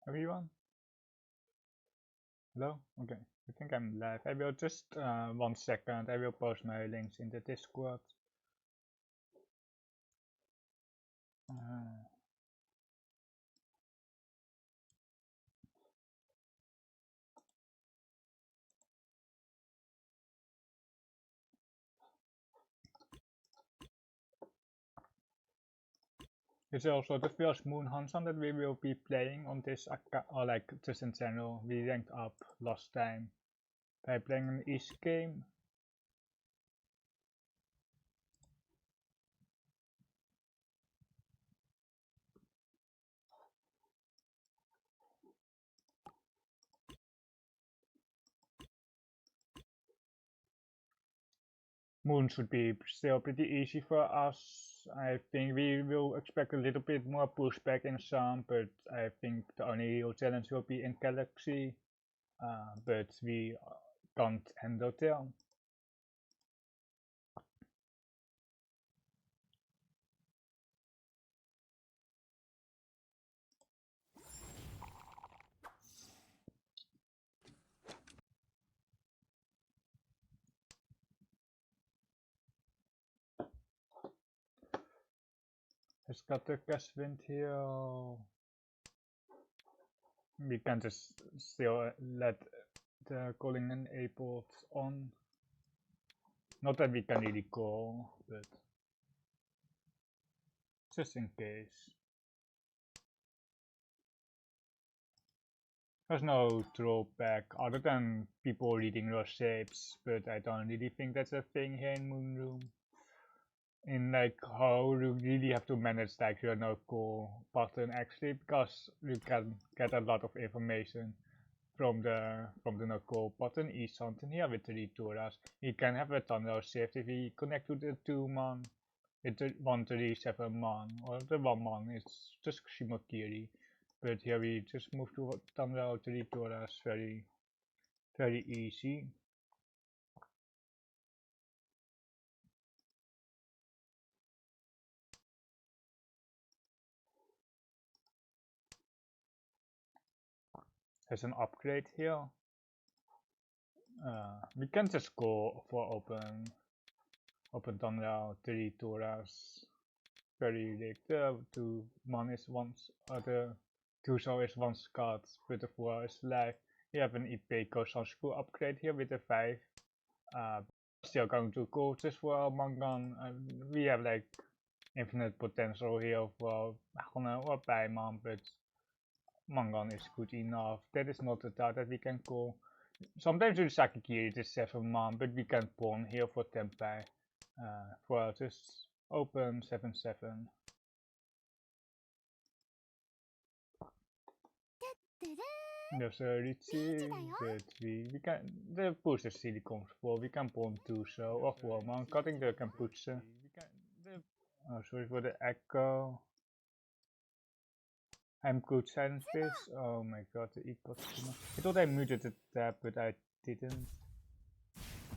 Everyone? Hello? Okay, I think I'm live. I will just 1 second. I will post my links in the Discord. Uh, it's also the first Moon Hanson that we will be playing on this or like just in general. We ranked up last time by playing an East game. Moon should be still pretty easy for us. I think we will expect a little bit more pushback in some, but I think the only real challenge will be in Galaxy. But we can't handle them. Has got the Caswind here. We can just still let the calling enabled on. Not that we can really call, but just in case. There's no drawback other than people reading your shapes, but I don't really think that's a thing here in Moonroom. In like how you really have to manage like your no call button actually, because you can get a lot of information from the no call button is something here with the Rituras. You can have a tunnel shift if you connect to the 2-man with the 137-man, or the 1-man is just Shimokiri. But here we just move to tunnel to Rituras very easy. There's an upgrade here. We can just go for open tunnel 3 Toras. Very rigged. The 2-man is once, the 2-so is once cut, but the 4 is live. We have an Ipeco Sansku upgrade here with the 5. Still going to gold as well, Mangan. We have like infinite potential here for Magonen or Paiman, but Mangan is good enough. That is not a doubt that we can call. Sometimes with Sakikiri it is 7-man, but we can pawn here for Tempai. For just open 7-7. There's a Riichi, but we can, the push is really comfortable. We can pawn 2-so or 4-man, cutting the can push. Oh, sorry for the echo. I'm good silence this. Oh my god, the equals. I thought I muted the tab, but I didn't.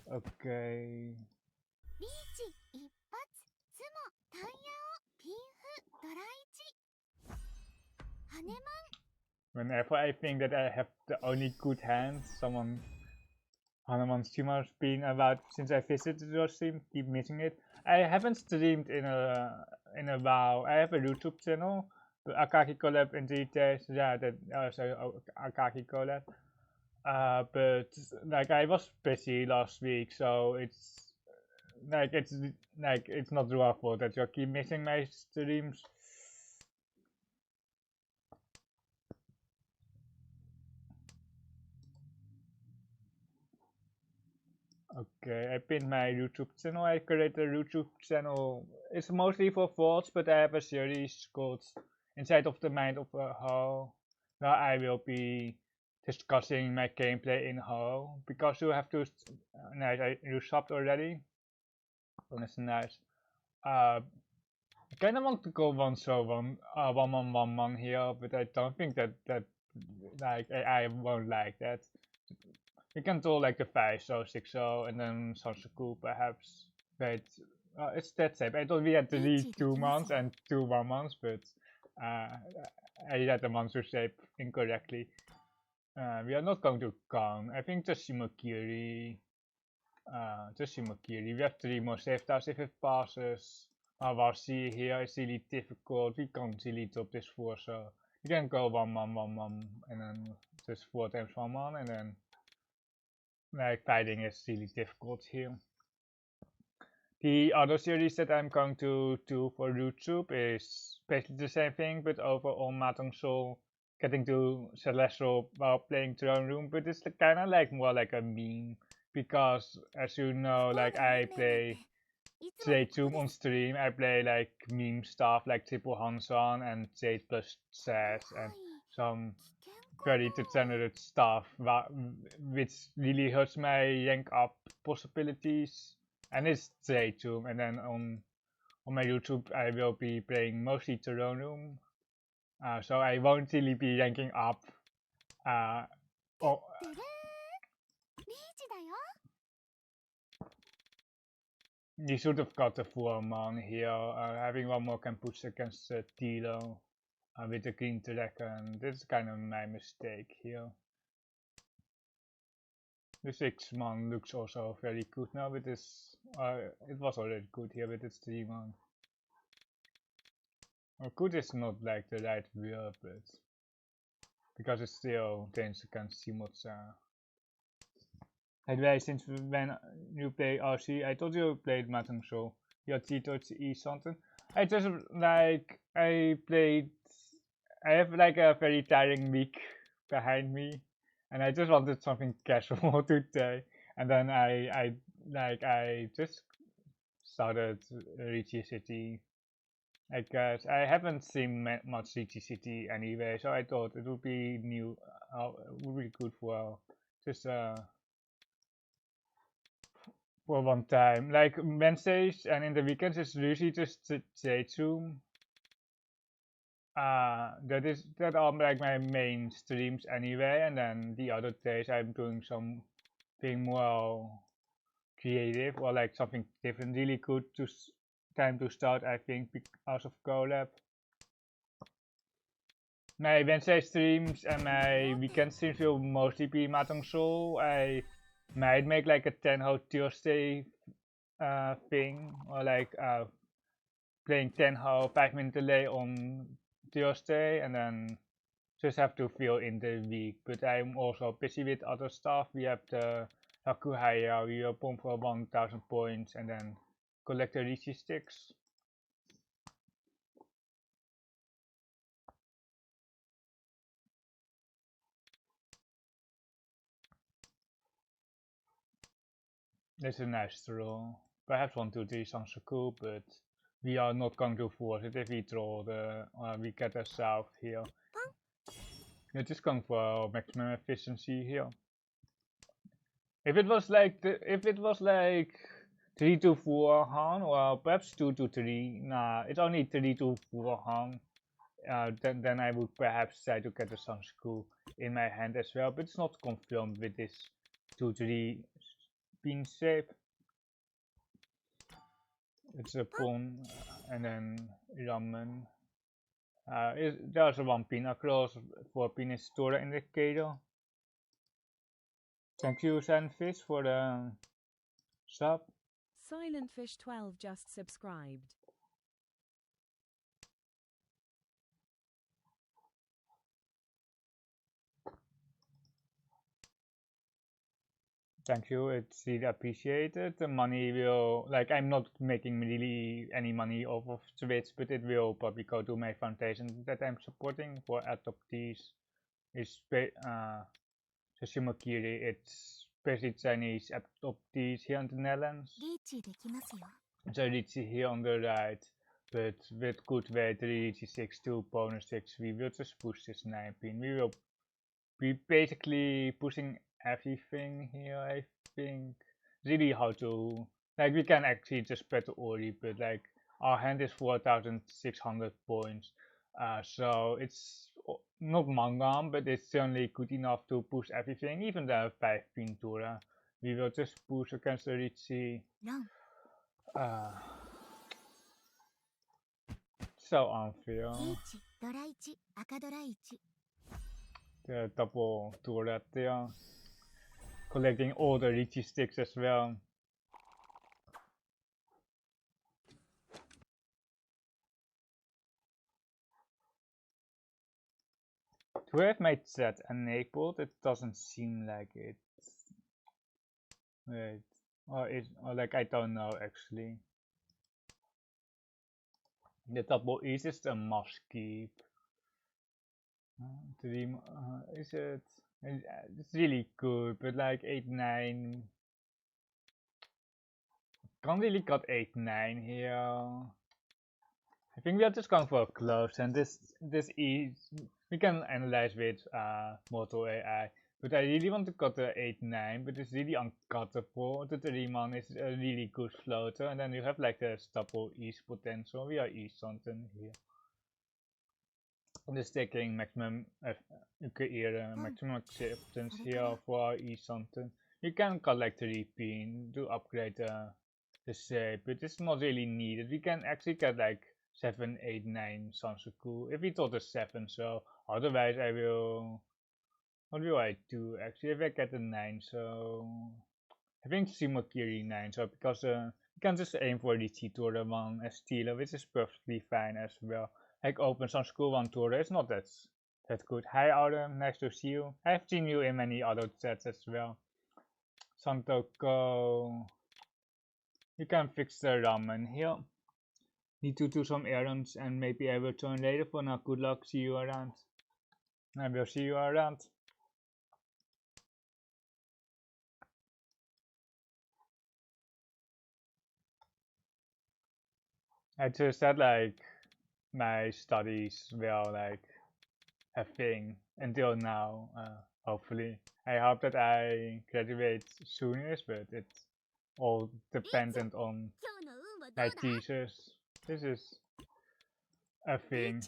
Okay. Whenever I think that I have the only good hand, someone Hanuman's stream has been about since I visited your stream, keep missing it. I haven't streamed in a while. I have a YouTube channel, Akaki Collab in details. Yeah, that also Akaki Collab. But like I was busy last week, so it's not your fault that you keep missing my streams. Okay, I pinned my YouTube channel. I created a YouTube channel. It's mostly for VODs, but I have a series called Inside of the Mind of a How. Now I will be discussing my gameplay in How, because you have to. Nice, you subbed already. Oh, that's nice. I kind of want to go 1-on-1 here, but I don't think that like I won't like that. You can do like the 5-so, 6-so, and then Sansaku perhaps. But it's that type. I thought we had 3 2-mans and 2 1-mans, but I read the monster shape incorrectly. We are not going to count. I think just Shimakiri. Just Shimakiri. We have 3 more save tiles if it passes. Awasi here is really difficult. We can't really top this 4, so you can go 1 1 1 1 and then just 4 times 1 1 and then like fighting is really difficult here. The other series that I'm going to do for YouTube is basically the same thing, but over on Mahjong Soul, getting to Celestial while playing Throne Room, but it's kind of like more like a meme, because as you know, like I play Jade Tomb on stream, I play like meme stuff like Triple Hansan and Jade plus Sass and some very degenerate stuff, which really hurts my rank up possibilities. And it's Jade Tomb, and then on my YouTube I will be playing mostly Throne Room, so I won't really be ranking up. You should have got the full man here. Having 1 more can push against Tilo with the green dragon. This is kind of my mistake here. The 6 man looks also very good now with this. It was already good here with its 3 man. Well, good is not like the right word, but because it's still gains against Simotsa. Anyway, since when you play RC, I thought you played Mahjong Soul. You had E something. I just like I have like a very tiring week behind me, and I just wanted something casual today. And then I just started Riichi City. I guess I haven't seen much Riichi City anyway, so I thought it would be new, would be good for just for one time. Like Wednesdays and in the weekends, it's usually just Zoom. That are like my main streams anyway, and then the other days I'm doing something more creative or like something different. Really good time to start, I think, because of collab. My Wednesday streams and my weekend streams will mostly be Mahjong Soul. I might make like a Tenhou Thursday thing, or like playing Tenhou 5-minute delay on Thursday, and then just have to fill in the week. But I'm also busy with other stuff. We have the Hakuhaya, we will pump for 1000 points and then collect the Riichi sticks. That's a nice draw. Perhaps 1, 2, 3 sounds so cool, but we are not going to force it if we draw the we get a south here. We're just going for maximum efficiency here. If it was like 3 to 4 Han, or perhaps 2 to 3. Nah, it's only 3 to 4 Han. Then I would perhaps try to get the Sun School in my hand as well, but it's not confirmed with this 2-3 being shape. It's a pawn and then ramen. There's a 1 pin across, 4 pin is store indicator. Thank you, Sandfish, for the sub. Silentfish12 just subscribed. Thank you, it's really appreciated. The money will, like, I'm not making really any money off of Twitch, but it will probably go to my foundation that I'm supporting for adoptees. It's Shimakiri, it's basically Chinese adoptees here in the Netherlands. So Riichi here on the right, but with good weight, Riichi 6-2, bonus 6, we will just push this 9 pin. We will be basically pushing everything here, I think. Really hard to, like, we can actually just spread the Ori, but like our hand is 4600 points, so it's not mangam, but it's certainly good enough to push everything, even the 5 pin Tura. We will just push against the Riichi. So unfair. The double turret there. Collecting all the Riichi sticks as well. Do I have my chat enabled? It doesn't seem like it. Wait. Or like I don't know actually. The double east is a must keep. Is it? It's really good, but like 8-9. Can't really cut 8-9 here. I think we are just going for a close, and this is we can analyze with Mortal AI. But I really want to cut the 8-9, but it's really uncuttable. The 3-man is a really good floater, and then you have like the double east potential. We are east something here. Just taking maximum maximum acceptance here for our east something. You can collect 3 pin to upgrade the shape, but it's not really needed. We can actually get like 7, 8, 9 sounds so cool. If we thought a 7, so otherwise I will. What will I do actually if I get a 9? So I think Shimakiri 9. So because you can just aim for the Chitora 1 as stealer, which is perfectly fine as well. Like open some school 1 Tora, it's not that good. Hi Autumn, nice to see you. I've seen you in many other chats as well. Santoko. You can fix the ramen here. Need to do some errands and maybe I will turn later. For now, good luck. See you around. I will see you around. I just said like my studies will like a thing until now. Hopefully, I hope that I graduate soonish, but it's all dependent on my thesis. This is a thing.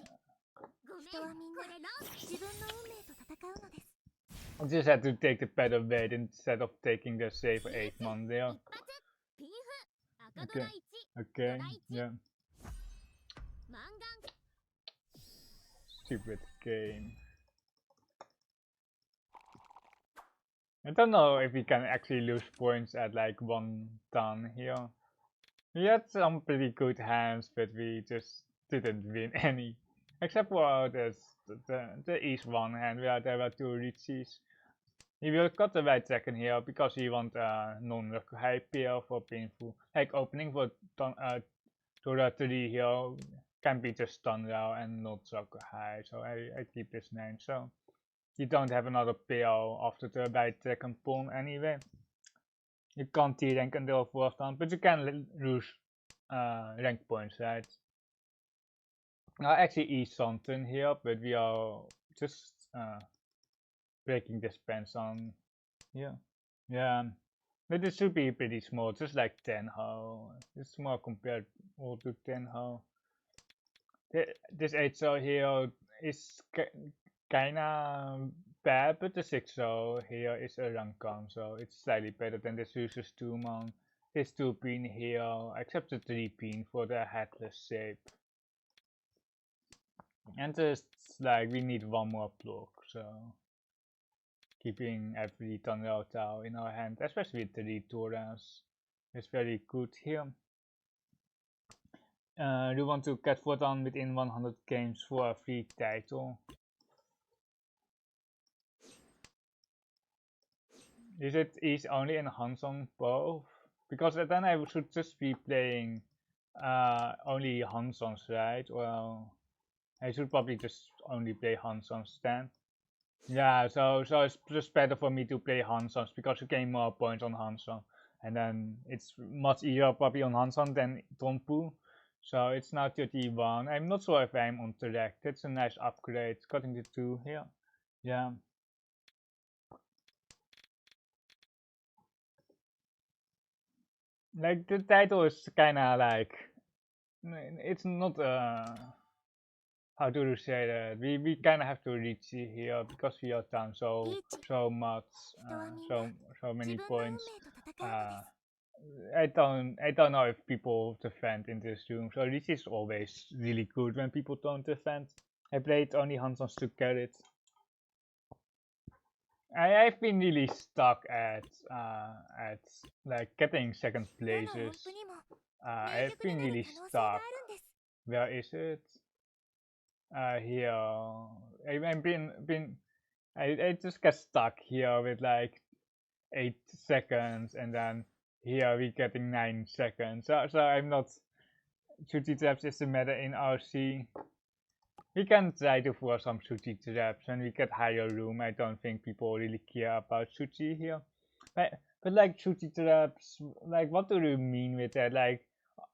I just had to take the better weight instead of taking the safer 8-man there. Okay, yeah. Stupid game. I don't know if we can actually lose points at like 1 turn here. We had some pretty good hands, but we just didn't win any. Except for the east 1 hand where there were 2 Riichis. He will cut the right second here because he wants non-high pair for painful. Like opening for Tora 3 here can be just stun raw and not so high, so I keep this 9. So you don't have another pair after the right second pawn anyway. You can't T-rank until 4th turn, but you can lose rank points, right? Now actually eat something here, but we are just breaking this pants on here. Yeah, but it should be pretty small, just like Tenhou. It's small compared to Tenhou. This 8-0 here is kinda bad, but the 6-0 here is a Rankam, so it's slightly better than the Zeus's 2-man. This 2-pin here, except the 3-pin for the headless shape. And just like we need 1 more block, so keeping every Tanrao Tao in our hand, especially with 3 Toras, is very good here. You want to get 4 down within 100 games for a free title. Is it only in Hansong both? Because then I should just be playing only Hansongs, right? Well, I should probably just only play Hansongs then. Yeah, so it's just better for me to play Hansongs because you gain more points on Hansong. And then it's much easier probably on Hansong than Tonpu. So it's now 31. I'm not sure if I'm on track. That's a nice upgrade. Cutting the 2 here. Yeah. Like the title is kinda like it's not how do you say that? We kinda have to reach here because we are down so much so many points. I don't know if people defend in this room. So this is always really good when people don't defend. I played only Hansons to get it. I've been really stuck at like getting second places. I've been really stuck. Where is it? Here. I just get stuck here with like 8 seconds, and then here we getting 9 seconds. So I'm not. Shooty traps is the meta in RC. We can try to force some sushi traps when we get higher room. I don't think people really care about sushi here. But like sushi traps, like what do you mean with that? Like,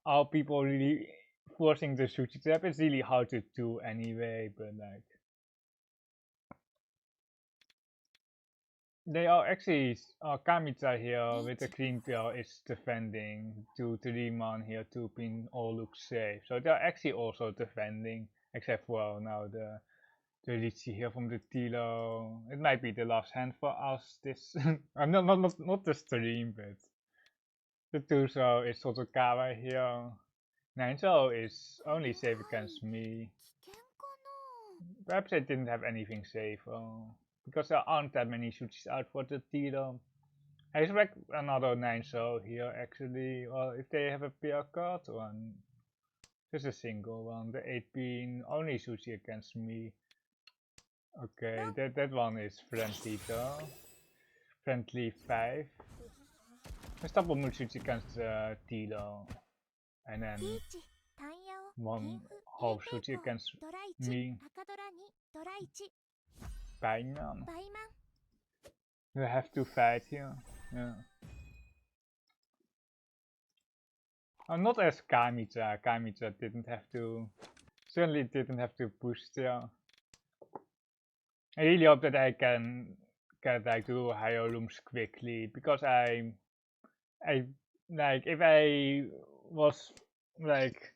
are people really forcing the sushi trap? It's really hard to do anyway, but like. They are actually, Kamita here with the green pill is defending, 2-3 man here, 2 pin all look safe. So they're actually also defending, except for now the Riichi here from the Tilo. It might be the last hand for us. This not the stream, but the Tuso is Sotokawa here. 9-0 is only safe against me. Perhaps I didn't have anything safe, because there aren't that many shoots out for the Tilo. I expect another 9-0 here actually, or if they have a pair card, one. Just a single one. The 8 pin only sushi against me. Okay, that one is friendly though. Friendly 5. Let's double move sushi against Tilo. And then one half sushi against me. Baiman. We have to fight here. Yeah. Oh, not as Kamita. Kamita didn't have to. Certainly didn't have to push there. I really hope that I can get like to higher rooms quickly, because I like if I was like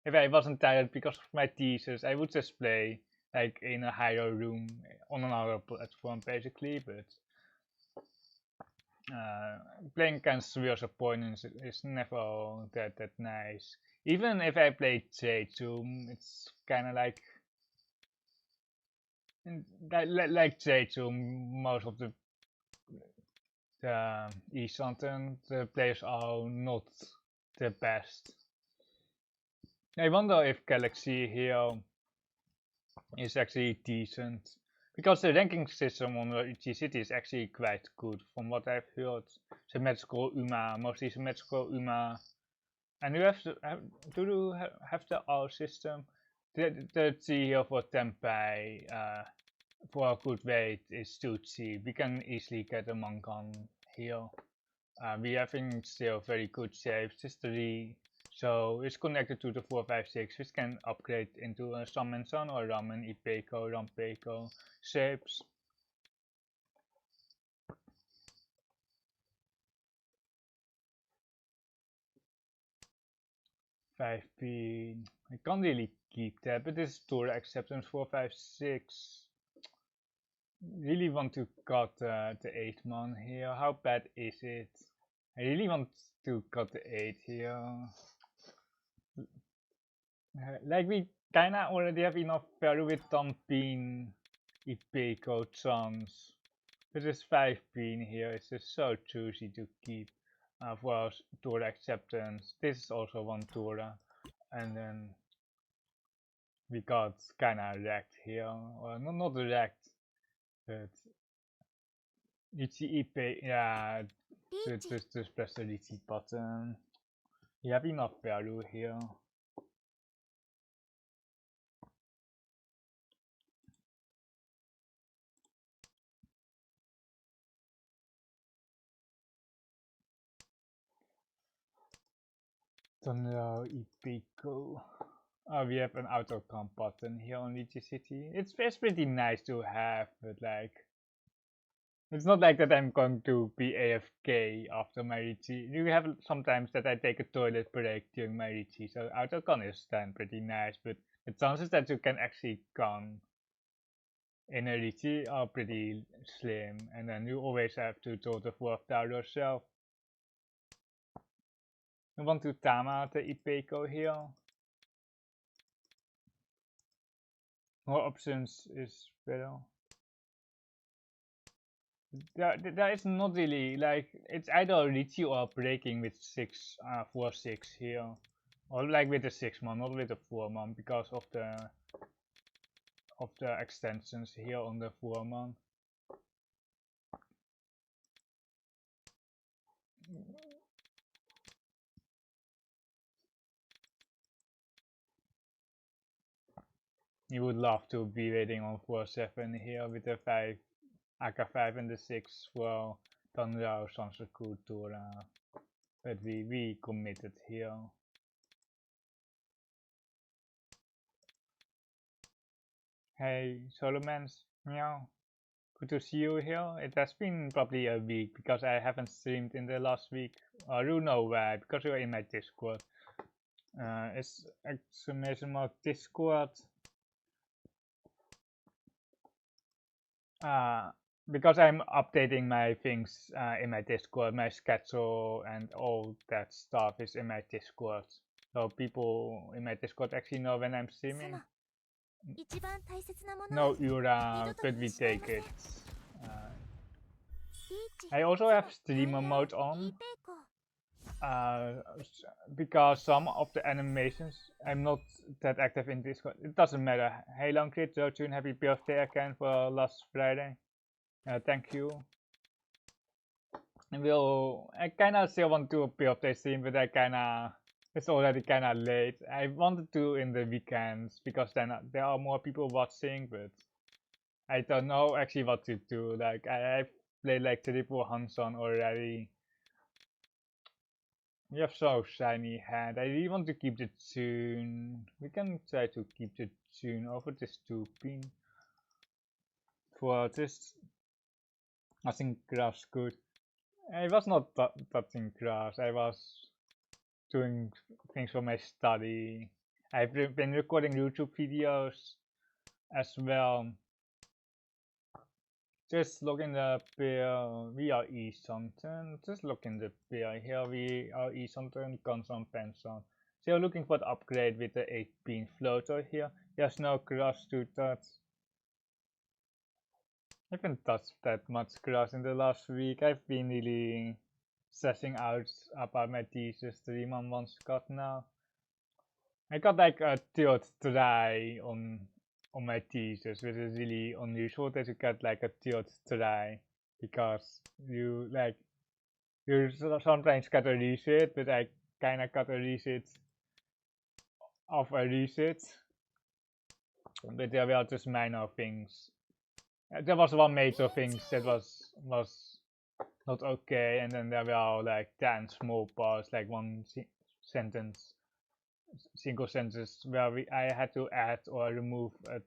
if I wasn't tired because of my thesis, I would just play like in a higher room on another platform basically, but playing against worse opponents is never that nice. Even if I play J2, it's kind of like J2, most of the East London, the players are not the best. I wonder if Galaxy here is actually decent, because the ranking system on Riichi City is actually quite good from what I've heard. The match score Uma, mostly the match score Uma. And you have to do you have the R system? The T here for Tempai for a good weight is 2T. We can easily get a Mangan here. We having still very good saves history, so it's connected to the 456, which can upgrade into a Summon or Ramen, Ipeko, Rampeko shapes. Five P. I can't really keep that, but this is Tour acceptance 456. Really want to cut the 8 man here. How bad is it? I really want to cut the 8 here. Like we kinda already have enough value with Tampin, Ipeko, chance. But this 5 pin here is just so choosy to keep for Tora acceptance. This is also one Tora. And then we got kinda wrecked here. Well, not wrecked, but Riichi Ipe, yeah, just press the Riichi button. We have enough value here. Tenhou, Ipeko. We have an auto comp button here on Riichi City. It's pretty nice to have, but like, it's not like that I'm going to be AFK after my Riichi. You have sometimes that I take a toilet break during my Riichi, so auto con is then pretty nice, but the chances that you can actually con in a Riichi are pretty slim, and then you always have to draw the fourth down yourself. I want to Tama the Ipeko here. More options is better. There is not really, like, it's either Riichi or breaking with 4-6 here. Or like with the 6-man, not with the 4-man, because of the extensions here on the 4-man. You would love to be waiting on 4-7 here with the 5, AK5 and the 6 for Tanrao, Sansaku, Tora. But we committed here. Hey, Solomans, meow. Good to see you here. It has been probably a week because I haven't streamed in the last week. You know why, because you're in my Discord. It's exclamation mark Discord. Because I'm updating my things in my Discord, my schedule and all that stuff is in my Discord. So people in my Discord actually know when I'm streaming. No Ura, but we take it. I also have streamer mode on. Because some of the animations, I'm not that active in Discord. It doesn't matter. Hey Longkrit, Jotun, happy birthday again for last Friday. Thank you. And I kinda still want to do a birthday stream, but it's already kinda late. I wanted to in the weekends because then there are more people watching, but I don't know actually what to do. Like I played like triple Hanson already. You have so shiny hand. I really want to keep the tune. We can try to keep the tune over this 2-pin. For this, I think grass good. I was not touching grass. I was doing things for my study. I've been recording YouTube videos as well. Just look in the pair. We are E something. Just look in the pair. Here we are E something. Guns on pens on. So you're looking for the upgrade with the 8-pin floater here. There's no grass to touch. I haven't touched that much grass in the last week. I've been really stressing out about my thesis 3-man-1 Scott now. I got like a third try on my thesis, which is really unusual that you get like a third try, because you sometimes get a reset, but I kinda got a reset of a reset. But there were just minor things. There was one major thing that was not okay, and then there were like 10 small parts, like one sentence, single sentence where I had to add or remove a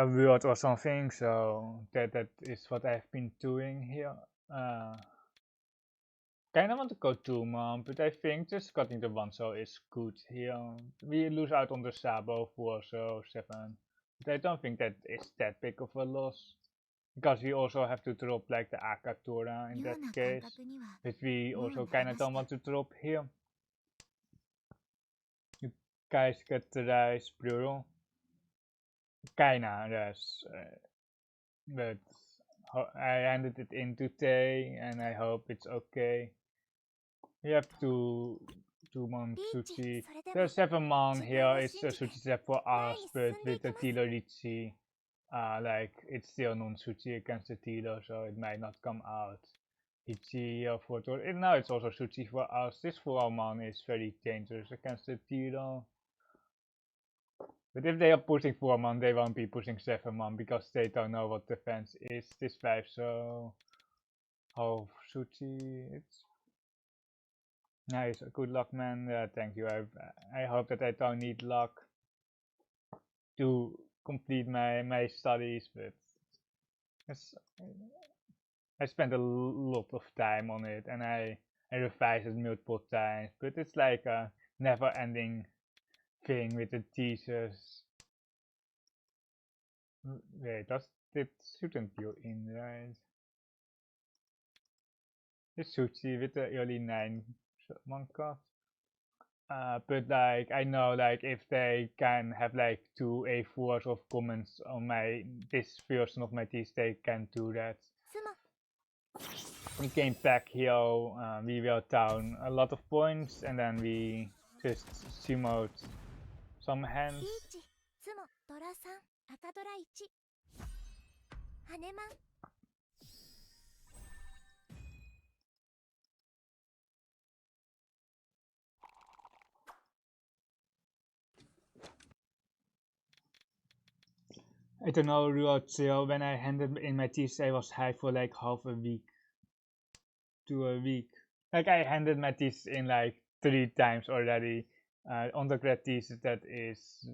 word or something. So that is what I've been doing here. Kinda want to go 2-man, but I think just cutting the 1-so is good here. We lose out on the Sabo 4-so 7, but I don't think that is that big of a loss, because we also have to drop like the Akatora in that case, which we also kinda don't want to drop here. You guys get the rice, plural. Kinda, yes. But I handed it in today, and I hope it's okay. We have 2-man Suchi. The 7-man here is a Suchi set for us, but with the dealer Riichi, like it's still non-Suchi against the dealer, so it might not come out. Riichi for now it's also Suchi for us. This 4-man is very dangerous against the dealer. But if they are pushing 4-man, they won't be pushing 7-man because they don't know what defense is. This 5-so half Suchi, it's nice. Good luck, man. Thank you. I hope that I don't need luck to complete my studies, but I spent a lot of time on it, and I revised it multiple times. But it's like a never-ending thing with the thesis. Wait, it shouldn't be in, right? It's Suchi with the early 9 1 card. but like I know like if they can have like 2 A4s of comments on this version of my teeth, they can do that. We came back here, we were down a lot of points, and then we just summoned some hands. I don't know, Ruotio, when I handed in my teeth, I was high for like half a week to a week. Like I handed my teeth in like 3 times already. Undergrad thesis, that is,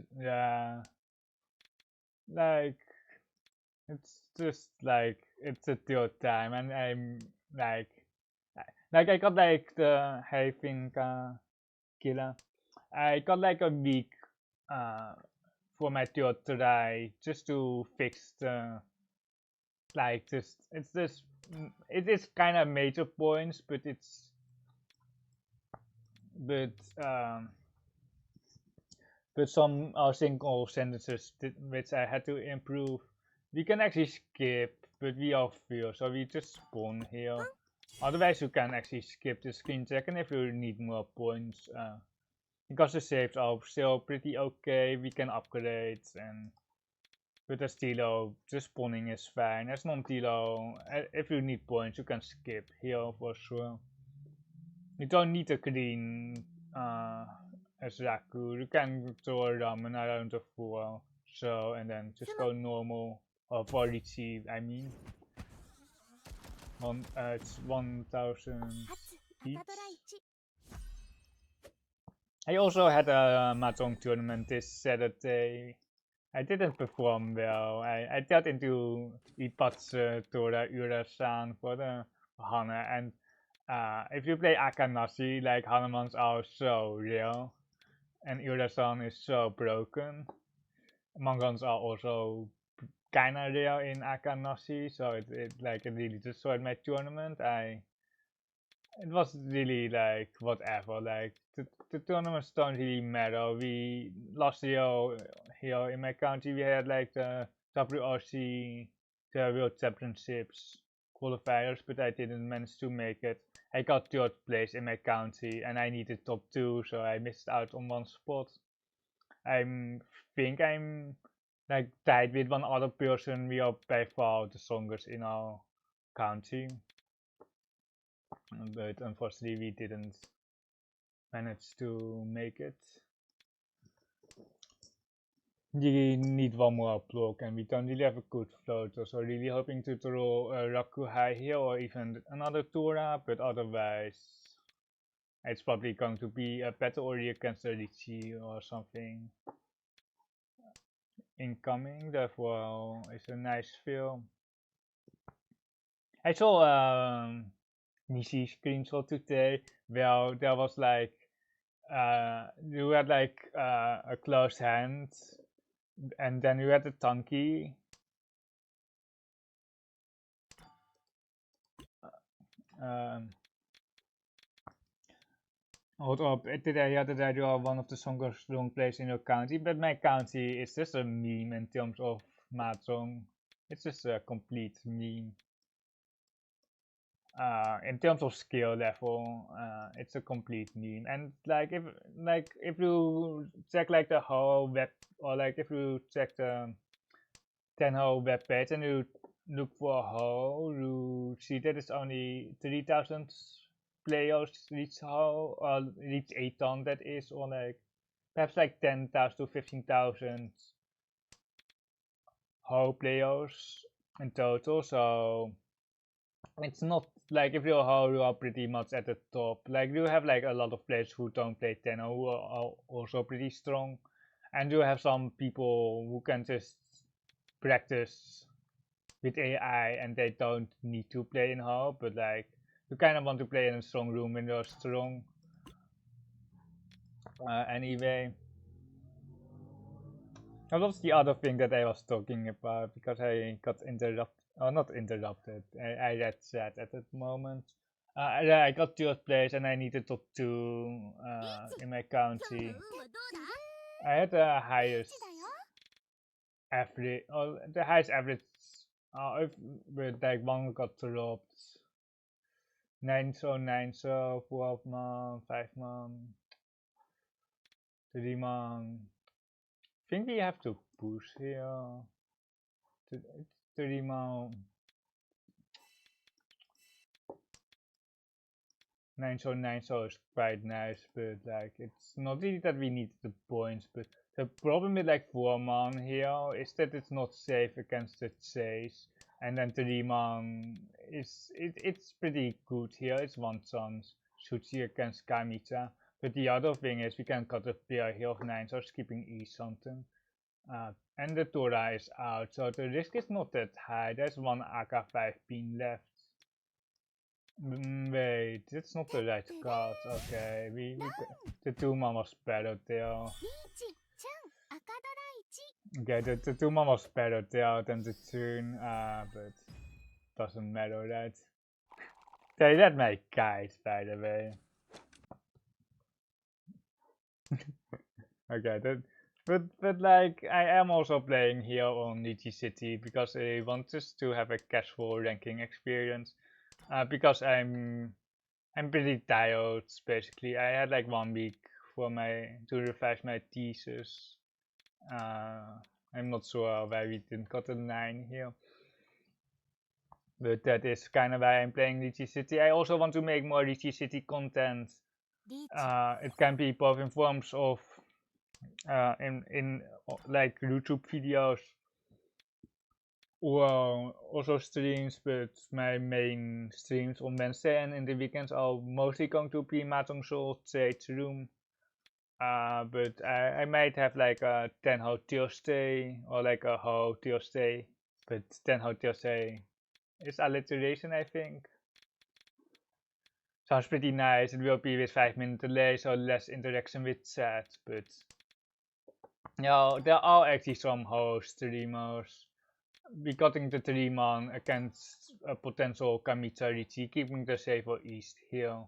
like, it's just like, it's a third time, and I'm like I got like the having killer. I got like a week for my third try just to fix the like just it is kind of major points, but it's but some single sentences which I had to improve. We can actually skip, but we are few, so we just spawn here. Otherwise you can actually skip the screen check, and if you need more points, because the saves are still pretty okay, we can upgrade. And with a stilo, just spawning is fine. As non-tilo, if you need points, you can skip here for sure. You don't need a green as Raku. You can throw a ramen around the floor, so, and then just go normal. Or for Riichi, I mean. It's 1000 each. I also had a Mahjong tournament this Saturday. I didn't perform well. I got into Ipatsu Tora Urasan for the Hana, and if you play Akanashi, like Hanamans are so real, and Urasan is so broken. Mangans are also kinda real in Akanashi, so it really destroyed my tournament. It was really like whatever, like the tournaments don't really matter. We last year here in my country we had like the WRC, the World Championships qualifiers, but I didn't manage to make it. I got third place in my county and I needed top 2, so I missed out on one spot. I think I'm like tied with one other person. We are by far the strongest in our county, but unfortunately we didn't manage to make it. We need one more block, and we don't really have a good floater, so really hoping to throw a Raku High here or even another Tora, but otherwise it's probably going to be a battle ori against a Riichi or something incoming. Therefore it's a nice feel. I saw Nishi screenshot today where there was like you had like a close hand, and then you had a tanky. Hold up, did I hear that you are one of the strongest strong players in your county? But my county is just a meme in terms of Mahjong. It's just a complete meme. In terms of skill level, it's a complete meme. And like if you check like the whole web, or like if you check the Tenhou web page and you look for a whole, you see that it's only 3,000 players reach how, or reach 8 ton, that is, or like perhaps like 10,000 to 15,000 whole players in total. So it's not like if you're how you are pretty much at the top. Like you have like a lot of players who don't play Tenno who are also pretty strong, and you have some people who can just practice with AI and they don't need to play in how, but like you kind of want to play in a strong room when you're strong. Anyway, that was the other thing that I was talking about, because I got interrupted, or not interrupted, I read chat at that moment. Yeah, I got 3rd place and I needed top 2 in my county. I had the highest average, or the highest average, but like one got dropped. 9 so 9 so 12 man, 5 man, 3 man. I think we have to push here. 3 man. 9 so 9 so is quite nice, but like it's not really that we need the points, but the problem with like 4 man here is that it's not safe against the chase, and then 3 man is it's pretty good here. It's one chance Shuchi against Kamicha, but the other thing is we can cut a pair here of 9 so skipping E something, and the Tora is out, so the risk is not that high. There's one AK5 pin left. Wait, that's not the right card. Okay, the 2 man was better there. Okay, the 2 man was better there than the tune, but doesn't matter, right? They let my guide, by the way. Okay, but like I am also playing here on Riichi City because I want us to have a casual ranking experience. Because I'm pretty tired basically. I had like 1 week for to revise my thesis. I'm not sure why we didn't got a 9 here, but that is kind of why I'm playing Riichi City. I also want to make more Riichi City content. It can be both in forms of in like YouTube videos or also streams, but my main streams on Wednesday and in the weekends are mostly going to be Mahjong Soul Trade's room. But I might have like a Tenhou Thursday or like a Ho Thursday, but Tenhou Thursday is alliteration, I think. Sounds pretty nice. It will be with 5-minute delay, so less interaction with chat, but yeah, there are actually some Ho streamers. We cutting the 3 man against a potential Kamicha Riichi, keeping the safer east here.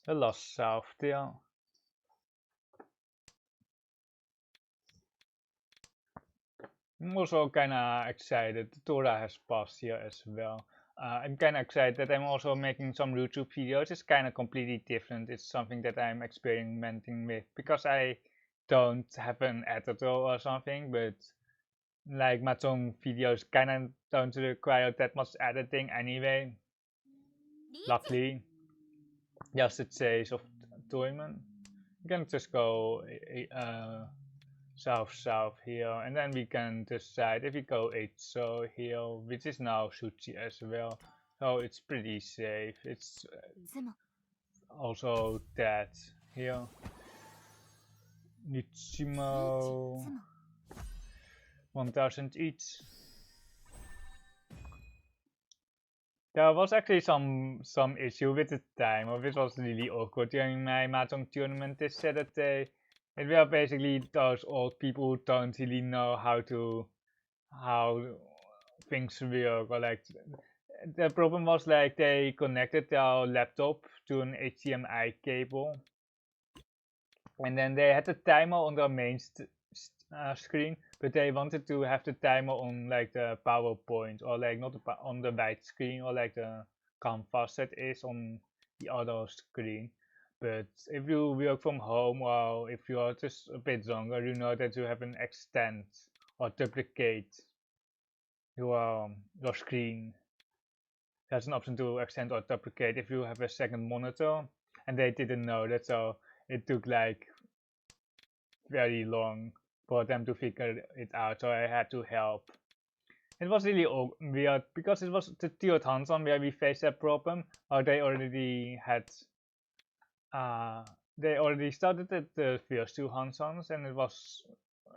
The lost south there. I'm also kinda excited. The Tora has passed here as well. I'm kinda excited that I'm also making some YouTube videos. It's kinda completely different. It's something that I'm experimenting with because I don't have an editor or something, but like Mahjong videos kinda don't require that much editing anyway. Luckily, just the chase of tournament. You can just go south here, and then we can decide if we go 8 so here, which is now Suchi as well, so it's pretty safe. It's also that here. Nichimo 1000 each. There was actually some issue with the timer, which was really awkward during my Mahjong tournament this Saturday. It were basically those old people who don't really know how things work, or like the problem was like they connected their laptop to an HDMI cable, and then they had the timer on their main screen, but they wanted to have the timer on like the PowerPoint, or like not on the white screen, or like the canvas that is on the other screen. But if you work from home, or if you are just a bit younger, you know that you have an extend or duplicate your screen. There's an option to extend or duplicate if you have a second monitor, and they didn't know that, so it took like very long for them to figure it out, so I had to help. It was really weird because it was the third hands-on where we faced that problem, or they already started at the first 2 hands-ons, and it was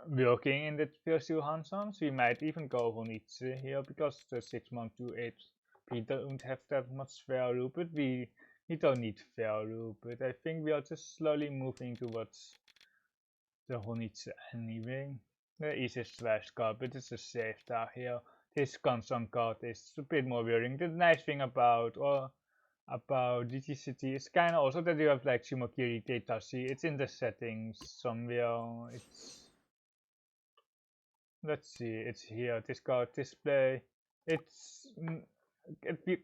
working in the first two Hansons. We might even go Riichi here because the 6-month to 8 we don't have that much value, but we don't need value. But I think we are just slowly moving towards the Riichi anyway. There is a slash card, but it's a safe tag here. This constant card is a bit more worrying. The nice thing about Riichi City is kind of also that you have like Shimakiri Teitashi. It's in the settings somewhere. Let's see, it's here. This card display. It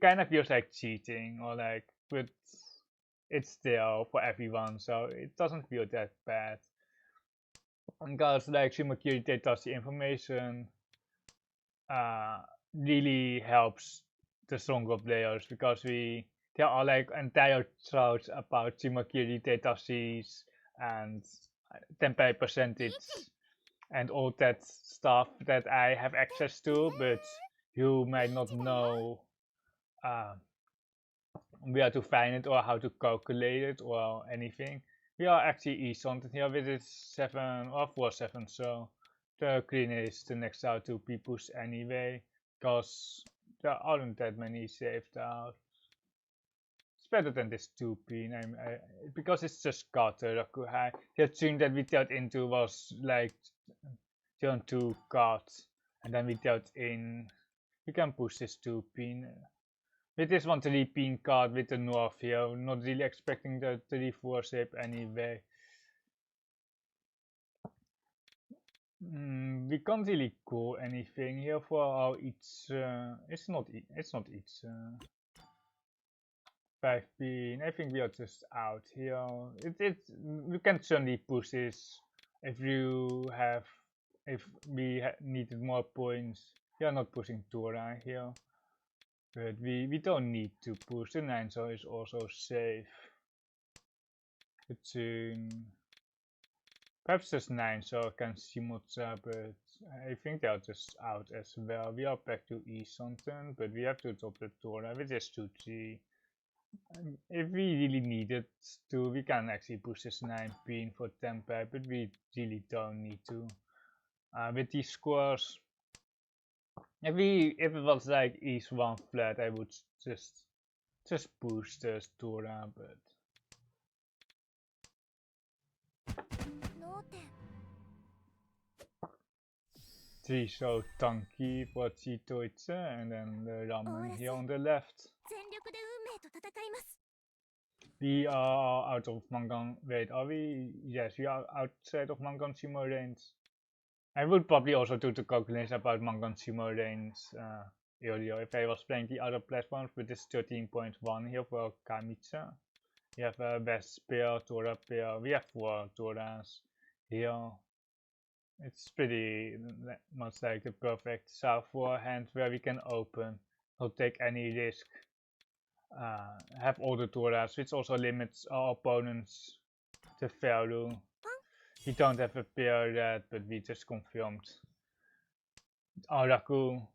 kind of feels like cheating, or like, but it's there for everyone, so it doesn't feel that bad. Because like Shimakiri Teitashi information really helps the stronger players, because there are like entire threads about Shimakiri Teitashis and Tenpai percentage and all that stuff that I have access to, but you might not know where to find it or how to calculate it or anything. We are actually e-sonted here with it 7 or 4-7, so the green is the next out to be pushed anyway, because there aren't that many saved out. It's better than this 2-pin, because it's just got the Rakuhai. The tune that we dealt into was like turn 2 cards, and then we dealt in. We can push this 2-pin. With this 3-pin card with the north here, not really expecting the 3-4 shape anyway. We can't really go anything here for our each. It's not each 5-pin. I think we are just out here. We can certainly push this if we needed more points. We are not pushing Tora here. But we don't need to push. The 9 so is also safe. It's perhaps just 9 so can Shimocha, but I think they are just out as well. We are back to E-Sonten, but we have to drop the Tora with this 2-3. If we really needed to, we can actually push this 9-pin for Tenpai, but we really don't need to. With these scores, if it was like East 1 flat, I would just push the Tora, but 3 so Tanki for Chitoitse, and then the Ramen here on the left. We are out of Mangan. Wait, are we? Yes, we are outside of Mangan Shimo range. I would probably also do the calculation about Mangan Shimo range earlier if I was playing the other platforms, but it's 13.1 here for Kamitsa. We have a West pair, Tora pair. We have 4 Toras here. It's pretty much like the perfect South 4 hand where we can open, not take any risk. Have all the Toras, which also limits our opponents to value. We don't have a pair yet, but we just confirmed Araku.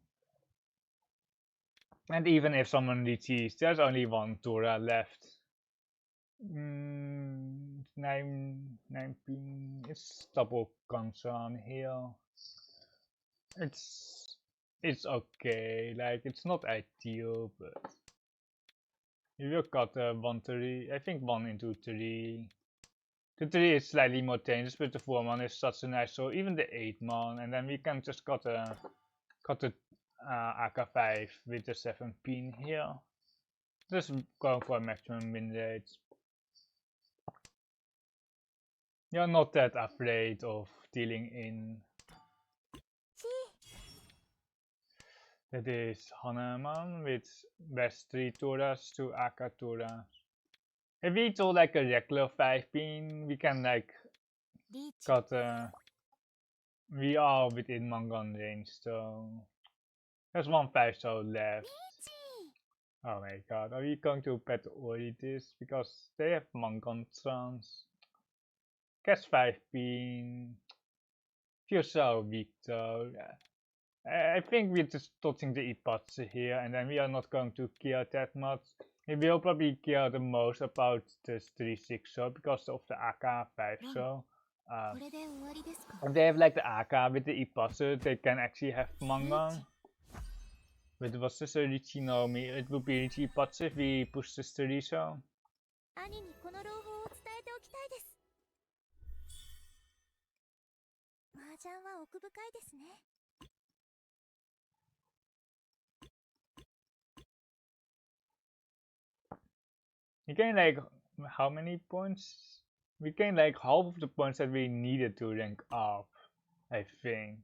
And even if someone reaches, there's only 1 Tora left. 9 pin. It's double concern here. It's okay. Like, it's not ideal, but we will cut 1-3. I think 1 into 3. The 3 is slightly more dangerous, but the 4-man is such a nice. So even the 8-man, and then we can just cut the AK5 with the 7-pin here. Just going for a maximum win rate. You're not that afraid of dealing in. That is Hanuman with West 3 Toras to AK Toras. If we do like a regular 5-pin, we can like cut. We are within Mangan range, so there's 1 5-star left. Oh my god, are we going to bet already this? Because they have Mangan chance. Guess 5-pin. Feels so weak though. I think we're just touching the Ipatsu here, and then we are not going to care that much. We will probably care the most about this 3-6 so because of the AK 5 so. If they have like the AK with the Ipatsu, they can actually have Mahjong. But it was just a Riichi Nomi. It would be Riichi Ipatsu if we push this to Riso. We gained like how many points? We gained like half of the points that we needed to rank up, I think.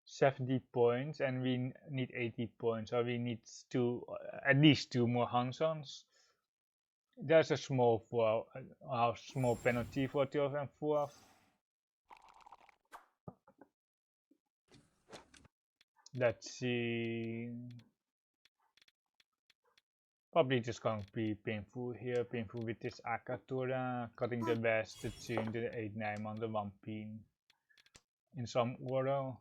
70 points and we need 80 points, so we need at least 2 more Hansons. There's a small penalty for 12 and 4. Let's see. Probably just going to be painful here, painful with this Akatura, cutting the best, the Tune, the 8-9 on the 1 pin in some order.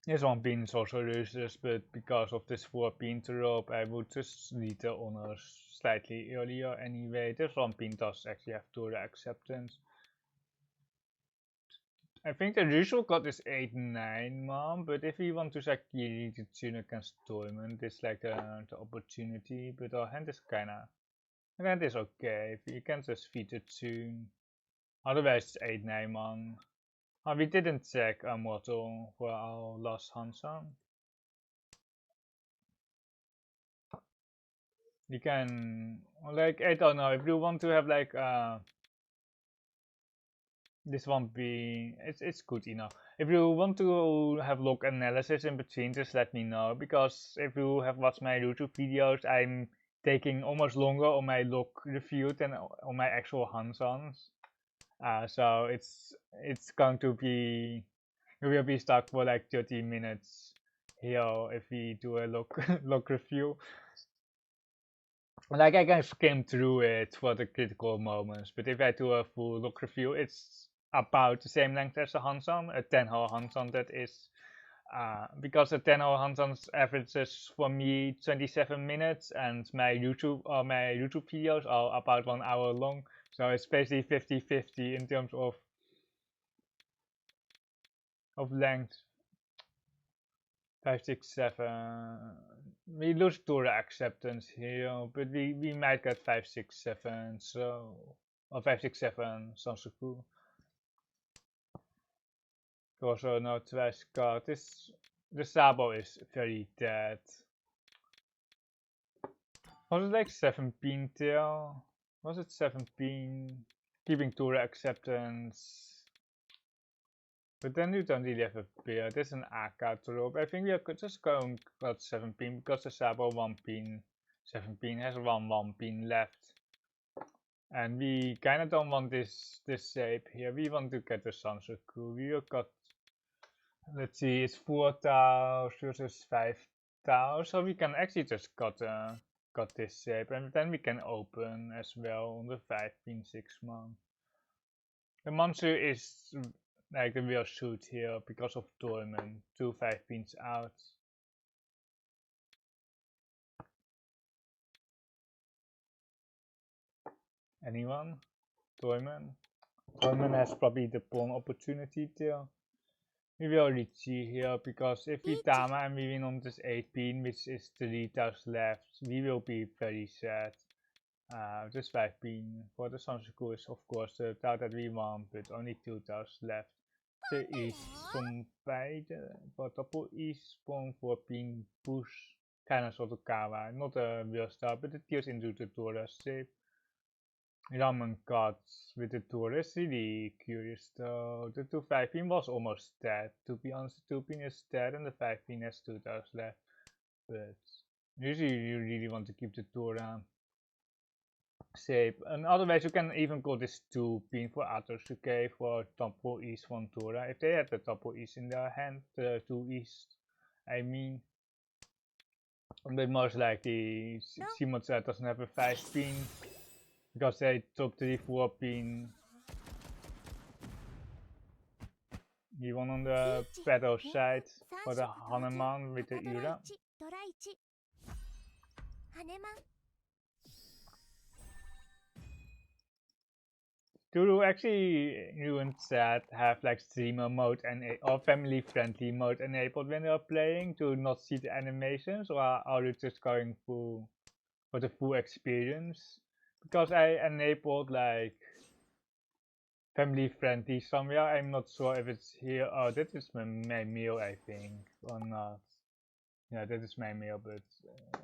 This 1 pin is also useless, but because of this 4 pin drop, I would just lead the honors slightly earlier anyway. This 1 pin does actually have Tora acceptance. I think the usual cut is 8-9 mom, but if we want to Sakiri the tune against Tournament, it's like the opportunity, but our hand is kinda. Hand is okay, if you can just feed the tune. Otherwise it's 8-9 mom. We didn't check a model for our last Hansan. You can, like, I don't know, if you want to have like this won't be, it's good enough. If you want to have log analysis in between, just let me know, because if you have watched my YouTube videos, I'm taking almost longer on my log review than on my actual hands-ons. So it's going to be, we will be stuck for like 30 minutes here if we do a log review. Like I can skim through it for the critical moments, but if I do a full log review, it's about the same length as a Hanson, a Tenhou Hanson that is, because a Tenhou Hanson's averages for me 27 minutes and my YouTube videos are about 1 hour long, so it's basically 50-50 in terms of length. 5, 6, 7. We lose Tora acceptance here, but we might get 5, 6, 7, so, or 5, 6, 7 Sansoku. Also no twice card. The Sabo is very dead. Was it like 17 tail? Was it 17? Keeping Tora acceptance. But then you don't really have a pair. There's an AK drop. I think we are just going got 7 pin because the Sabo 1 pin. 7 pin has 1 pin left. And we kinda don't want this shape here. We want to get the Sansoku. We got, let's see, it's 4 tau versus 5 tau, so we can actually just got this shape, and then we can open as well on the 5 pin 6 man. The Mansu is like the real shoot here because of Tournament, 2 5 pins out. Anyone? Tournament? Tournament has probably the pawn opportunity there. We will Riichi here, because if we Tama and we win on this 8 pin, which is 3 tiles left, we will be very sad. Just 5 pin for the Sansoku is of course the tile that we want, but only 2 tiles left. The is some beide, for double is pawn 4 pin push, kinda sort of Kawa, not a real star, but it deals into the Tora shape. Ramen cuts with the tourist, really curious though. The 2 5 pin was almost dead. To be honest, the 2 pin is dead and the 5 pin has 2 tiles left. But usually you really want to keep the Tora shape. And otherwise you can even call this 2 pin for Atsuke for Temple East from Tora. If they had the Temple East in their hand, the 2 East, I mean. But most likely Shimotsu doesn't have a 5 pin. because they took the 4 pin. He won on the battle side for the Hanuman with the Ura. Turu actually ruined that have like streamer mode and or family friendly mode enabled when you're playing to not see the animations, or are you just going for the full experience? Because I enabled like family friendly somewhere. I'm not sure if it's here. Oh, that is my meal, I think, or not. Yeah, that is my meal, but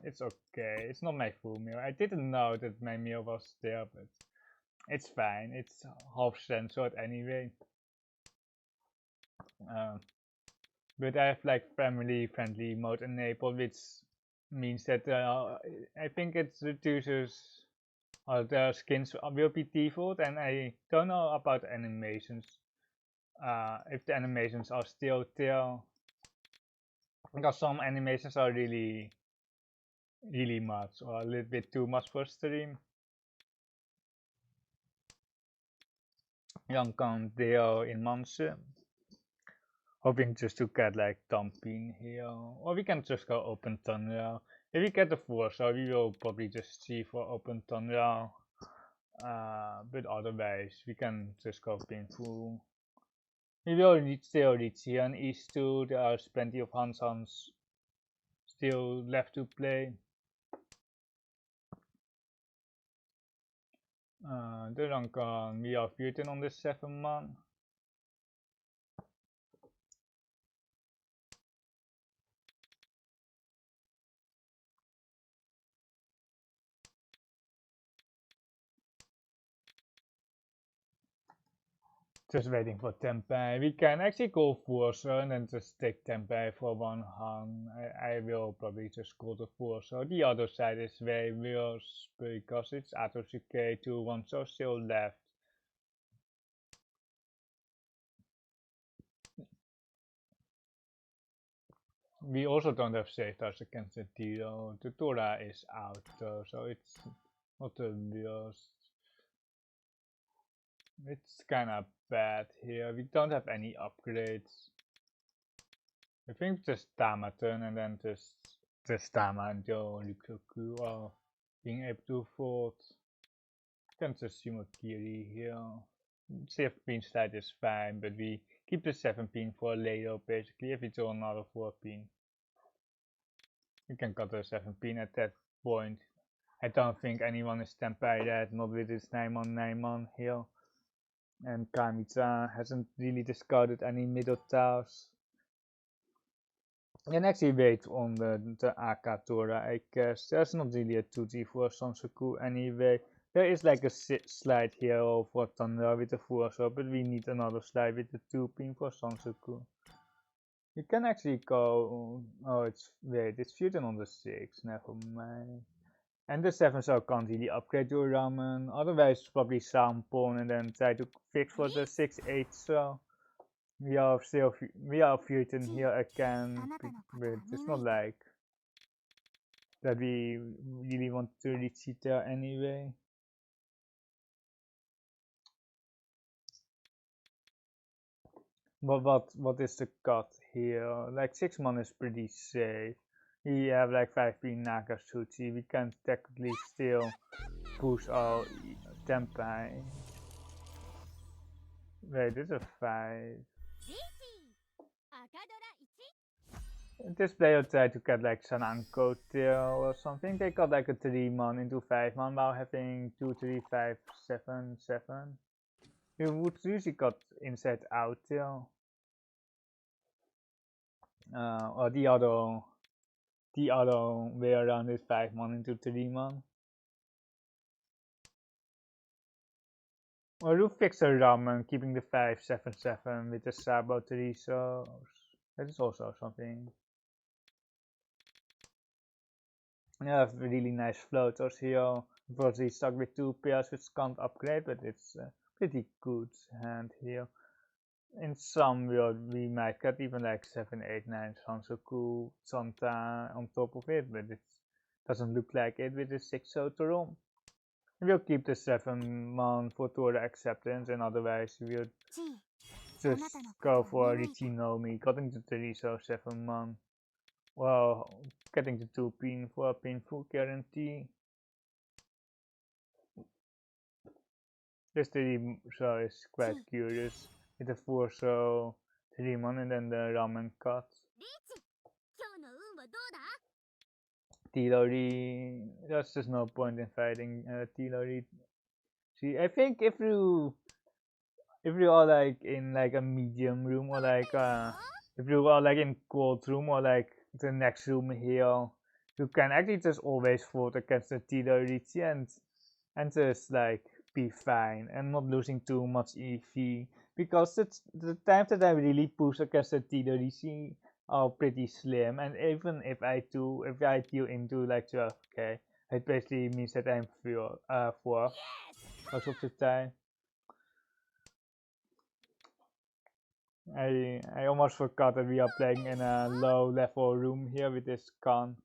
it's okay. It's not my full meal. I didn't know that my meal was there, but it's fine. It's half censored anyway. But I have like family friendly mode enabled, which means that I think it reduces the skins will be default, and I don't know about animations. If the animations are still there, because some animations are really much or a little bit too much for stream. Dan kan deel in Manse. Hoping just to get like dumping here, or we can just go open tunnel. If we get the 4, so we will probably just see for open tunnel. But otherwise we can just go painful. We will still reach here and East 2. There are plenty of Hansans still left to play. Dan kan we are 14 on the 7 man. Just waiting for Tempeh. We can actually go Forza and then just take Tempeh for one hand. I will probably just go to Forza. The other side is very worse because it's Atosuke 2, 1 so still left. We also don't have safeguards against the Tiro. The Tora is out though, so it's not the worst. It's kinda bad here. We don't have any upgrades. I think just Tama turn and then just Tama until Rikuku are being able to afford. Can just Sumakiri here. 7 pin slide is fine, but we keep the 7 pin for later basically if we draw another 4 pin. We can cut the 7 pin at that point. I don't think anyone is Tempeh that, not with this 9-man here. And Kamicha hasn't really discarded any middle tiles. And actually wait on the Akatora, I guess. There's not really a 2G for Sansoku anyway. There is like a slide here for Thunder with the Fuso, but we need another slide with the 2 pin for Sansoku. You can actually go, oh it's fusion on the 6, never mind. And the 7 so can't really upgrade your ramen, otherwise probably Sampon and then try to fix for the 6-8 so. We are fusion here again, but it's not like that we really want to reach it there anyway. But what is the cut here? Like 6 man is pretty safe. We have like 5 pin Nakatsuchi. We can technically still push our Tempeh. Wait, this is a 5. This player tried to get like Sananko Tail or something. They got like a 3 man into 5 man while having 2, 3, 5, 7, 7. You would usually got inside out tail. Or the other way around is 5 man into 3 man. Or you fix a ramen keeping the 5, 7, 7 with the Sabo 3 so that is also something. You have really nice floaters here. Unfortunately stuck with 2 pairs which can't upgrade, but it's a pretty good hand here. In some we might get even like 7, 8, 9 Sansoku Santa on top of it, but it doesn't look like it with the 6 Sotoron. We'll keep the 7-man for Tora acceptance, and otherwise we'll just go for Riichi Nomi, cutting to 3, so 7-man. Well, getting the 2 pin for a painful guarantee. This 3 so is quite curious. With the 4 so 3-man and then the ramen cut. Tilori, there's just no point in fighting Tilori. See, I think if you are like in like a medium room, or like if you are like in cold room, or like the next room here, you can actually just always vote against the Tilori and just like be fine and not losing too much EV, because it's the times that I really push against the Tilori are pretty slim, and even if I deal into like 12k, it basically means that I'm 4 most of the time. I almost forgot that we are playing in a low level room here with this con.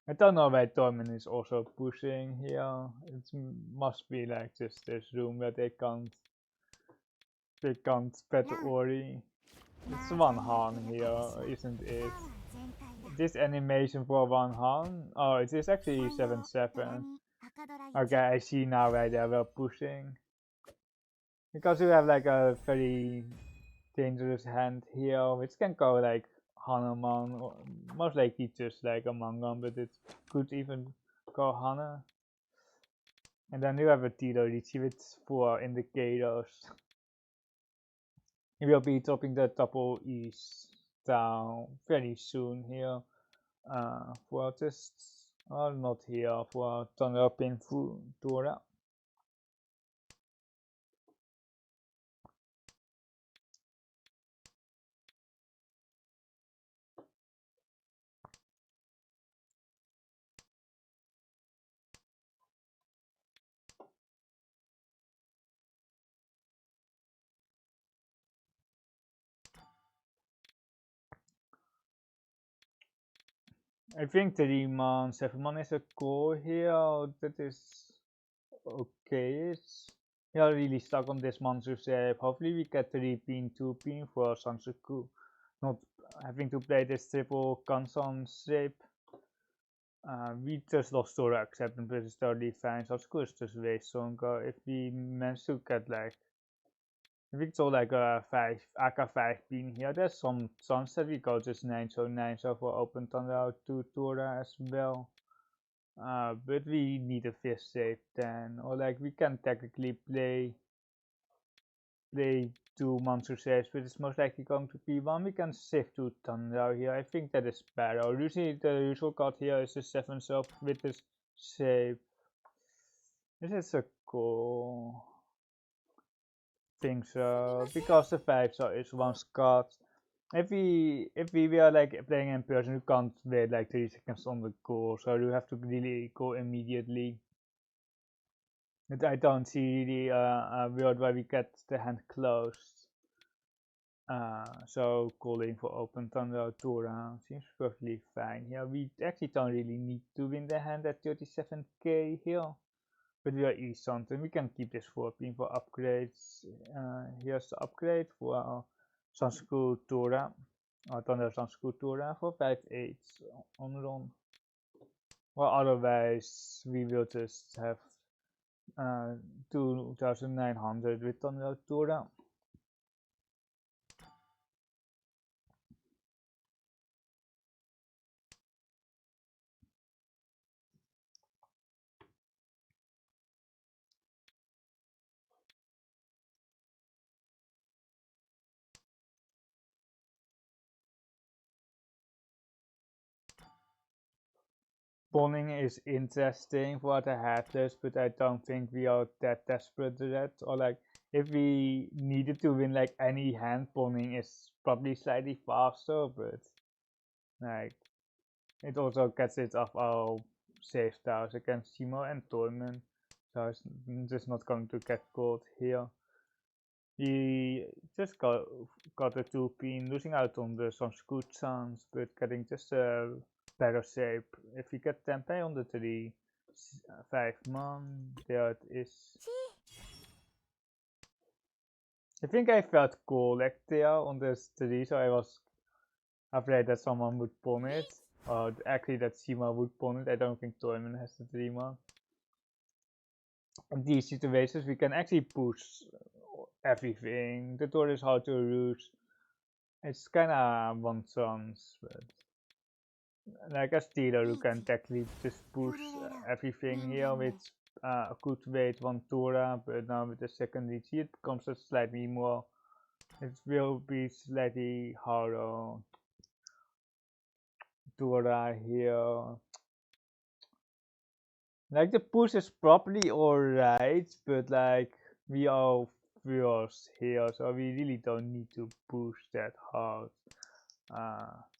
I don't know why Torment is also pushing here. It must be like just this room where they can't spread the Ori. It's one Han here, isn't it? This animation for one Han? Oh, it is actually 7-7. Okay, I see now why they were pushing. Because you have like a very dangerous hand here, which can go like Hanuman, or most likely just like a Mangan, but it could even go Hana. And then you have a Tito Riichi with 4 indicators. We will be dropping the double east down very soon here. For just, or not here, for Thunder Painful Tora. I think 3-man, 7-man is a core here. That is okay. We are really stuck on this monster shape. Hopefully we get 3-pin, 2-pin for Sansuku. Not having to play this triple Kansan shape. We just lost Tora acceptance, but it's totally fine. Sansuku is just way stronger. If we manage to get like, if we saw like a 5 AK5 pin here, there's some chance that we go just 9 so for open thunder to Tora as well. But we need a 5th save then, or like we can technically play 2 monster saves, but it's most likely going to be 1. We can save to Thunder here. I think that is better. Usually the usual card here is the 7 self with this save. This is a cool thing, so because the 5 so is 1 card. If we were like playing in person, you can't wait like 3 seconds on the goal, so you have to really go immediately. But I don't see really a world where we get the hand closed. So calling for open thunder Tora seems perfectly fine here. We actually don't really need to win the hand at 37k here. But we are East and we can keep this 4-pin for upgrades. Here's the upgrade for Sansuku Tora. Thunder Sansuku Tora for 5/8 on run. Well, otherwise we will just have 2900 with Thunder Tora. Spawning is interesting for the headless, but I don't think we are that desperate yet. Or like, if we needed to win like any hand, spawning is probably slightly faster, but like, it also gets rid of our save styles against Shimo and Torment, so it's just not going to get caught here. We just got a 2-pin, losing out on some good chance, but getting just a better shape. If we get tempe on the 3, 5 man, there it is. I think I felt cool like there on the 3, so I was afraid that someone would pawn it. Or actually that Sima would pawn it. I don't think Toyman has the 3 man. In these situations we can actually push everything. The door is hard to lose. It's kinda one chance, but like a stealer you can technically just push everything here with a good weight 1 Tora, but now with the second Riichi it becomes a slightly more, it will be slightly harder. Tora here. Like the push is probably alright, but like we are first here, so we really don't need to push that hard.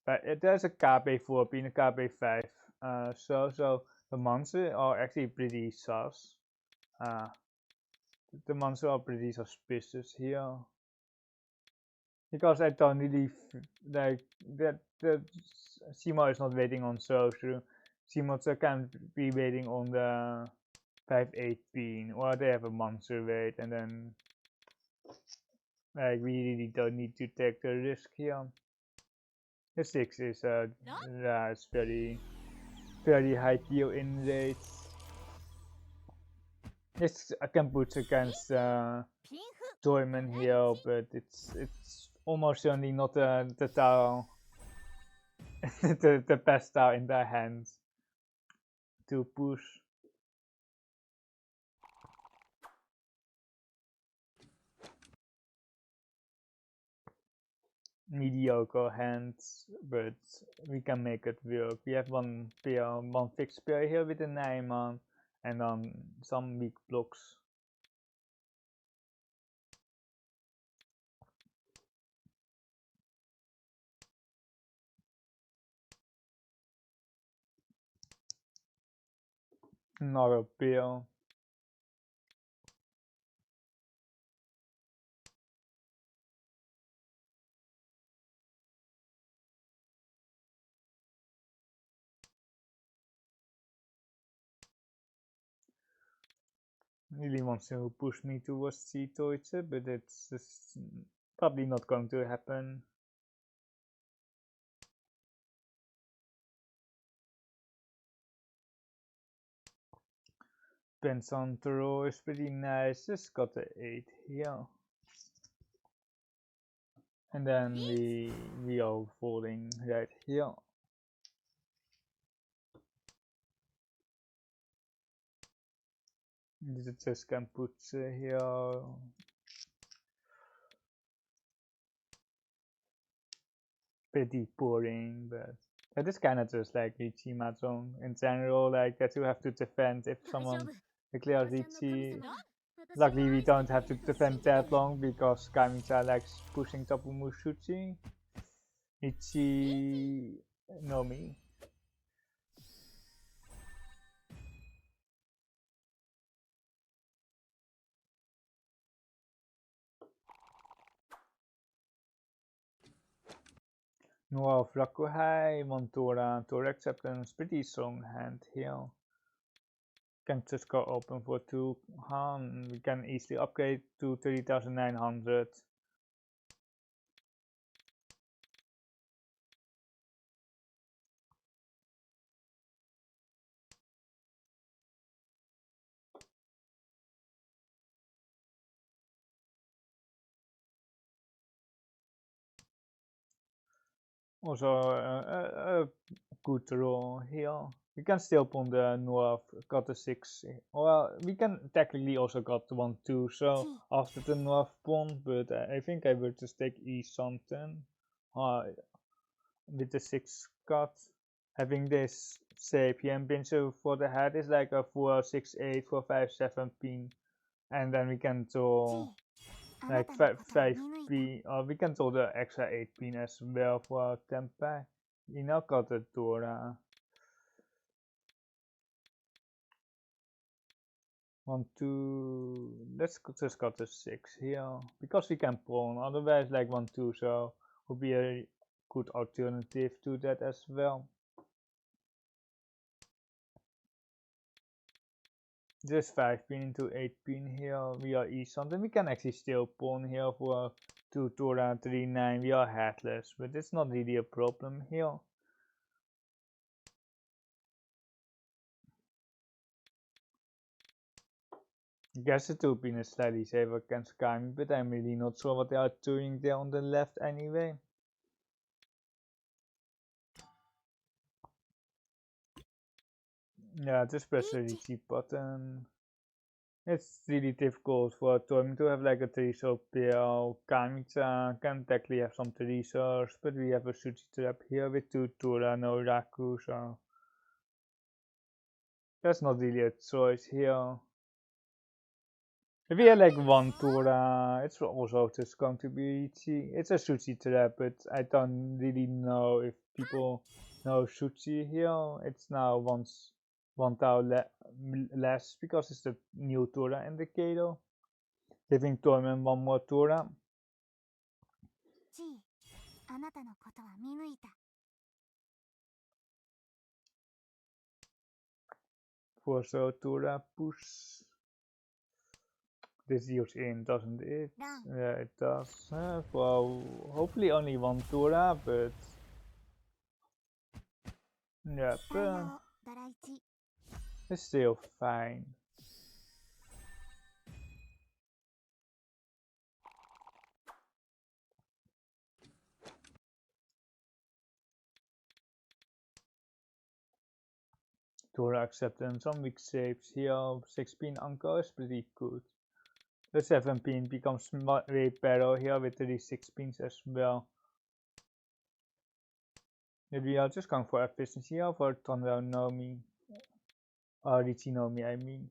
But there's a KB4 pin, a KB5, so the monsters are actually pretty sus. The monsters are pretty suspicious here. Because I don't really like that Simo is not waiting on Sosu. Simo can be waiting on the 5-8 pin, or they have a monster wait, and then like we really don't need to take the risk here. The 6 is it's very high kill in rates. This I can put against Toyman here, but it's almost certainly not the tower the best tower in their hands to push. Mediocre hands, but we can make it work. We have one fixed pair here with a 9 man, and then some weak blocks. Another pair. Really wants to push me towards C-Deutsche, but it's just probably not going to happen. Pensantero is pretty nice, just got the 8 here. And then we are folding right here. Just can put here. Pretty boring, but that is kind of just like Riichi Mahjong in general, like that you have to defend if someone declares Riichi. Luckily we don't have to defend that long because Kamicha likes pushing Tapu Mushuchi. Riichi no me. Noah of Rakuhai, Montora, Tora acceptance, pretty strong hand here. Can just go open for 2 Han. We can easily upgrade to 30,900. Also a good roll here. We can still pawn the North, got the 6. Well, we can technically also got the 1-2, so after the North pawn, but I think I will just take East something with the 6 cut. Having this Sapien pincer for the head is like a 4, 6, 8, 4, 5, 7 pin, and then we can draw like 5 pin, or we can draw the extra 8 pin as well for Tempe. You now got the Dora. 1, 2. Let's just got the 6 here because we can pawn. Otherwise, like 1, 2, so would be a good alternative to that as well. Just 5 pin into 8 pin here. We are e-something. We can actually still pawn here for 2 Tora 3 9. We are headless, but it's not really a problem here. I guess the 2 pin is slightly safer against Kaimi, but I'm really not sure what they are doing there on the left anyway. Yeah, just press the Riichi button. It's really difficult for Torm to have like a Treasure Pail. Kaimi-chan can technically have some treasures, but we have a Sushi Trap here with 2 Tora, no Raku, so that's not really a choice here. If we had like 1 Tora, it's also just going to be Riichi. It's a Sushi Trap, but I don't really know if people know Sushi here. It's now 1 tau less because it's the new Tora indicator. Giving Torment 1 more Tora. For so Tora push. This deals in, doesn't it? Yeah, it does. Well, hopefully only 1 Tora, but yeah, it's still fine. Tora acceptance, some weak saves here. 6 pin Anko is pretty good. The 7 pin becomes way better here with the 6 pins as well. Maybe I'll just going for efficiency here for Tonra Nomi. Riichi Nomi, I mean.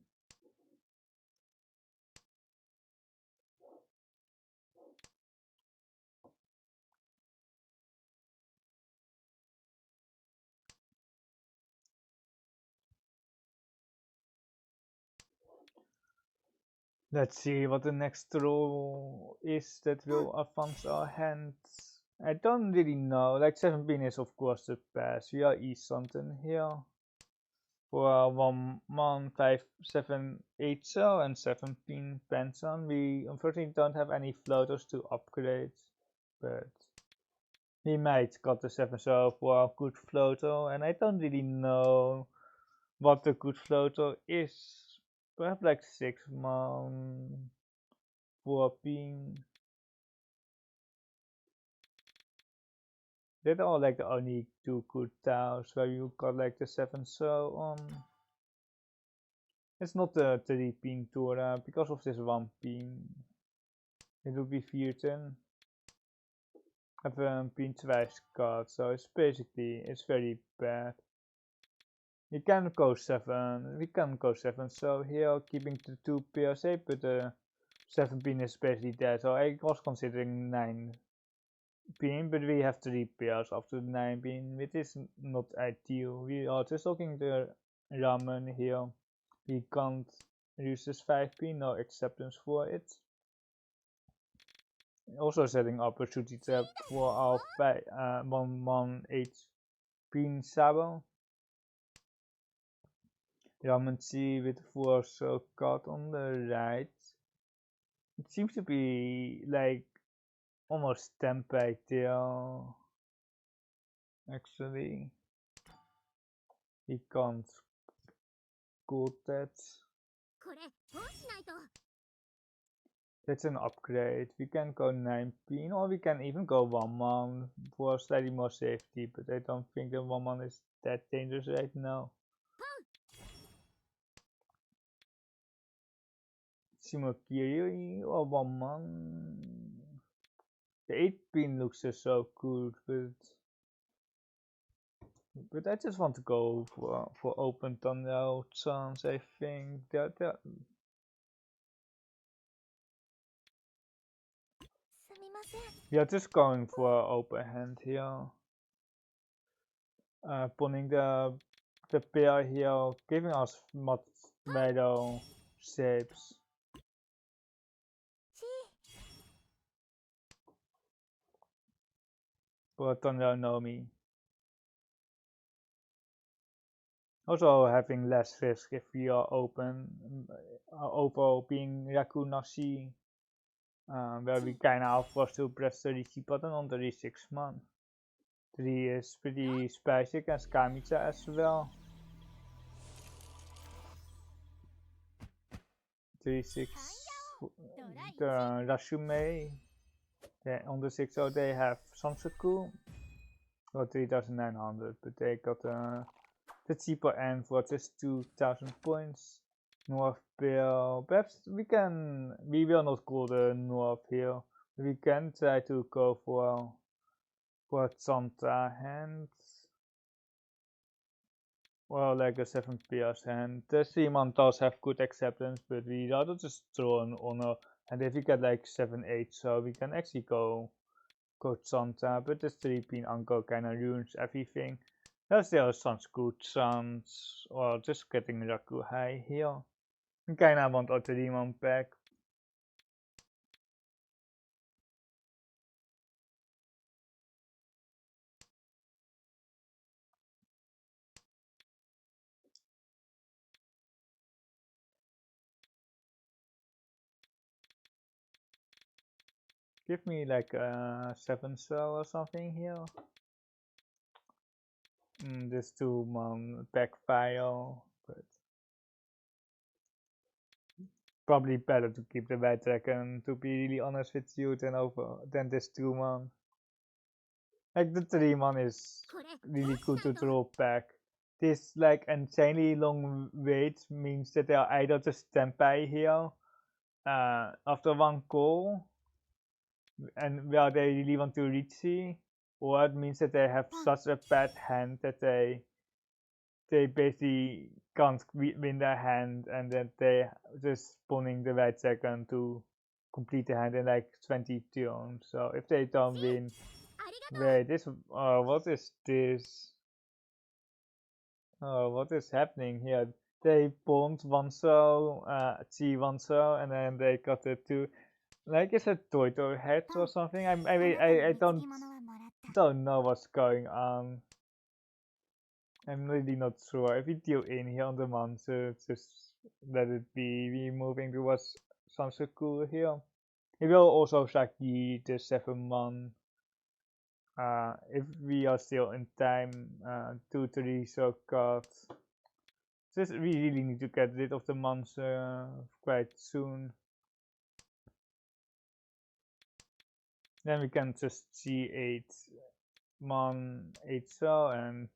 Let's see what the next roll is that will advance our hands. I don't really know. Like 7 pin is of course the best. We are E-something here. For 1, 1, 5, 7, 8 cell and 7 pin Penson. We unfortunately don't have any floaters to upgrade, but we might got the 7 cell for a good floater, and I don't really know what the good floater is. Perhaps like 6 man, 4 pin. That are like the only 2 good tiles where you got like the 7 cell on. It's not the 3 pin Tora because of this 1 pin. It would be 14. Have pin twice cut, so it's basically it's very bad. We can go 7. We can go 7. So here keeping the 2 pairs safe, but the 7 pin is basically dead. So I was considering 9 pin, but we have 3 pairs after the 9 pin, which is not ideal. We are just looking the ramen here. We can't use this 5 pin, no acceptance for it. Also setting up a Sushi Trap for our 118 pin Sabo. Ramen with 4 so cut on the right. It seems to be like almost tempeh there. Actually, we can't cook that. That's an upgrade. We can go 9 pin or we can even go 1 man for slightly more safety, but I don't think the 1 man is that dangerous right now. Shimokiri or 1 man. The 8 pin looks just so good, but I just want to go for open tunnel chance. I think that we are just going for open hand here. Putting the pair here, giving us much better shapes. But Tonryo know me. Also having less risk if we are open, overopening Yaku Nashi, where we kinda are forced to press the Riichi button on the Riichi man. 3 is pretty spicy against Kamicha as well. 3-6, the Rasume. On the 6-0 they have Sansaku, or 3900, but they got the cheaper end for just 2000 points. North Bill, perhaps we will not call the North here. We can try to go for Santa hand, or like a 7 pairs hand. The 3-man does have good acceptance, but we rather just throw an honor, and if we get like 7-8, so we can actually go Santa, but the 3-pin Anko kinda ruins everything. There's still some good chance, or just getting Raku high here. I kinda want a 3-man pack. Give me like a 7 cell or something here. This 2-man backfire, but probably better to keep the White Dragon, to be really honest with you, than this 2-man. Like the 3-man is really good to draw back. This like insanely long wait means that they are either just standby here after 1 call, and where they really want to Riichi, or it means that they have such a bad hand that they basically can't win their hand, and that they just spawning the White Dragon to complete the hand in like 20 turns. So if they don't win, wait, this what is this? What is happening here? They pawned 1 cell, G1 cell, and then they got the 2. Like, is it Toto head or something? I don't know what's going on. I'm really not sure. If we deal in here on the monster, just let it be. We're moving towards Sansaku here. He will also Saki the 7-man. If we are still in time, 2-3 so cards. Just we really need to get rid of the monster quite soon. Then we can just G8 man 8 cell and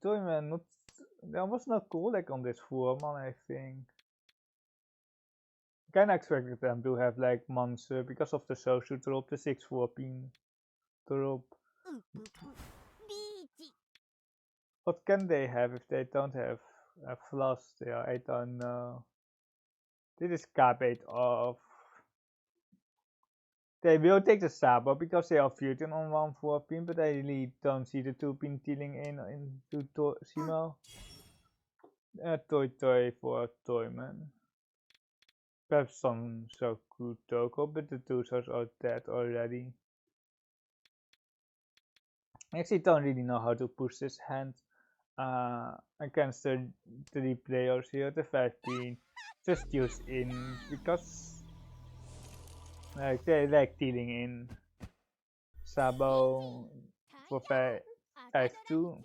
Toyman, not there was no callback on this 4-man, I think. Kinda expected them to have like monster because of the social drop, the 6-4 pin drop. What can they have if they don't have a flush there? I don't know. This is K-bait off. They will take the Sabo because they are fusion on 1-4 pin, but I really don't see the 2-pin dealing into Simo. Toy for Toyman. Perhaps some so good Toko, but the 2s are dead already. I actually don't really know how to push this hand against the 3 players here. The 5-pin just use in because like they like dealing in Sabo for 5-2.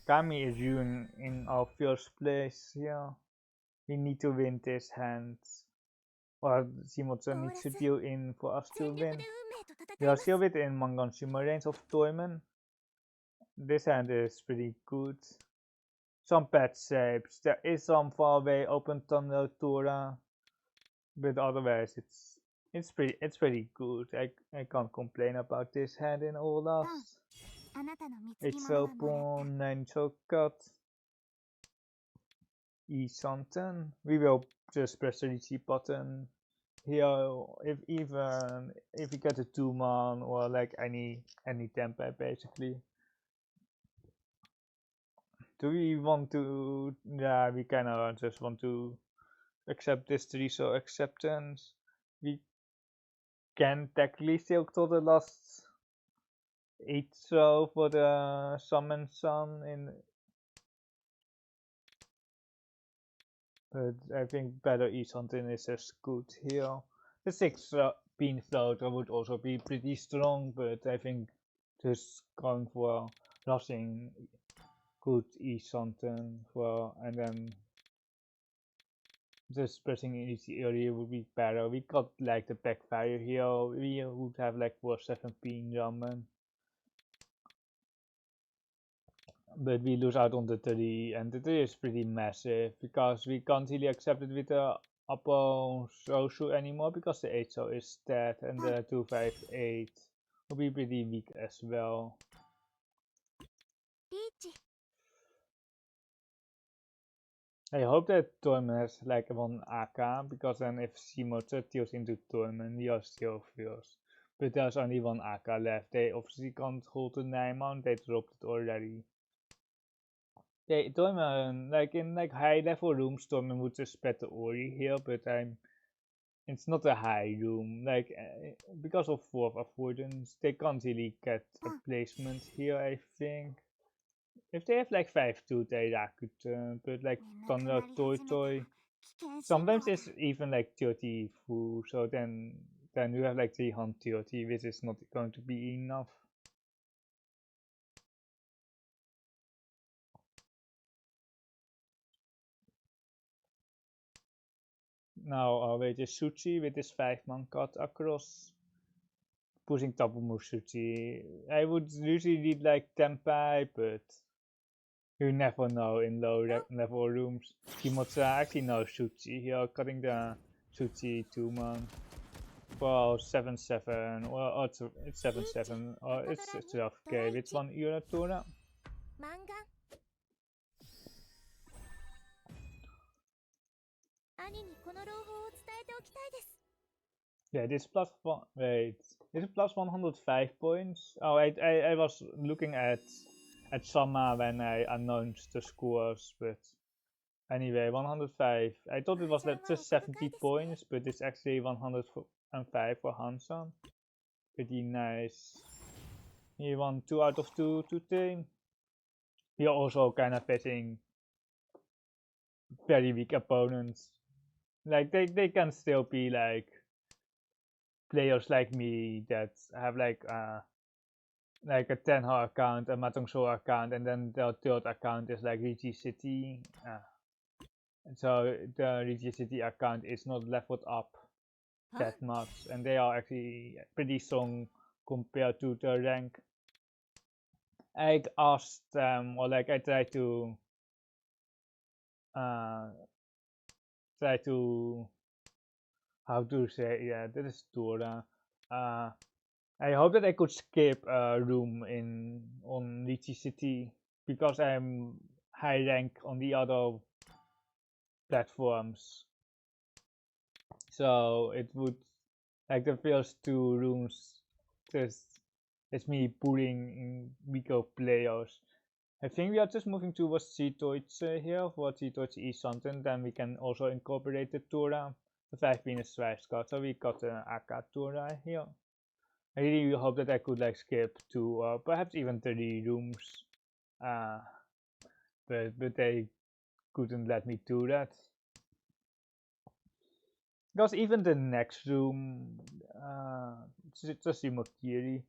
Kami is ruined in our first place here. We need to win this hand, or Shimotsu needs to deal in for us to win. We are still within Manganshima range of Toyman. This hand is pretty good. Some bad shapes. There is some far away open tunnel Tora, but otherwise it's pretty good. I can't complain about this hand in Olaf. It's open 9 shortcut. E something. We will just press the Riichi button here. If we get a 2-man or like any tempo basically. do we want to? Yeah, we kind of just want to accept this 3-show acceptance. We can technically still to the last 8-show for the Summon Sun in. But I think better eat something is as good here. The 6 bean floater would also be pretty strong, but I think just going for rushing good eat something for, and then just pressing easy area would be better. We got like the backfire here. We would have like 4-7 bean ramen. But we lose out on the 3, and the 3 is pretty massive because we can't really accept it with the upper Shoshu anymore because the 8-show is dead, and the 258 will be pretty weak as well. I hope that Torment has like one AK, because then if Shimocha tilts into Torment, we are still first. But there's only one AK left. They obviously can't hold the 9 mount, they dropped it already. Torment, like in like high level rooms, Torment would just spread the Ori here, but it's not a high room. Like because of 4th avoidance, they can't really get a placement here, I think. If they have like 5-2, they could, but like Thunder Toy, sometimes it's even like 30 full, so then you have like 330, which is not going to be enough. Now wait, is Suchi with his 5-man cut across, pushing Tabumu Suchi. I would usually read like Tenpai, but you never know in low level rooms. Kimotsa actually knows Suchi here, cutting the Suchi 2-man. Well, 7-7, well, it's 7-7, or it's 12k, which one Uratura? Yeah, this plus one, wait, is it plus 105 points? Oh, I was looking at Sama when I announced the scores, but anyway, 105. I thought it was just 70 points, but it's actually 105 for Hansan. Pretty nice. He won 2 out of 2 today. We are also kind of facing very weak opponents. Like they can still be like players like me that have like a Tenhou account, a Mahjong Soul account, and then the third account is like Riichi City. So the Riichi City account is not leveled up that much, and they are actually pretty strong compared to the rank. I asked them, or like I tried to how to say, yeah, this is Dora. I hope that I could skip a room on Riichi City because I'm high rank on the other platforms. So it would, like the first 2 rooms, just it's me pulling in weaker players. I think we are just moving towards Zitoichi here for Zitoichi is something, then we can also incorporate the Tura. The 5 being a Swipe card, so we got the AK Tura here. I really hope that I could like skip 2 or perhaps even 3 rooms, but they couldn't let me do that. Because even the next room, Tsushima-kiri,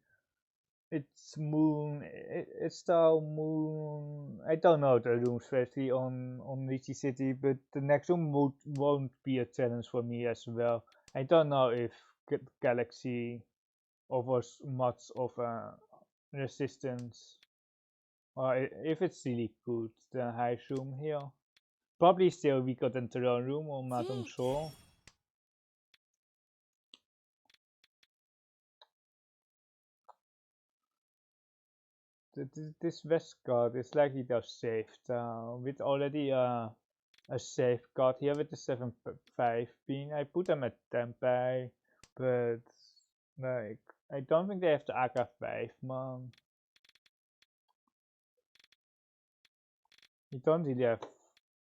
it's moon, it's the moon, I don't know the rooms especially on Riichi City, but the next room won't be a challenge for me as well. I don't know if Galaxy offers much of a resistance, or if it's really good, the high room here. Probably still weaker than Throne Room or Mahjong Soul. This Westguard is likely to have saved with already a safeguard here with the 7-5 pin. I put them at Tempai, but like I don't think they have the AK5 man. We don't really have.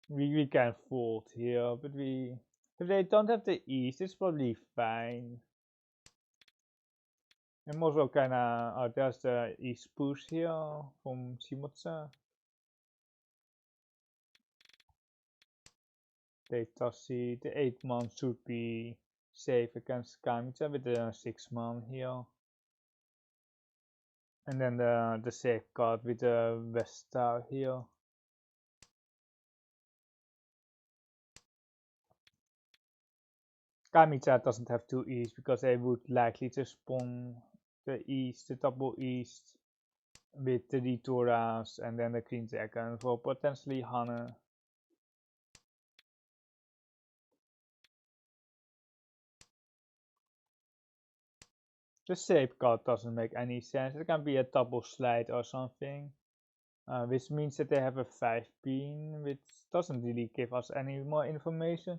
We can fold here, but if they don't have the east, it's probably fine. I'm also kinda there's the east push here from Shimotsa. Tashi, the 8 man should be safe against Kamicha with the 6 man here. And then the safe card with the West Star here. Kamicha doesn't have 2 east because they would likely to spawn the east, the double east with the Ditoras and then the Green Dragon for potentially Hane. The safe card doesn't make any sense. It can be a double slide or something. Which means that they have a 5 pin, which doesn't really give us any more information.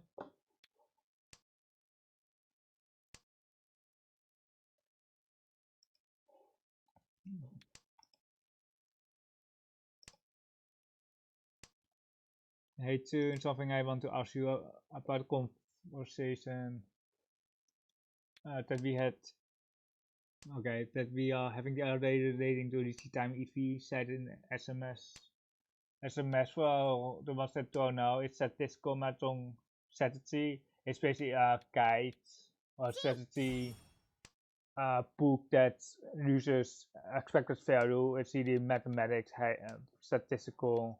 Hey Tune, something I want to ask you about the conversation that we had. Okay, that we are having the other relating to Riichi Time EV said in SMS. SMS for the ones that don't know, it's a Disco Mahjong strategy. It's basically a guide or strategy book that uses expected value. It's really mathematics, statistical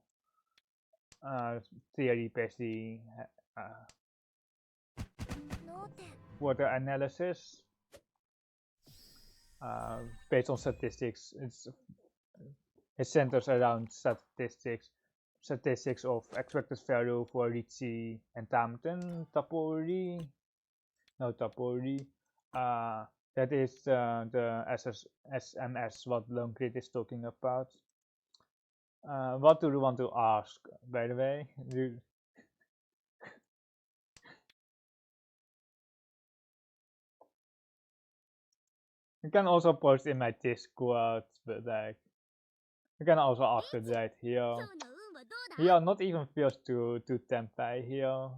theory, basically for the analysis based on statistics. It centers around statistics of expected value for Riichi and Tamten Tapori. No, Tapori. That is the SMS what Longrid is talking about. What do you want to ask, by the way? You can also post in my Discord, but like, you can also ask it right here. Yeah, not even feels to Tenpai here.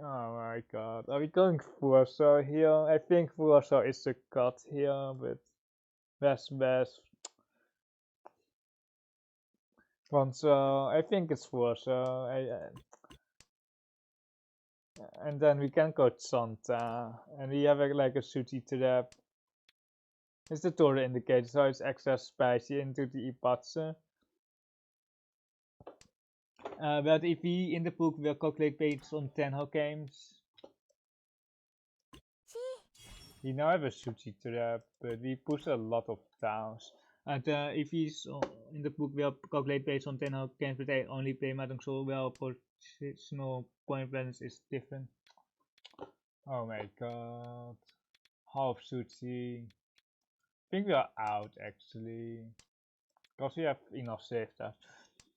Oh my god, are we going Furso here? I think Furso is the cut here, but best. I think it's Furso. And then we can go Santa, and we have like a sushi trap. It's the Torah indicator, so it's extra spicy into the Ipatsu. But if we in the book will calculate based on Tenhou games, we now have a sushi trap, but we push a lot of towns. And if he's in the book will calculate based on Tenhou games, but they only play Mahjong Soul, well, positional point balance is different. Oh my god. Half sushi. I think we are out actually. Because we have enough save stuff.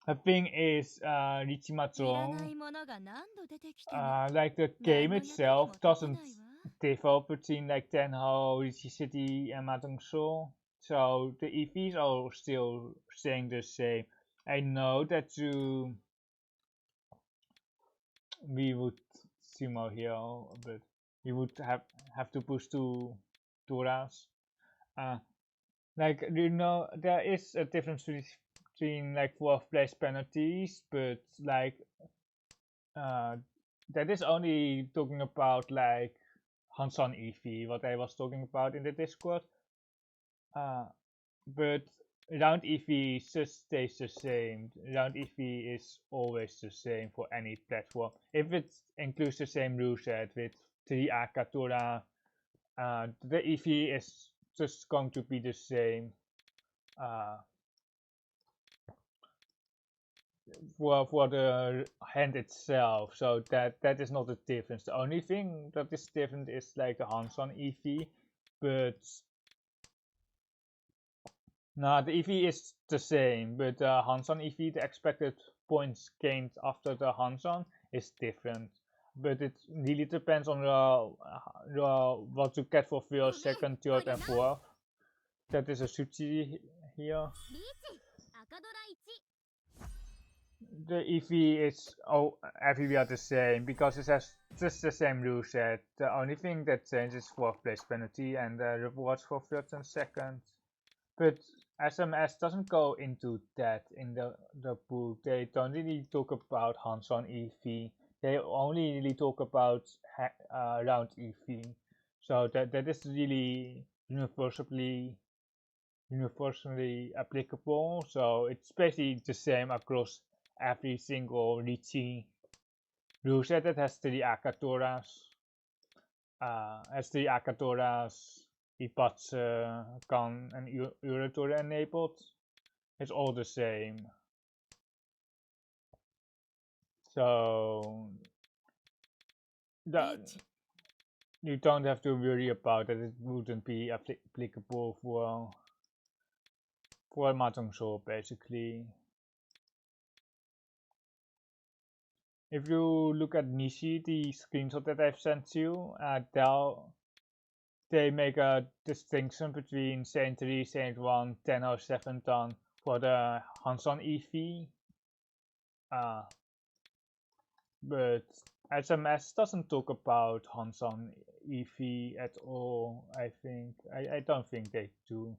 The thing is, Riichi Mahjong, like the game itself doesn't differ between like Tenhou, Riichi City and Mahjong Soul. So the EVs are still staying the same. I know that we would Simo here, but we would have to push to Turas. Like you know, there is a difference between like 4th place penalties, but like that is only talking about like Hansan EV, what I was talking about in the Discord. But round EV just stays the same. Round EV is always the same for any platform. If it includes the same rule set with 3 Akatura, the EV is just going to be the same for the hand itself. So that is not the difference. The only thing that is different is like the Hansan EV, but no, the EV is the same, but the Hansan EV, the expected points gained after the Hansan is different. But it really depends on what you get for first, second, third, and fourth. That is a sushi here. the EV is everywhere the same because it has just the same rule set. The only thing that changes is fourth place penalty and rewards for first and second. But SMS doesn't go into that in the book. They don't really talk about hands-on EV. They only really talk about round EV. So that is really universally applicable. So it's basically the same across every single Riichi rule set that has 3 Akatoras. Has 3 Akatoras, Ipatsu, Kan, and Uratora enabled. It's all the same. So you don't have to worry about that. It wouldn't be applicable for Mahjong Soul basically. If you look at Nishi, the screenshot that I've sent you, they make a distinction between Saint 3, Saint 1, Tenhou 7 ton for the hands-on EV. But SMS doesn't talk about hands-on EV at all, I think. I don't think they do.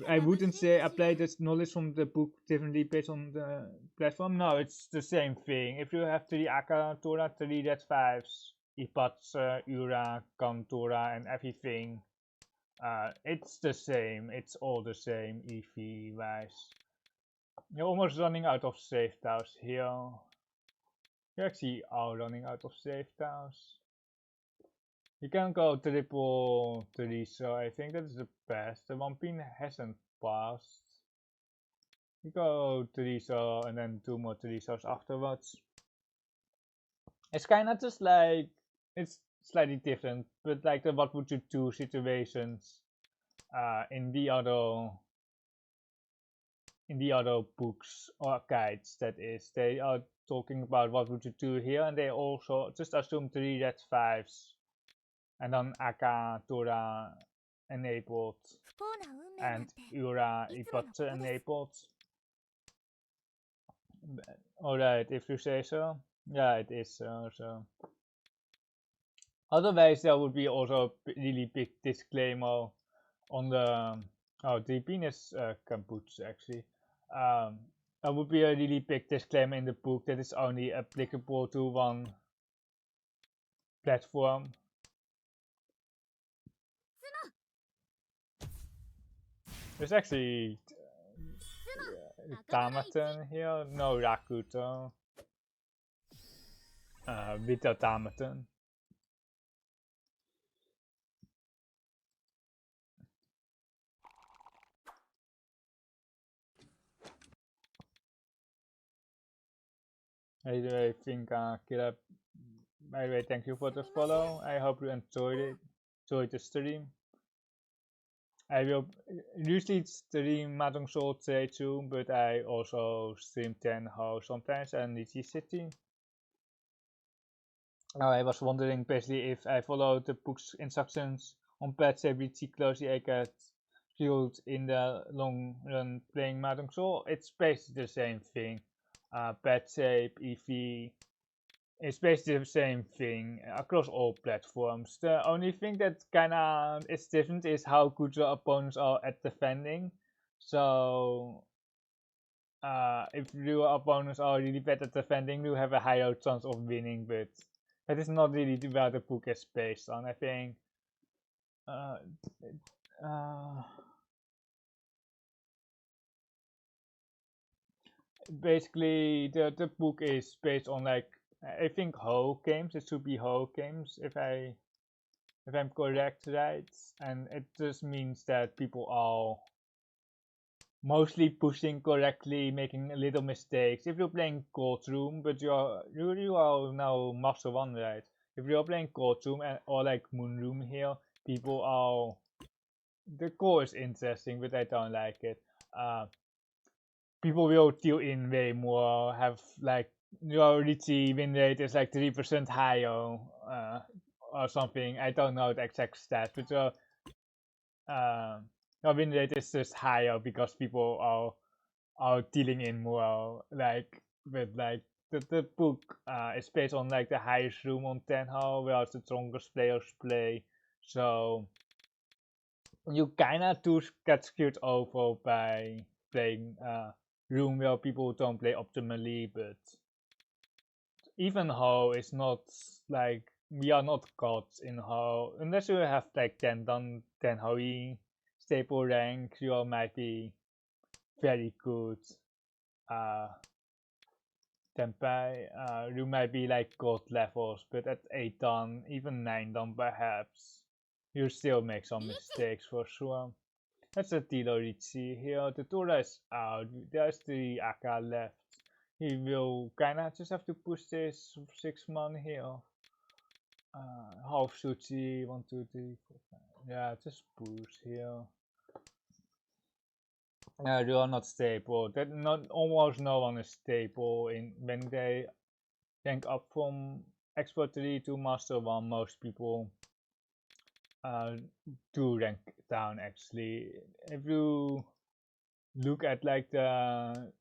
I wouldn't say apply this knowledge from the book differently based on the platform. No, it's the same thing. If you have 3 Akatora, 3 Red 5s, Ipatsu, Ura, Kantora, and everything, it's the same. It's all the same EV wise. You're almost running out of save tiles here. You actually are running out of save tiles. You can go triple 3, so I think that's the best. The one pin hasn't passed. You go 3 so and then 2 more 3 cells afterwards. It's kind of just like, it's slightly different, but like the what would you do situations in the other books or guides, that is. They are talking about what would you do here, and they also just assume 3 red 5s and then Akatora enabled and Ura Ipatsu enabled. Alright, if you say so. Yeah, it is so. Otherwise, there would be also a really big disclaimer on the... Oh, the penis Kamputz, actually. There would be a really big disclaimer in the book that is only applicable to one platform. There's actually Tamaten here, no Rakuto. Vita Tamaten. I think Kira, by the way, thank you for the follow. I hope you enjoyed the stream. I will usually stream Mahjong Soul too, but I also stream Tenhou sometimes and Riichi City. I was wondering basically if I follow the book's instructions on pet shape Riichi closely, I get killed in the long run playing Mahjong Soul. It's basically the same thing. Pet shape, EV, it's basically the same thing across all platforms. The only thing that kinda is different is how good your opponents are at defending. So if your opponents are really bad at defending, you have a higher chance of winning, but that is not really where the book is based on. I think basically the book is based on, like, I think Ho games. It should be Ho games if I'm correct, right? And it just means that people are mostly pushing correctly, making little mistakes. If you're playing Courtroom, but you are now Master 1, right? If you're playing Courtroom or like Moonroom here, people are... The core is interesting, but I don't like it. People will deal in way more, have like your Riichi win rate is like 3% higher, or something. I don't know the exact stats, but win rate is just higher because people are dealing in more like with like the book is based on like the highest room on Tenhou, whereas the strongest players play. So you kinda do get screwed over by playing room where people don't play optimally, but even Ho is not like we are not gods in Ho unless you have like 10 Hoi stable rank, you might be very good. Tenpai, you might be like god levels, but at 8 dan, even 9 dan perhaps, you still make some mistakes for sure. That's a Tilo Riichi here. The Tora is out. There's the Aka left. He will kinda just have to push this 6 man here. Half Suchi, 1, 2, 3, 4, 5. Yeah, just push here. They are not stable. That not almost no one is stable in when they rank up from expert 3 to master 1. Most people do rank down actually. If you look at like the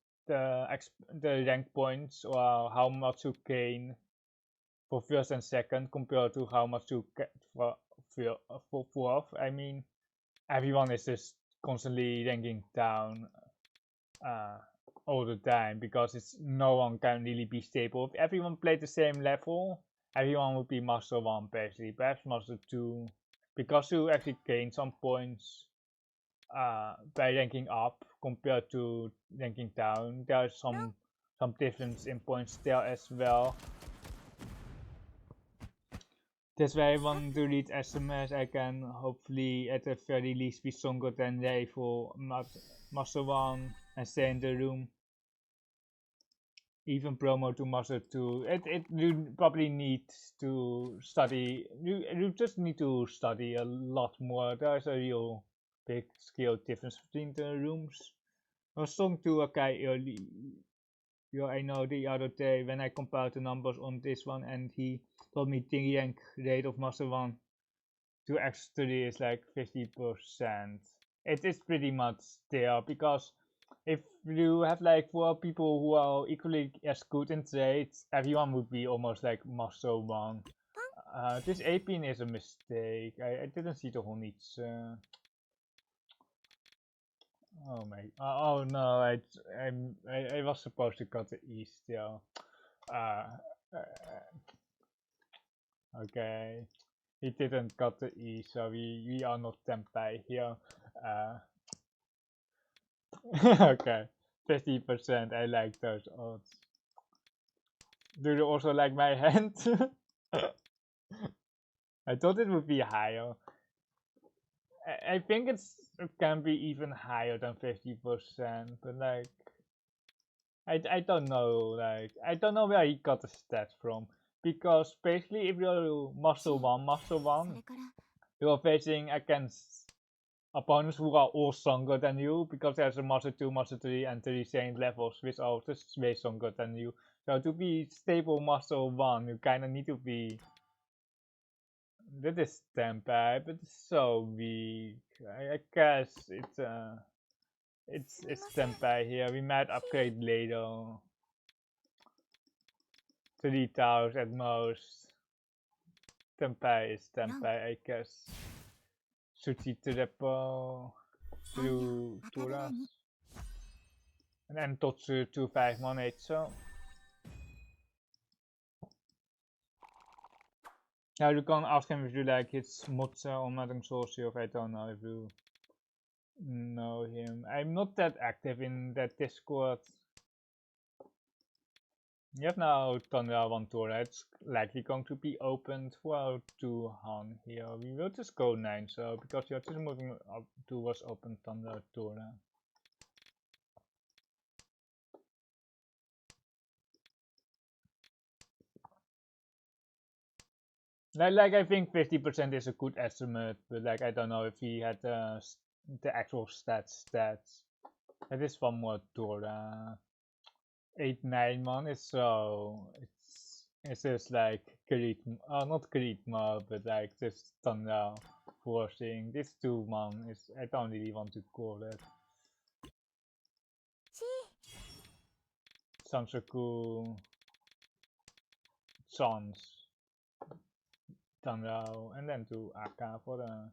rank points or how much you gain for first and second compared to how much you get for fourth, I mean, everyone is just constantly ranking down all the time because it's no one can really be stable. If everyone played the same level, everyone would be master 1 basically, perhaps master 2, because you actually gain some points by ranking up compared to ranking down. There's some difference in points there as well. That's why I want to read SMS. I can hopefully at the very least be stronger than they for Master 1 and stay in the room. Even promo to Master 2. You probably need to study. You just need to study a lot more. There's a real big skill difference between the rooms. I was talking to a guy early. Yeah, I know the other day when I compared the numbers on this one, and he told me the rank rate of Master 1 to X3 is like 50%. It is pretty much there because if you have like 4 people who are equally as good in trades, everyone would be almost like Master 1. This 18 is a mistake. I didn't see the whole needs. Oh my! Oh no! I was supposed to cut the east. Yeah. Uh, okay. He didn't cut the E, so we are not Tenpai here. Okay. 50%. I like those odds. Do you also like my hand? I thought it would be higher. I think it can be even higher than 50%, but like I don't know, like I don't know where he got the stats from, because basically if you're master 1, you are facing against opponents who are all stronger than you, because there's a master 2, master 3 and 3 same levels which are just way stronger than you. So to be stable master 1, you kinda need to be. That is Tenpai, but it's so weak. I guess it's Tenpai here. We might upgrade later. 3 towers at most. Tenpai is Tenpai, I guess. Suchi triple through Turas. And then Totsu 2518, so. Now you can ask him if you like his Motsa or Mahjong Soul, if I don't know if you know him. I'm not that active in that Discord. You have now Tundra 1 Tora. It's likely going to be opened for 2 Han here. We will just go 9, so because you're just moving up towards open Tundra Tora. Like I think 50% is a good estimate, but like I don't know if he had the actual stats. That is one more Tora. 8-9 man is so It's just like not Creedma, but like just Tanya forcing. This 2-man is, I don't really want to call it. Sansoku, Chance, Tanya, and then to Aka for the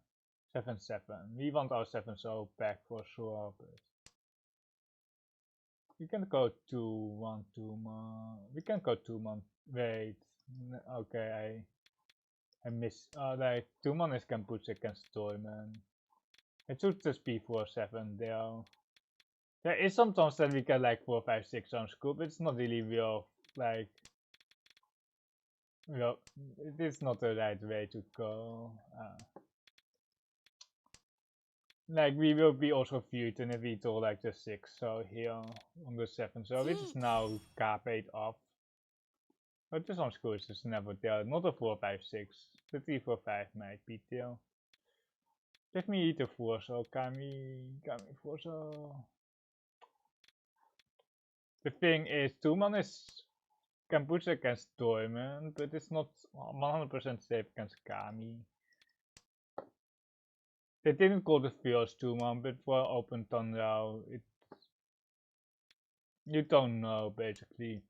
7-7. We want our 7-0 back for sure, but we can go 2-1, 2-man. We can go 2-man. Wait, okay, I miss. Like 2-man is can push against Toyman. It should just be 4-7 there. There is sometimes that we get like 4-5-6 on scoop. It's not really real, like, well, it is not the right way to go. Like we will be also viewed if we do like the 6, so here on the 7, so it is now K8 off. But this on school is just never there, not a 4-5-6. The 3-4-5 might be there. Give me the 4, so Kami 4, so. The thing is, 2-man can push against Diamond, but it's not 100% safe against Kami. They didn't call the first 2-man, but for open Tundra, you don't know basically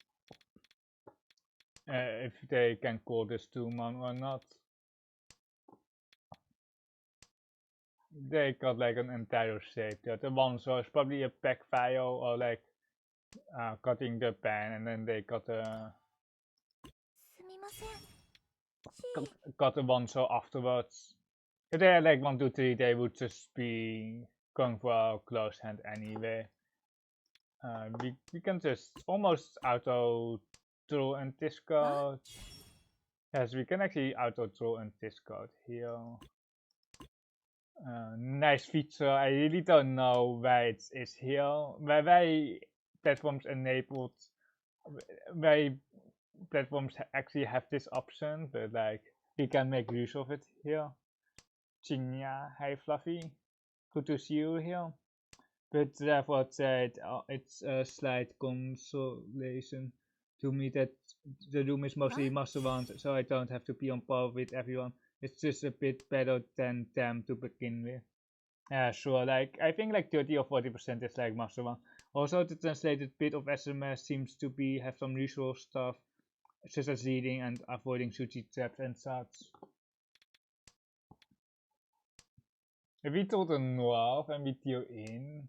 if they can call this 2-man or not. They got like an entire shape. The one so it's probably a pack file or like cutting the pan, and then they got a one so afterwards. If they had like 1, 2, 3, they would just be going for a close hand anyway. We can just almost auto draw and discard. Yes, we can actually auto draw and discard here. Nice feature. I really don't know why it is here. Why platforms enabled, why platforms actually have this option, but like we can make use of it here. Chinya, hi Fluffy, good to see you here. But therefore said, it's a slight consolation to me that the room is mostly master ones, so I don't have to be on par with everyone. It's just a bit better than them to begin with. Yeah, sure. Like I think like 30 or 40% is like master one. Also, the translated bit of SMS seems to have some usual stuff, such as reading and avoiding sushi traps and such. If we told a noir and we deal in,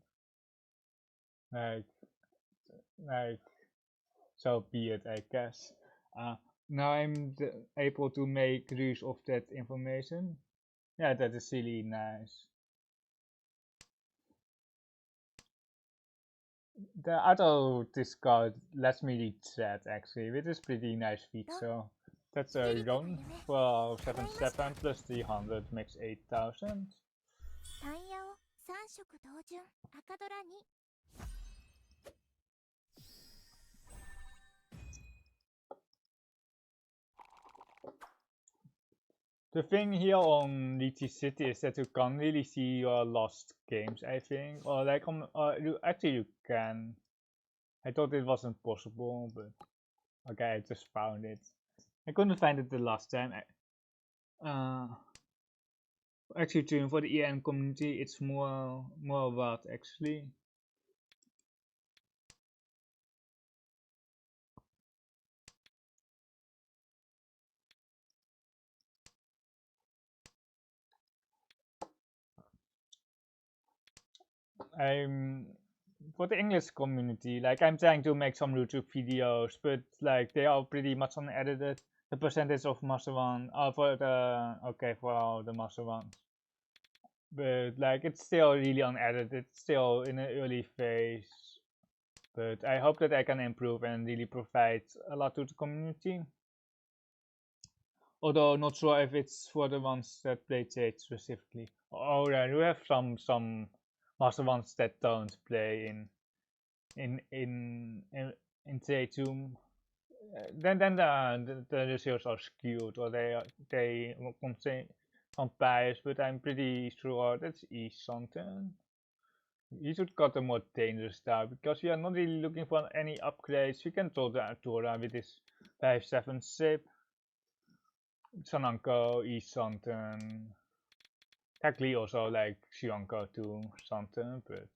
like, so be it, I guess. Now I'm able to make use of that information. Yeah, that is really nice. The auto discard lets me read chat actually, which is pretty nice feature. That's a run for 7-7 plus 300 makes 8,000. The thing here on Riichi City is that you can't really see your lost games, I think. Or like actually you can. I thought it wasn't possible, but okay, I just found it. I couldn't find it the last time. Actually, June, for the EN community, it's more what actually. I'm for the English community, like I'm trying to make some YouTube videos, but like they are pretty much unedited. The percentage of master one for all the master ones, but like it's still really unedited. It's still in an early phase, but I hope that I can improve and really provide a lot to the community. Although not sure if it's for the ones that play Jade specifically. Oh yeah, you have some master ones that don't play in Jade too. Then the results are skewed, or they contain some bias, but I'm pretty sure that's something. You should cut a more dangerous style because we are not really looking for any upgrades. We can throw the Atura with this 5-7 ship. Sananko, East something. Technically also like Shionko to something, but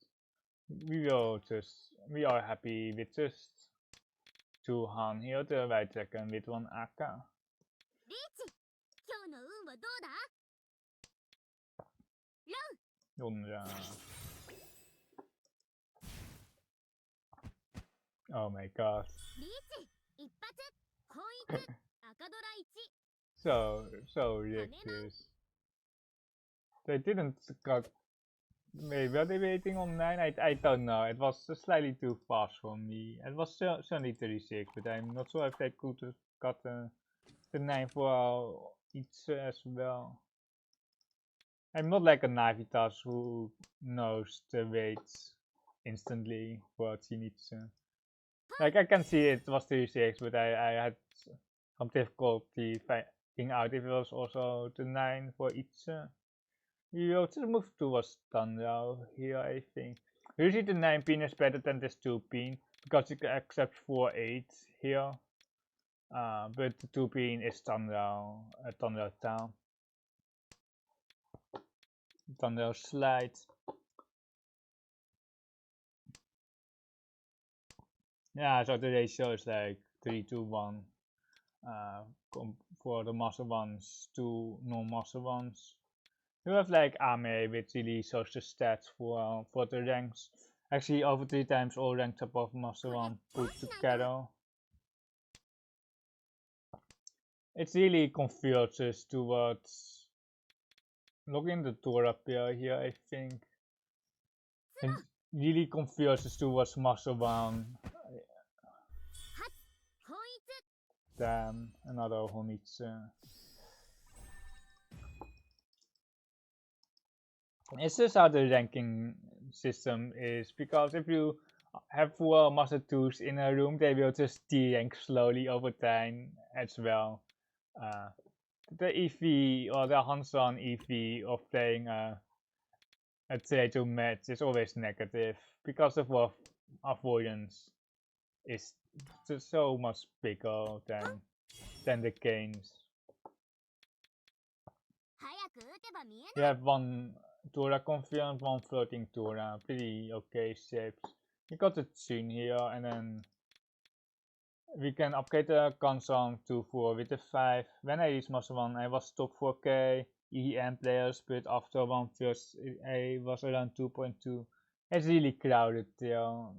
we are happy with just 2 Han here, the white second with 1 Aka. Yonra. Oh my god. So ridiculous. They didn't cut. Maybe were they waiting on 9? I don't know. It was slightly too fast for me. It was certainly 36, but I'm not sure if they could have got the 9 for each as well. I'm not like a Navitas who knows the weights instantly for Zenitsu. Like I can see it was 36, but I had some difficulty finding out if it was also the 9 for each. We will just move towards Tanrao here, I think. Usually the 9 pin is better than this 2 pin because you can accept 4-8 here. But the 2 pin is Tanrao Town. Tanrao slide. Yeah, so the ratio is like 3-1 for the master ones to non-master ones. You have like Ame, which really shows the stats for the ranks. Actually, over 3 times all ranks above master 1 put together. It really converges towards. Look in the tour up here, I think. It really converges towards master 1. Damn, another Honitsu. It's just how the ranking system is, because if you have 4 master 2s in a room, they will just de-rank slowly over time as well. The EV or the hands-on EV of playing a Teito match is always negative because of what avoidance is just so much bigger than the games. You have 1 Tora confirmed, 1 floating Tora, pretty okay shapes. We got the Tsun here, and then we can upgrade the Kansang to 4 with the 5. When I reached Master 1, I was top 4k EM players, but after 1 first, I was around 2.2. It's really crowded there.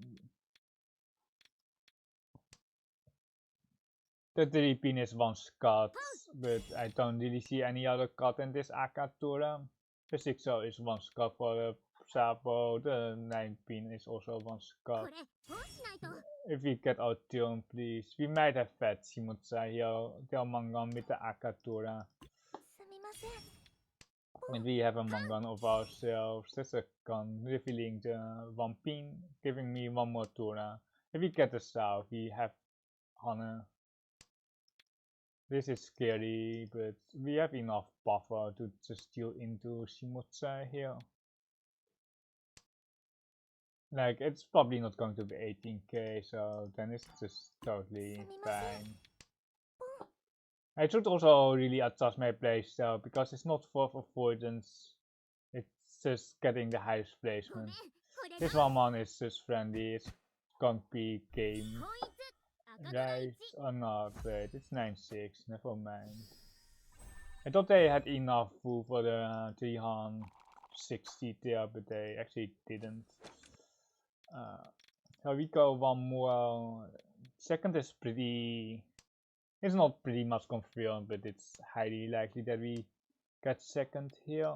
The 3 pin is 1 cut, but I don't really see any other cut in this Akatura. The 6 is 1 cut for the Sabo, the 9 pin is also 1 cut. If we get our turn, please. We might have fed Shimotsa here, the Mangan with the Akatura. And we have a Mangan of ourselves. That's a gun, revealing the 1 pin, giving me 1 more Tora. If we get the South, we have Hana. This is scary, but we have enough buffer to just steal into Shimotsa here. Like, it's probably not going to be 18k, so then it's just totally fine. I should also really adjust my playstyle, because it's not for avoidance, it's just getting the highest placement. This one is just friendly, it's going to be game. Right or not? Wait, it's 9-6, never mind. I thought they had enough food for the 360 there, but they actually didn't. So we go 1 more. Second is pretty. It's not pretty much confirmed, but it's highly likely that we get second here.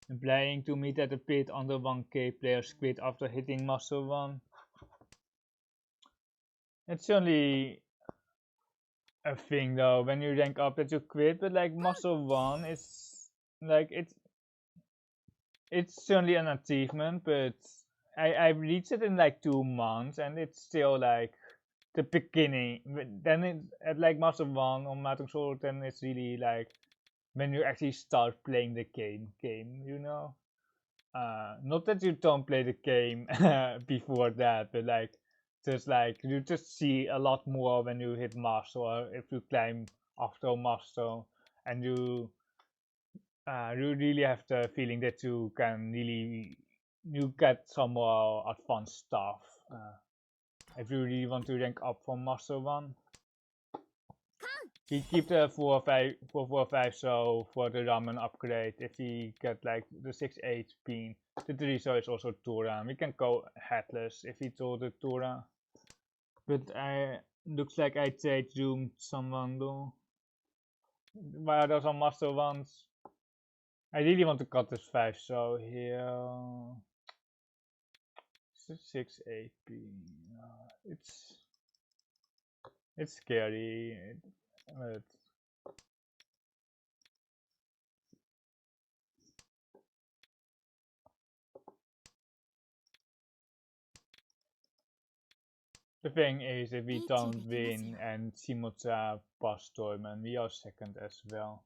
Implying to meet at the pit under 1k players quit after hitting Master 1. It's certainly a thing though, when you rank up that you quit, but like Master 1 is like it's certainly an achievement, but I reached it in like 2 months and it's still like the beginning. Then it at like Master 1 on Mahjong Soul, then it's really like when you actually start playing the game, you know. Not that you don't play the game before that, but like just like you just see a lot more when you hit master, or if you climb after master, and you really have the feeling that you can really you get some more advanced stuff if you really want to rank up from master 1. We keep the 445 so for the ramen upgrade. If we get like the 6-8 pin, the 3 so is also Tora. We can go headless if we told the Tora. But looks like I trade zoomed someone though. Why are those on master ones? I really want to cut this 5 so here. 6-8 pin. It's scary. But the thing is, if we don't win and Shimocha pass Toyman, we are second as well.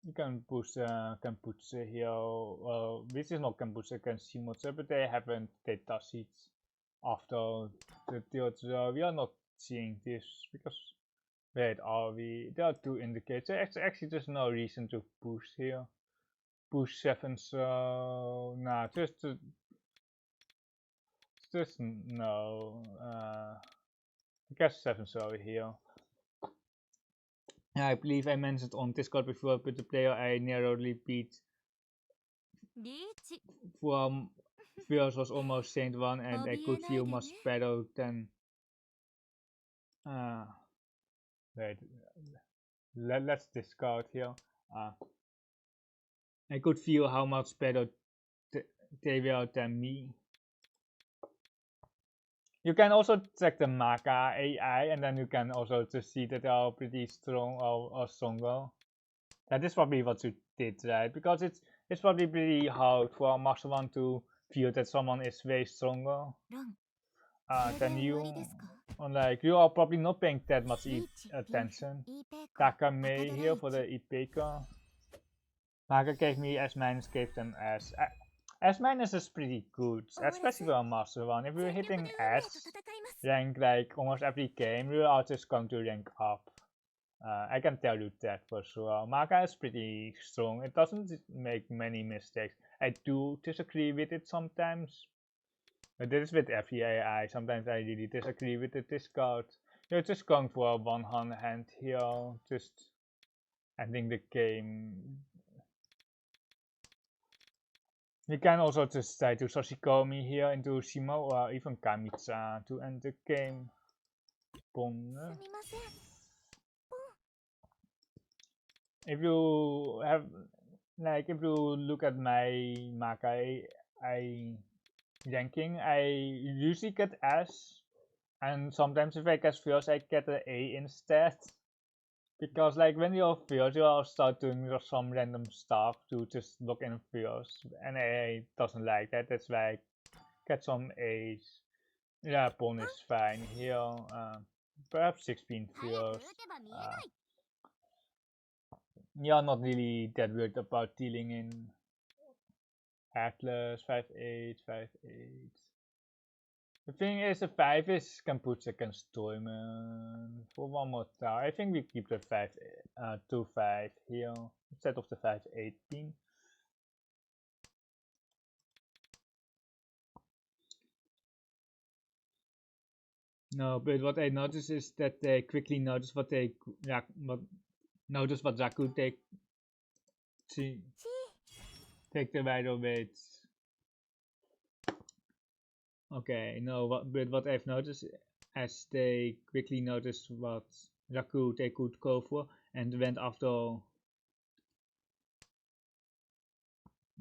You can push Kenputsu here. Well, this is not Kenputsu against Shimocha, but they haven't data sheets after the third row. We are not seeing this because wait, are we? There are 2 indicators. Actually, there's no reason to push here. Push 7 so nah, just no. I guess 7 so here. Yeah, I believe I mentioned on Discord before, but the player I narrowly beat from first was almost Saint 1, and I could feel much better than. Wait, let's discard here. I could feel how much better they were than me. You can also check the Maka AI, and then you can also just see that they are pretty strong or stronger. That is probably what you did, right? Because it's probably pretty hard for a Master 1 to feel that someone is way stronger than you. Like, you are probably not paying that much attention. Takame here for the Ipeka. Maka gave me S minus, gave them S. S minus is pretty good, especially for a Master 1. If you're hitting S rank like almost every game, you are just going to rank up. I can tell you that for sure. Maka is pretty strong. It doesn't make many mistakes. I do disagree with it sometimes. But this is with every AI. Sometimes I really disagree with the discard. You're just going for a one-hand here, just ending the game. You can also just try to Sashikomi here into Shimo or even Kamitsa to end the game. Boom. If you have, like, if you look at my Makai ranking, I usually get S, and sometimes if I get first, I get an A instead. Because like when you're first, you start doing some random stuff to just look in first, and A doesn't like that. That's why I get some A's. Yeah, bonus fine here. Perhaps 16 first. You're not really that worried about dealing in Atlas 5-8, 5-8. The thing is, the 5 is Kenputsu against Toyman for one more tower. I think we keep the 2-5 here instead of the 5-8 pin. No, but what I notice is that they quickly notice what Zaku take the wider weights. Okay, no, but what I've noticed as they quickly noticed what Zaku they could go for and went after.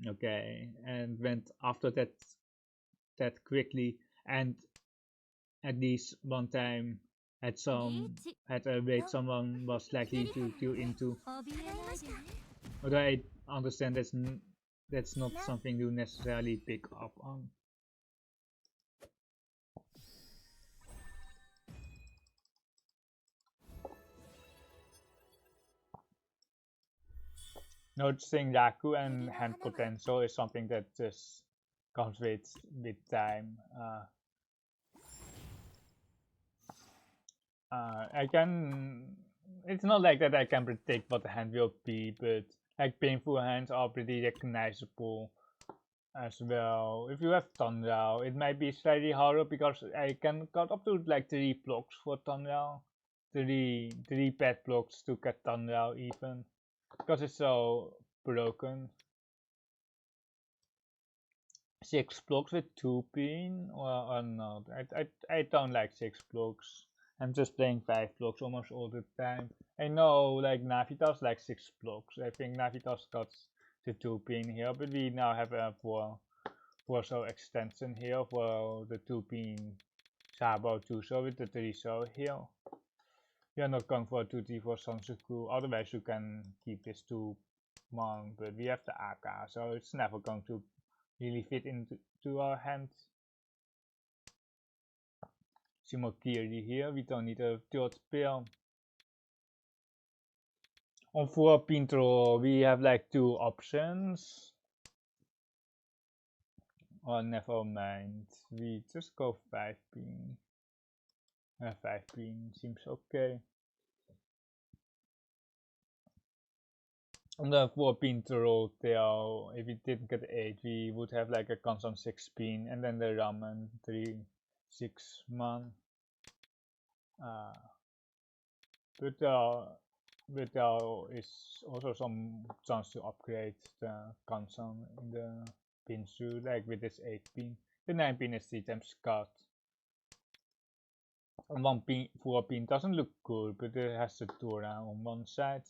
Okay, and went after that quickly, and at least one time had a weight someone was likely to kill into. Although I understand that's not something you necessarily pick up on. Noticing Raku and hand potential is something that just comes with time. I can. It's not like that I can predict what the hand will be, but like painful hands are pretty recognizable as well. If you have Tanrao, it might be slightly harder because I can cut up to like 3 blocks for Tanrao. Three pet blocks to get Tanrao even. Because it's so broken. 6 blocks with 2 pin or not. I don't like 6 blocks. I'm just playing 5 blocks almost all the time. I know like Navitas like 6 blocks. I think Navitas got the 2 pin here, but we now have a 4 so extension here for the 2 pin Sabo 2 so with the 3 so here. We are not going for a 2T for Sansuku, otherwise you can keep this 2 mon, but we have the AK, so it's never going to really fit into our hands. Shimokiri here, we don't need a third spell. On 4 pin draw, we have like 2 options. Oh, never mind. We just go 5 pin. 5 pin seems okay. On the 4 pin draw tail, if we didn't get 8, we would have like a constant 6 pin and then the ramen 3, 6 man. But there is also some chance to upgrade the console in the pin suit, like with this 8 pin. The 9 pin is 3 times cut. 1 pin, 4 pin doesn't look good, but it has the Dora on one side.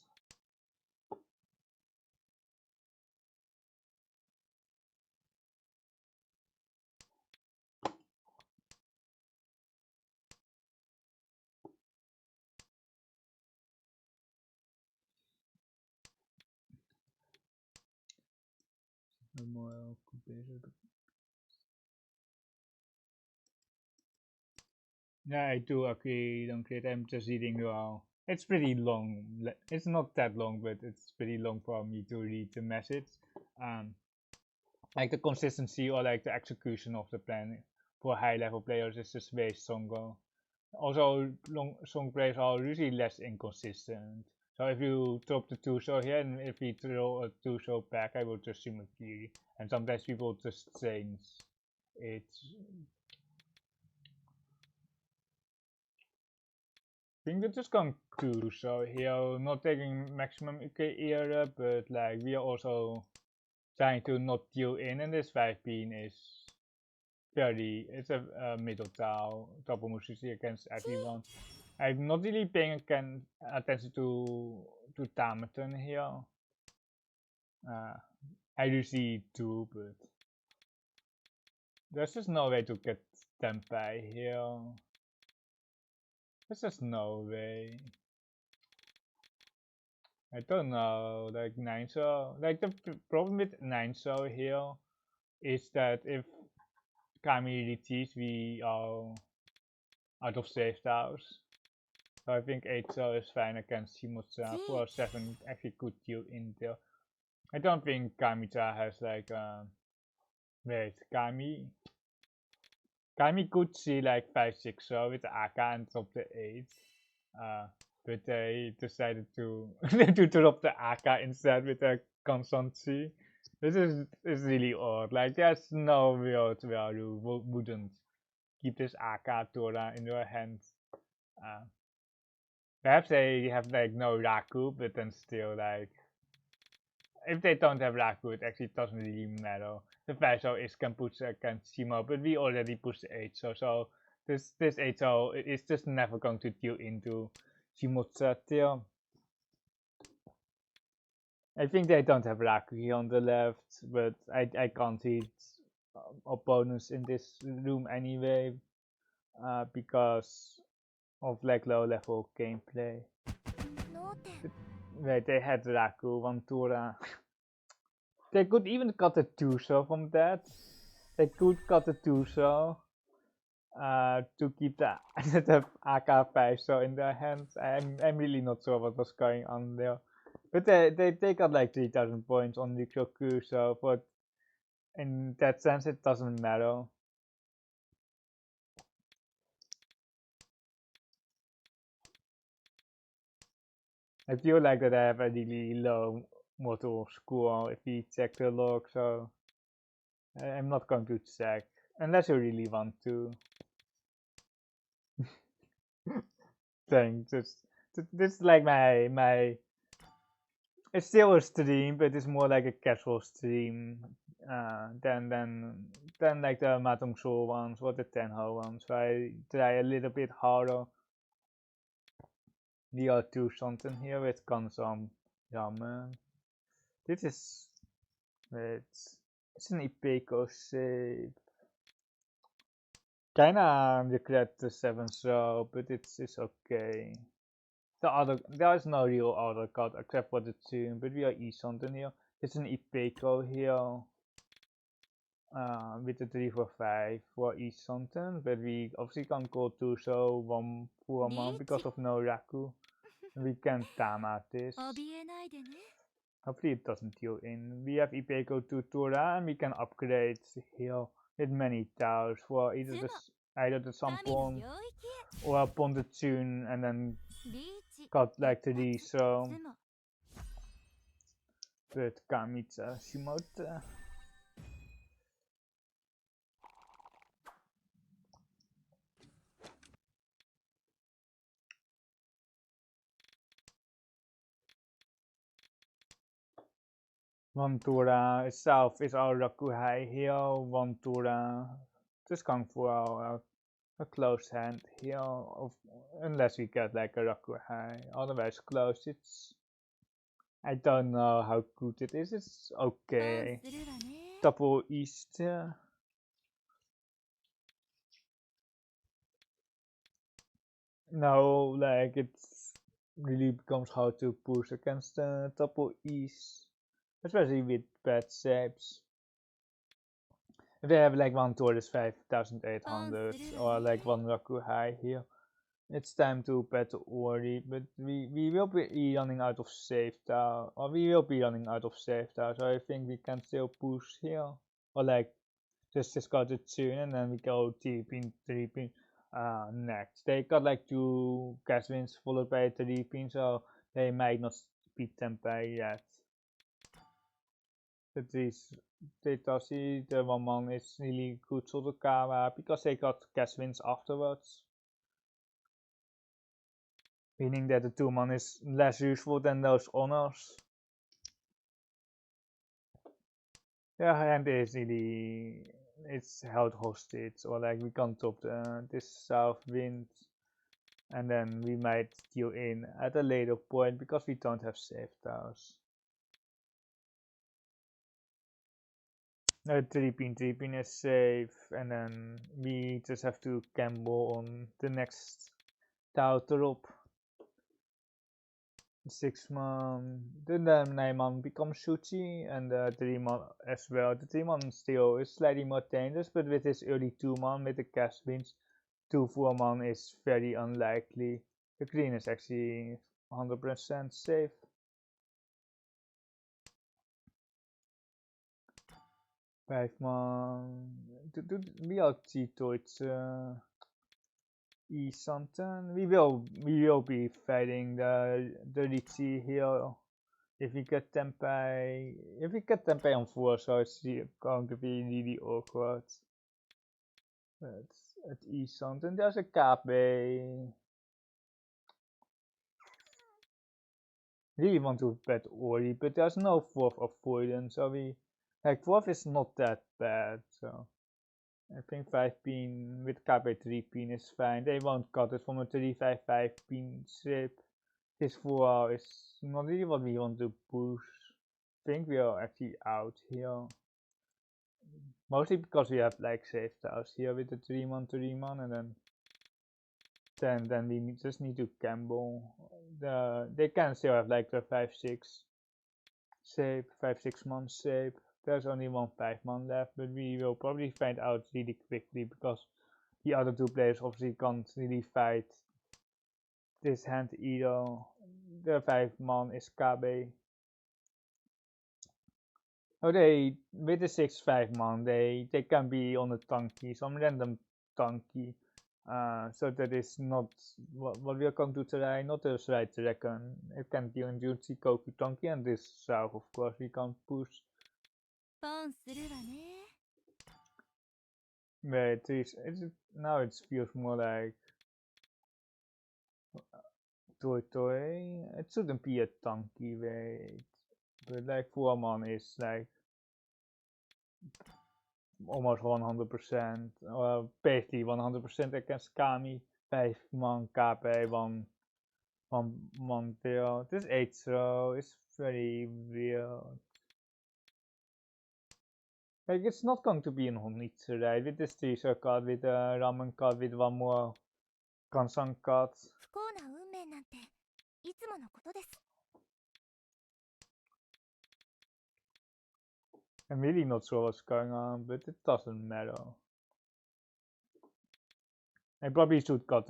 Yeah, I do agree, don't create. I'm just reading now. It's pretty long. It's not that long, but it's pretty long for me to read the message. Like the consistency or like the execution of the plan for high level players is just way stronger. Also, song players are usually less inconsistent. So if you drop the 2 show here and if we throw a 2 show back, I will just Shimokiri. And sometimes people just change it. I think they're just going to show here, not taking maximum UK era, but like we are also trying to not deal in, and this 5 pin is it's a middle tile, double musician against everyone. I'm not really paying attention to Tamaton here. I do see 2, but there's just no way to get Tempai here. There's just no way. I don't know, like 9 so, like the problem with 9 so here is that if Kami retreats, we are out of safe tiles. So I think 8 so is fine against Shimotsa. 4 or 7 actually could deal in there. I don't think Kamita has like wait, Kami could see like 5, 6 so with the AK and drop the 8. But they decided to to drop the AK instead with a constancy. This is really odd. Like there's no world where you wouldn't keep this AK Tora in your hands. Perhaps they have like no Raku, but then still like if they don't have Raku, it actually doesn't really matter. The 5 so is can push against Shimo, but we already pushed the 8 so this 8 so is just never going to deal into Shimotsa there. I think they don't have Raku here on the left, but I can't see opponents in this room anyway, because of like low level gameplay. Wait, they had Raku, one Tura. They could even cut a 2 so from that. They could cut a 2 so to keep the AK5 so in their hands. I'm really not sure what was going on there. But they got like 3,000 points on Rikyoku, so but in that sense it doesn't matter. I feel like that I have a really low motor score if we check the log, so I'm not going to check unless you really want to. Thanks. This is like my. It's still a stream, but it's more like a casual stream than like the Mahjong Soul ones or the Tenhou ones. So I try a little bit harder. We are two something here with Kansam Ramen. This is it's an Ipeco save. Kinda regret the 7th row, but it's okay. There is no real other card except for the tune, but we are E-something here. It's an Ipeco here. With the 345 for E-something, but we obviously can't go to so 1 for a month because of no Raku. We can Tama this. Hopefully it doesn't deal in. We have Ipeco to Tora and we can upgrade here with many towers for either the Sampon or upon the tune and then got like the so with Kamitsa Shimote. One Tora itself is our Rakuhai here, one Tora just going for a close hand here, unless we get like a Rakuhai, otherwise close it's, I don't know how good it is, it's okay. Double East. No, like it's really becomes hard to push against double East, especially with bad shapes. If they have like one Taurus 5800 or like one Rakuhai here, it's time to bet Ori, but we will be running out of save tower, or we will be running out of save tower, so I think we can still push here, or like just got the tune and then we go 3 pin next. They got like 2 gas wins followed by 3 pin, so they might not beat them by yet. But this Datashi, the 1-man is really good Sotokawa because they got gas wins afterwards. Meaning that the 2-man is less useful than those honors. Yeah, and it's really, it's held hostage, or like we can't top this south wind, and then we might deal in at a later point because we don't have save towers. No, 3 pin is safe, and then we just have to gamble on the next tower drop. 6-man, then the 9-man becomes Shuchi, and the 3-man as well. The 3-man still is slightly more dangerous, but with his early 2-man with the cash wins, 2-4-man is very unlikely. The green is actually 100% safe. 5-man, we are Cheeto, it's E something. We will be fighting the Riichi here. If we get Tempei on 4, so it's going to be really awkward. That's at E something. There's a Kabe. Really want to bet Ori, but there's no 4th avoidance, so we like 4th is not that bad, so I think 5 pin with KB 3 pin is fine. They won't cut it from a 355 pin strip. This 4 is not really what we want to push. I think we are actually out here. Mostly because we have like safe towers here with the 3-man, and then we just need to gamble. They can still have like the 5-6 shape, 5-6 man shape. There's only one 5-man left, but we will probably find out really quickly because the other 2 players obviously can't really fight this hand either. The 5-man is KB, Oh, they with the 6/5 mon, they can be on a donkey, some random donkey. So that is not what we are going to try, not a right dragon. It can be on Jutsi Koku donkey, and this south, of course, we can't push. ポンするわね。 But now it feels more like toy. It shouldn't be a donkey, wait. But like 4 mon is like almost 100%, or basically 100% against Kami. 5 man KP, 1 tail. This 8 throw is very weird. Like, it's not going to be an Honitsu, right? With this 3 card, with a ramen card, with 1 more Kansan card. 不幸な運命なんていつものことです。 I'm really not sure what's going on, but it doesn't matter. I probably should got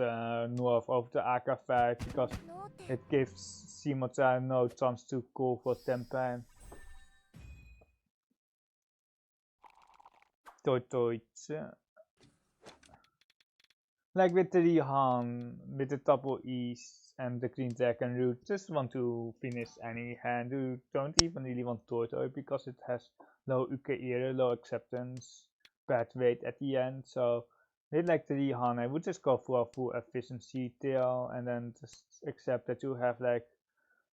North of the AK5 because 脳って it gives Shimocha no chance to call for Tenpai. Like with the Rihan, with the double E's and the Green Dragon route, just want to finish any hand. You don't even really want Tortoise because it has low UKE, low acceptance, bad weight at the end. So with like the Rihan, I would just go for a full efficiency tail and then just accept that you have like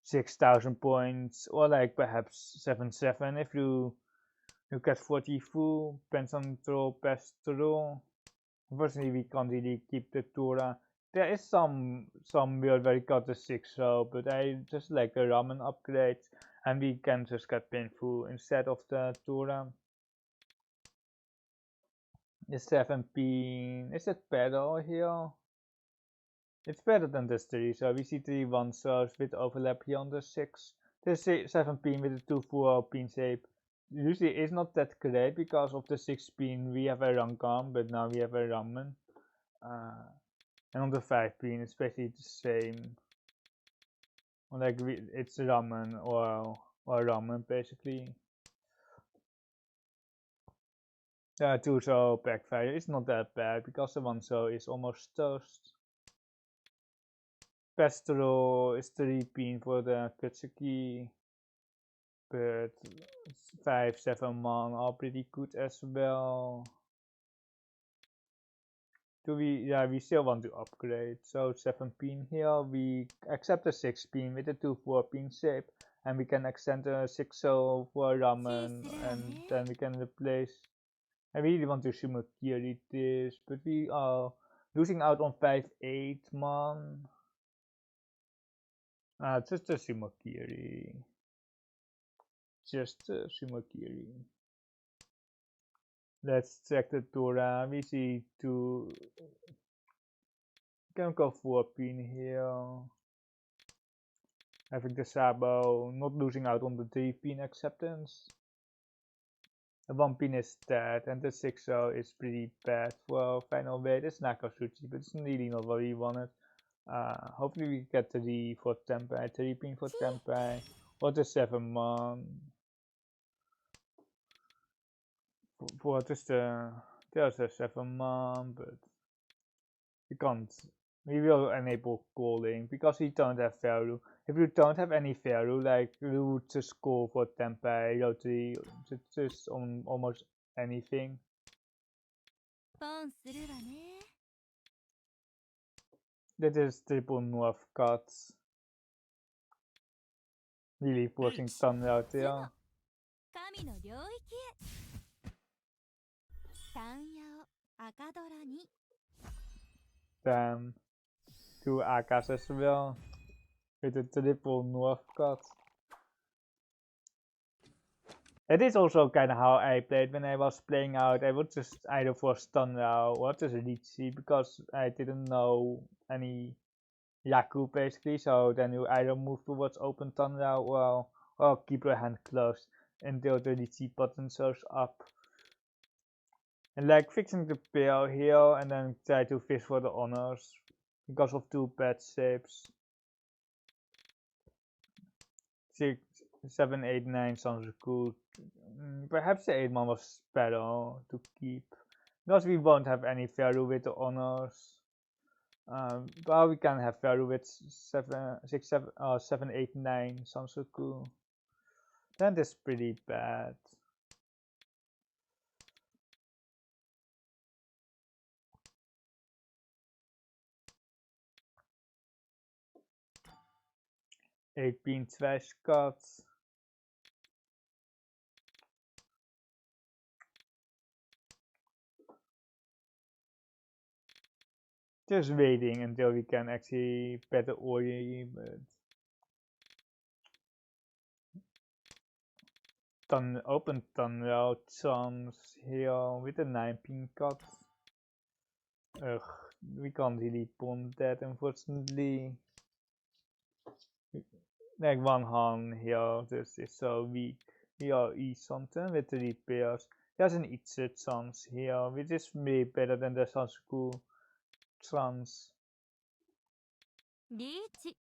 6,000 points or like perhaps 7,7 if you get 40 full, Pensantro, Pestro. Unfortunately, we can't really keep the Tura. There is some build where we got the 6 row, but I just like the ramen upgrade, and we can just get painful instead of the Tura. The 7 pin, is it better here? It's better than this 3, so we see 3 1 shows with overlap here on the 6. The 7 pin with the 2 4 pin shape usually is not that great because of the 6 pin we have a Rankan, but now we have a ramen. And on the 5 pin especially the same. Like it's ramen or ramen basically. The 2 so backfire is not that bad because the 1 so is almost toast. Pestro is 3 pin for the Kutsuki, but 5 7 man are pretty good as well. We still want to upgrade, so 7 pin here, we accept a 6 pin with a 2 4 pin shape, and we can extend a 6 so for ramen, and then we can replace. I really want to Shumakiri this, but we are losing out on 5 8 man. Just a Shumakiri. Just a Shumakiri. Let's check the Torah. We see 2. Can go 4 pin here. Having the Sabo, not losing out on the 3 pin acceptance. The 1 pin is dead, and the 6 is pretty bad for final weight. It's Nakasuchi, but it's really not what we wanted. Hopefully we get the 3 for Tenpai, 3 pin for Tenpai, or the 7 man. For just there's a 7 man, but we can't. We will enable calling because we don't have value. If you don't have any value, like you would just call for Tenpai, Rotary, just on almost anything. ポンするわね。 That is triple North cuts. Really pushing Thunder out there. 神の領域へ。単ヤオ赤ドラに。 Damn. 2 AKs as well. With a triple North cut. It is also kind of how I played when I was playing out. I would just either force Thunder or just Riichi because I didn't know any Yaku basically. So then you either move towards open Thunder or keep your hand closed until the Riichi button shows up. And like fixing the pair here and then try to fish for the honors because of 2 bad shapes. 6, 7, 8, 9 sounds good. Perhaps the 8 man was better to keep. Because we won't have any value with the honors. But we can have value with 7, 6, 7, 7, 8, 9 Sansoku. Then that's pretty bad. Eight pin trash cuts. Just waiting until we can actually better Ori, but open tunnel chance here with a 9 pin cut. Ugh, we can't really pond that unfortunately. Like one hand here, this is so weak. Here is something with the repairs. There's an Itse chance here, which is way better than the Sansoku chance. Riichi.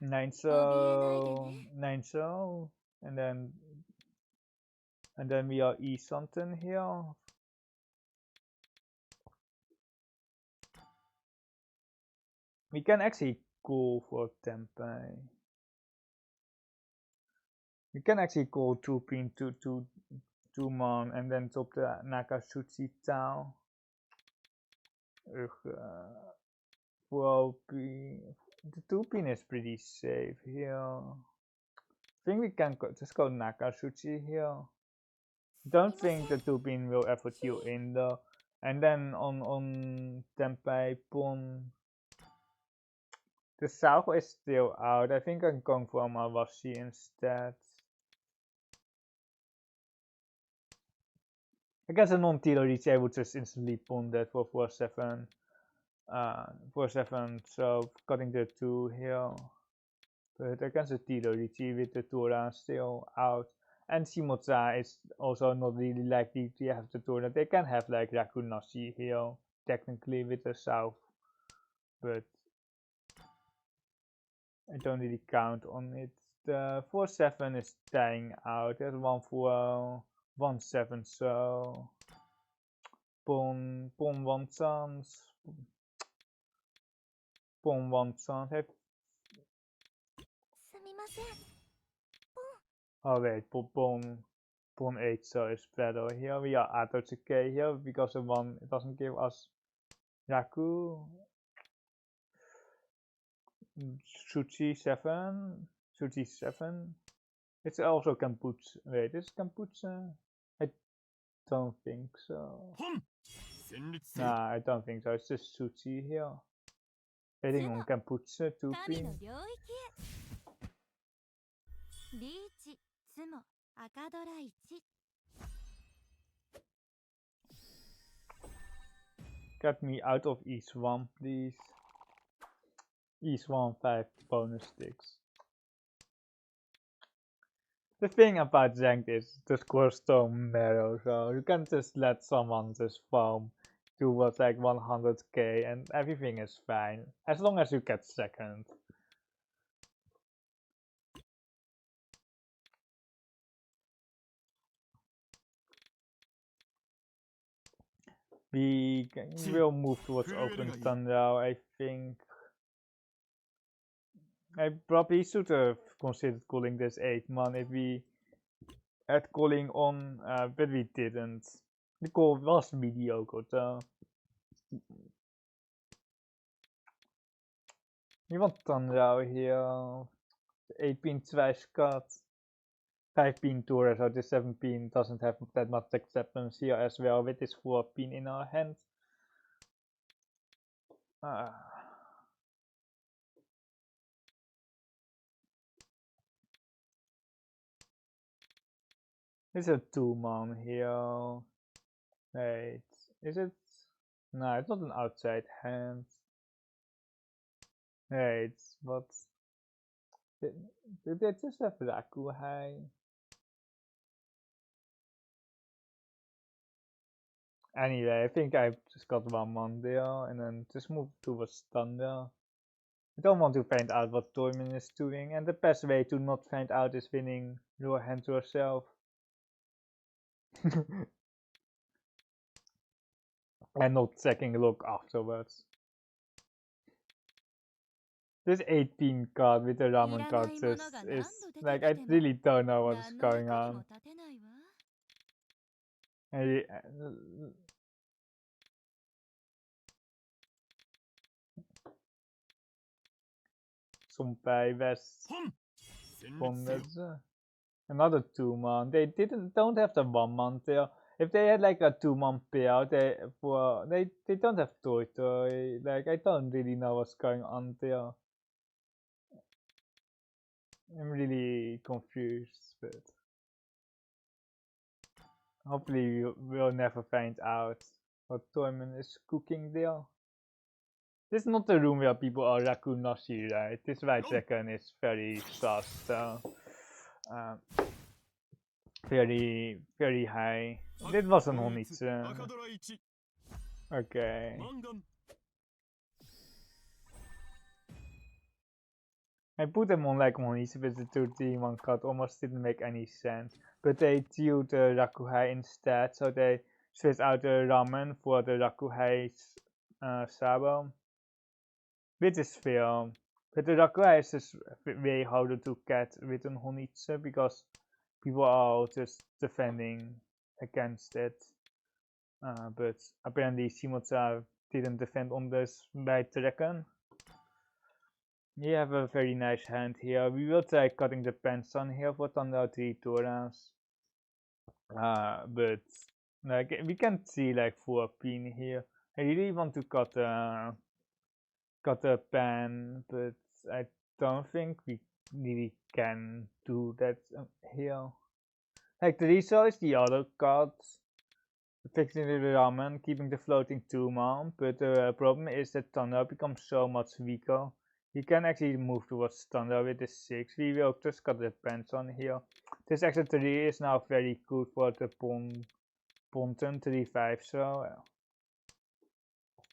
9 so, 9 so, and then we are E something here. We can actually go for Tempai. We can actually go 2 pin to 2 mon and then top the Nakatsuchi town. Well, the 2 pin is pretty safe here. I think we can just go Nakatsuchi here. Don't think the 2 pin will ever kill in though. And then on Tempai Pon, the south is still out. I think I'm going for Mawashi instead. I guess a non-Tilo Riichi I would just instantly pon that for 4-7. 4-7, so cutting the 2 here. But against the Tilo Riichi with the Tora still out. And Shimoza is also not really likely to have the Tora. They can have like Rakunashi here, technically with the south. But I don't really count on it. The 4-7 is dying out. There's 1-4, 1-7, so Pon 1 chance. Pon 1 chance. Oh wait, Pon 8 so is better. Here we are at Otsuke here because the 1 it doesn't give us Raku. Suchi 7. Suchi 7. It's also Kamputsu. Wait, is Kamputsu? I don't think so. Nah, I don't think so. It's just Suchi here. Waiting on Kamputsu 2 pin. Riichi, Tsumo, Akadora 1. Get me out of East 1, please. East 1, 5 bonus sticks. The thing about Zengd is the score's so narrow, so you can just let someone just farm towards like 100k and everything is fine, as long as you get second. We will move towards open thunder, I think. I probably should have considered calling this 8 man if we had calling on, but we didn't. The call was mediocre though. We want thunder here. 8 pin twice cut. 5 pin tour, so the 7 pin doesn't have that much acceptance here as well with this 4 pin in our hand. It's a 2 man here. Wait, is it? No, it's not an outside hand. Wait, what? Did they just have Raku high? Anyway, I think I just got 1 man there and then just move towards thunder. I don't want to find out what Toyman is doing, and the best way to not find out is winning your hand yourself. And not checking luck afterwards. This 18 card with the ramen card is like, I really don't know what is going on. Sompai West Bondage. Another 2-man. They don't have the 1-man there. If they had like a 2-man payout, they don't have Toy. Like, I don't really know what's going on there. I'm really confused, but hopefully we'll never find out what Toyman is cooking there. This is not the room where people are Rakunashi, right? This white dragon is very sus, so very, very high. That wasn't Honitsu. Okay. I put them on like Honitsu, but the 2-3-1 card almost didn't make any sense. But they deal the Rakuhai instead, so they switched out the ramen for the Rakuhai's sabo. Which is fair. But the Rakuhai is just way harder to get with an Honitsu because people are just defending against it. But apparently Shimoza didn't defend on this white dragon. You have a very nice hand here. We will try cutting the pants on here for Tanda 3 Toras. But like, we can see like 4 pin here. I really want to cut a pan, but I don't think we really can do that here. Like, the Riso is the other cards. Fixing the ramen, keeping the floating 2-man, but the problem is that Thunder becomes so much weaker. He can actually move towards Thunder with the 6. We will just cut the pants on here. This extra 3 is now very good for the Ponton 3-5, so.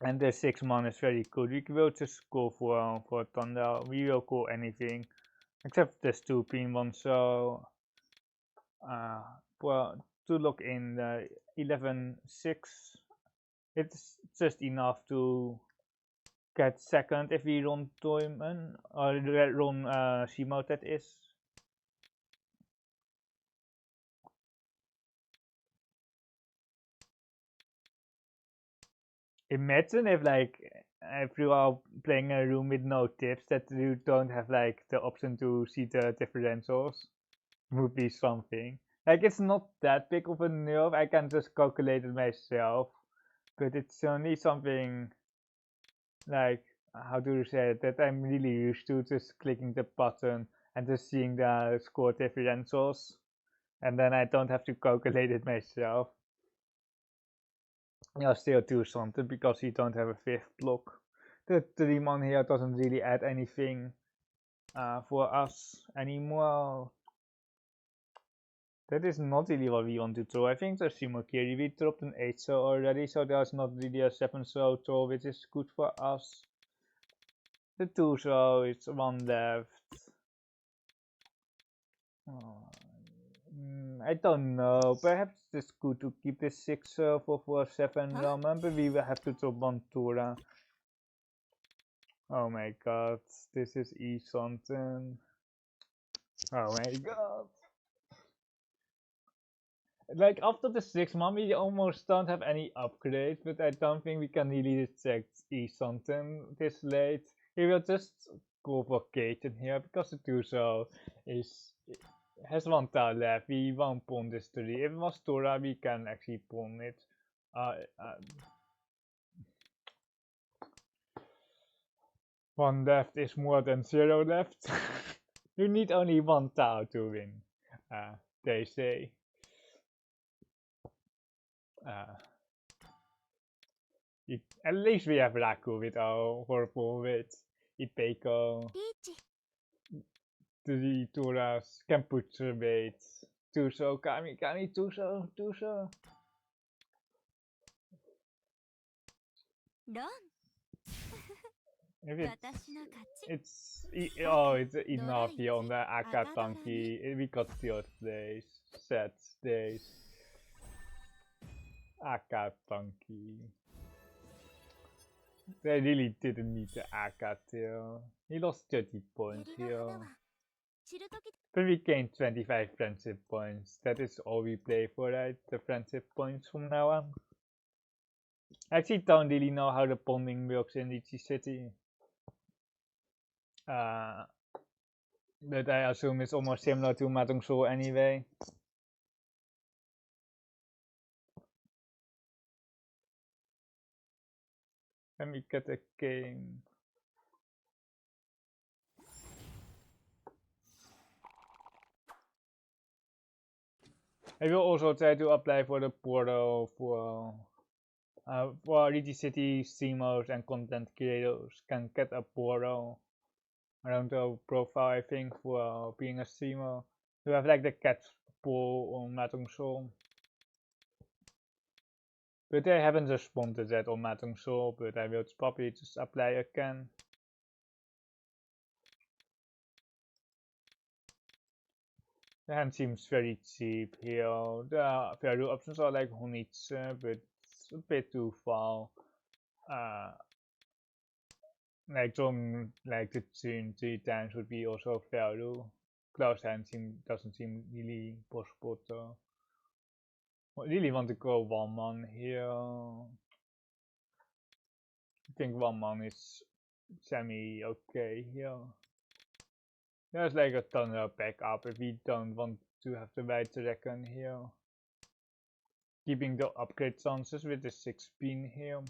And the 6-man is very good. We will just go for Thunder. We will go anything except this 2-pin one, so. Well, to look in the 11-6, it's just enough to get second if we run Toyman or run Shimo, that is. Imagine if you are playing a room with no tips that you don't have like the option to see the differentials. Would be something. Like, it's not that big of a nerf, I can just calculate it myself, but it's only something like, how do you say it, that I'm really used to just clicking the button and just seeing the score differentials, and then I don't have to calculate it myself. I'll still do something because you don't have a 5th block. The 3-man here doesn't really add anything for us anymore. That is not really what we want to throw. I think the Shimokiri, we dropped an 8 so already, so there's not really a 7 so throw, which is good for us. The 2 so is 1 left. I don't know, perhaps it's good to keep the 6 for 7 ramen, but we will have to drop 1 Tora. Oh my god, this is something. Oh my god. Like, after the 6-man, we almost don't have any upgrades, but I don't think we can really reject something this late. We will just go for Gaten here, because the 2-so has 1 tile left. We won't pawn this 3. If it was Tora, we can actually pawn it. 1 left is more than 0 left. You need only 1 tile to win, they say. At least we have Raku with our horrible with Ipeko. 3 Toras, Kenputsu baits, 2-so, Kami, 2-so. If 私の勝ち。 it's enough here on the Akatanki. We got third place, sad days. Akatanki. They really didn't need the Akatil. He lost 30 points 槍の here. 花は散る時 But we gained 25 friendship points. That is all we play for, right? The friendship points from now on. I actually don't really know how the bonding works in Riichi City. But I assume it's almost similar to Mahjong Soul anyway. Let me get a game. I will also try to apply for the portal for Riichi City streamers and content creators can get a portal around the profile, I think, for being a streamer. You have like the cat pool on Mahjong Soul. But I haven't responded yet on Mahjong Soul, but I will probably just apply again. The hand seems very cheap here. The value options are like Honitsu, but it's a bit too far. Like the tune 3 times would be also value. Close hand doesn't seem really possible though. I really want to go 1 man here. I think 1 man is semi okay here. There's like a ton of backup if we don't want to have the white dragon here. Keeping the upgrade chances with the 6 pin here.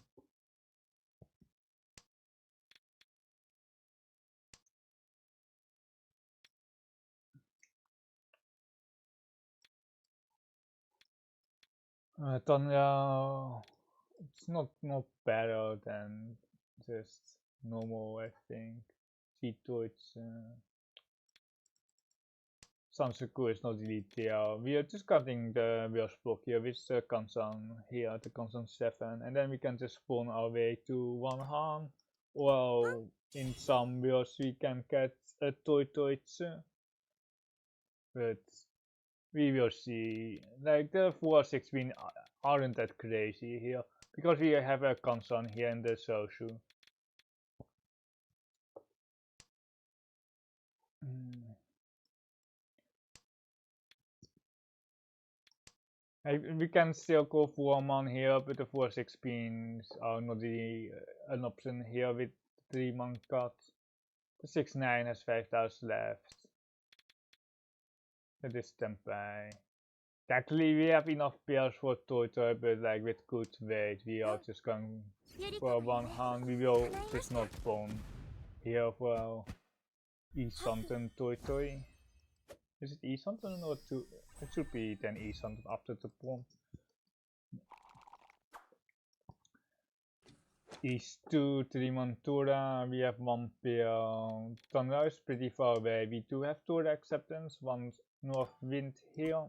Tanya, it's not better than just normal, I think. Cheeto, it's Sansuku is not really there. We are just cutting the Wheels block here with the Kansan here, the Kansan 7, and then we can just spawn our way to 1 Han. Well, in some Wheels we can get a Toitoitsu, but we will see. Like the 4-6 aren't that crazy here, because we have a Kansan here in the Soshu. We can still go for 1 man here, but the 4-6 pins are not really an option here with 3 man cut. The 6-9 has 5,000 left. That is Tempai. Actually, we have enough pairs for Toito, but like with good weight, we are just going for 1 hand. We will just not spawn here for Isanten Toitoi. Is it Isanten or 2? It should be then Isanten after the pawn. East to Trimantura, we have 1 pair. Tanra is pretty far away. We do have Tura acceptance, 1 north wind here.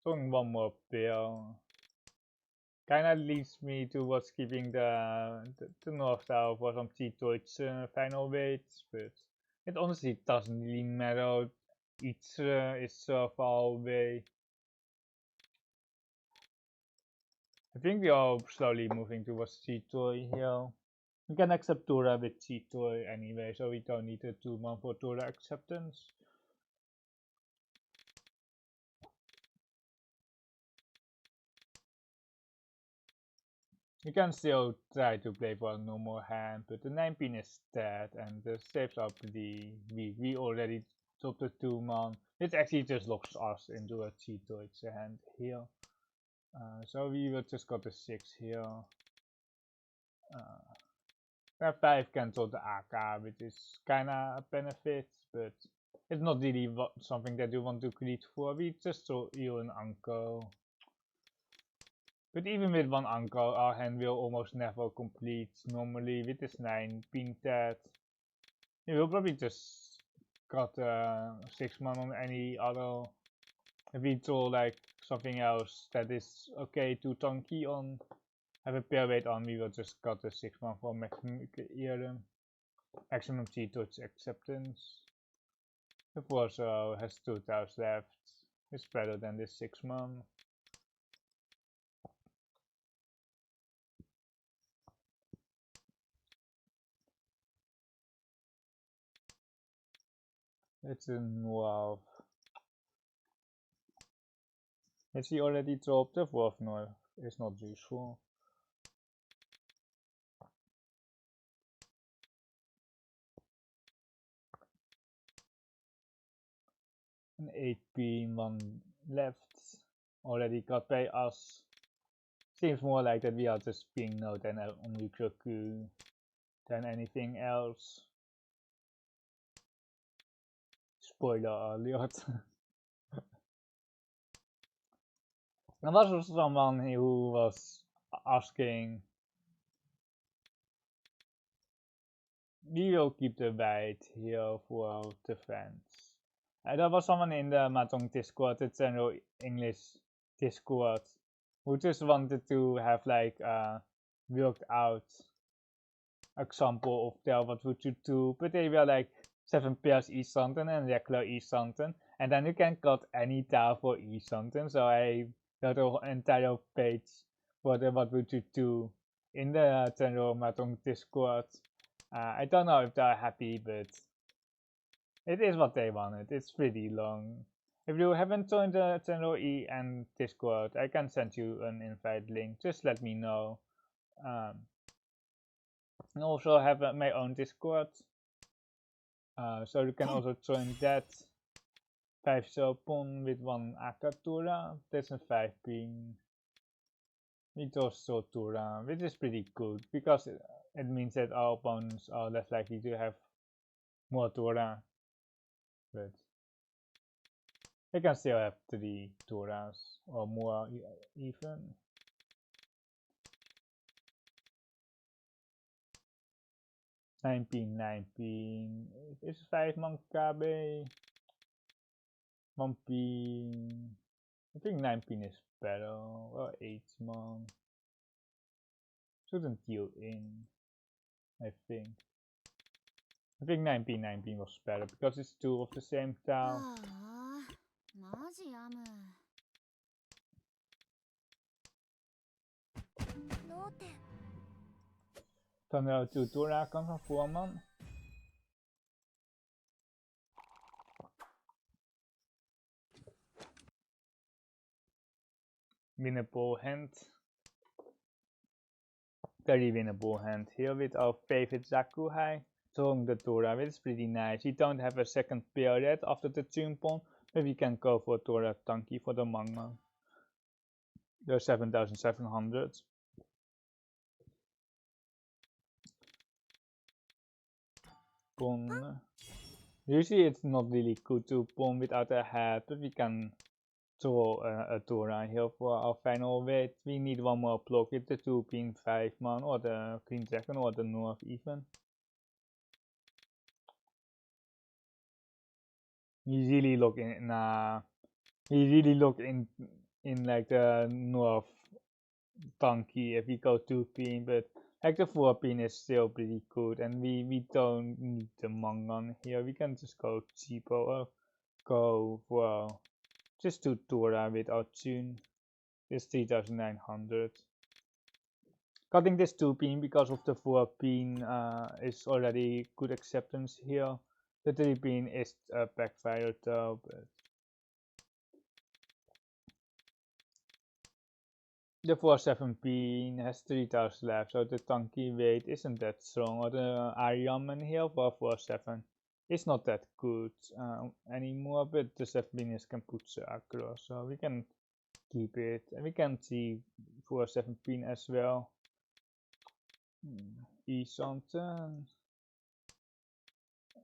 So 1 more pair. Kinda leads me towards keeping the north tower for some T-Deutsch final weights, but it honestly doesn't really matter. Each is so far away. I think we are slowly moving towards Chitoi here. We can accept Tura with Chitoi anyway, so we don't need a 2 man for Tura acceptance. We can still try to play for a normal hand, but the 9 pin is dead and the saves are pretty weak. We already took the 2 man. It actually just locks us into a Chitoi hand here. So we will just got the 6 here. 5 can total the AK, which is kinda a benefit, but it's not really something that you want to greed for. We just saw you an uncle. But even with 1 uncle, our hand will almost never complete. Normally with this 9 pin tat, you will probably just got 6 man on any other. If we draw like something else that is okay to tanky on, have a pair weight on, we will just cut the 6 man for maximum clear them. maximum G towards acceptance. The Warsaw has 2 tiles left. It's better than this 6 month. It's a Dwarf. Has he already dropped the Dwarf? No, it's not useful. An 8p, 1 left. Already got by us. Seems more like that we are just being no than on Rikroku than anything else. Spoiler alert. There was someone who was asking, we will keep the white here for defense. There was someone in the Mahjong Discord, the general English Discord, who just wanted to have like a worked out example of their what would you do, but they were like 7 pairs each something and regular each something, and then you can cut any tile for each something. So I got an entire page for the what would you do in the general Mahjong Discord. I don't know if they're happy, but it is what they wanted. It's pretty long. If you haven't joined the general E and Discord, I can send you an invite link. Just let me know. I also have my own Discord, so you can also join that. 5 Sopon with 1 Akatura. That's a 5 ping. With also Tura, which is pretty good because it means that our opponents are less likely to have more Tura. But they can still have 3 Turas or more even. Nine ping. It's 5 man KB. 1 ping. I think 9 ping is better. Or 8 man. Shouldn't deal in. I think 9 ping was better because it's 2 of the same tile. マジやむ。脳天。 Dan wel toe doorraken van voorman. Winnable hand. Very winnable hand here with our favorite Zakuhai. Drawing the Tora, which is pretty nice. We don't have a second pair yet after the Chunpon, but we can go for Tora Tanki for the manga. They're 7,700. Pon. Usually it's not really good to pon without a head, but we can draw a Tora here for our final weight. We need 1 more block with the 2 pin 5 man or the Green Dragon or the North even. We really look in like the North Tanky if we go 2 pin, but like the 4 pin is still pretty good, and we don't need the Mangan here. We can just go cheaper or go for just to Tora without Tune. It's 3,900. Cutting this 2 pin because of the 4 pin is already good acceptance here. The 3 pin is backfired though, but the 4-7 pin has 3 tiles left, so the Tanky weight isn't that strong. Or the Ariaman here for 4-7 is not that good anymore, but the 7 pin can put across, so we can keep it. And we can see 4-7 pin as well. E-something.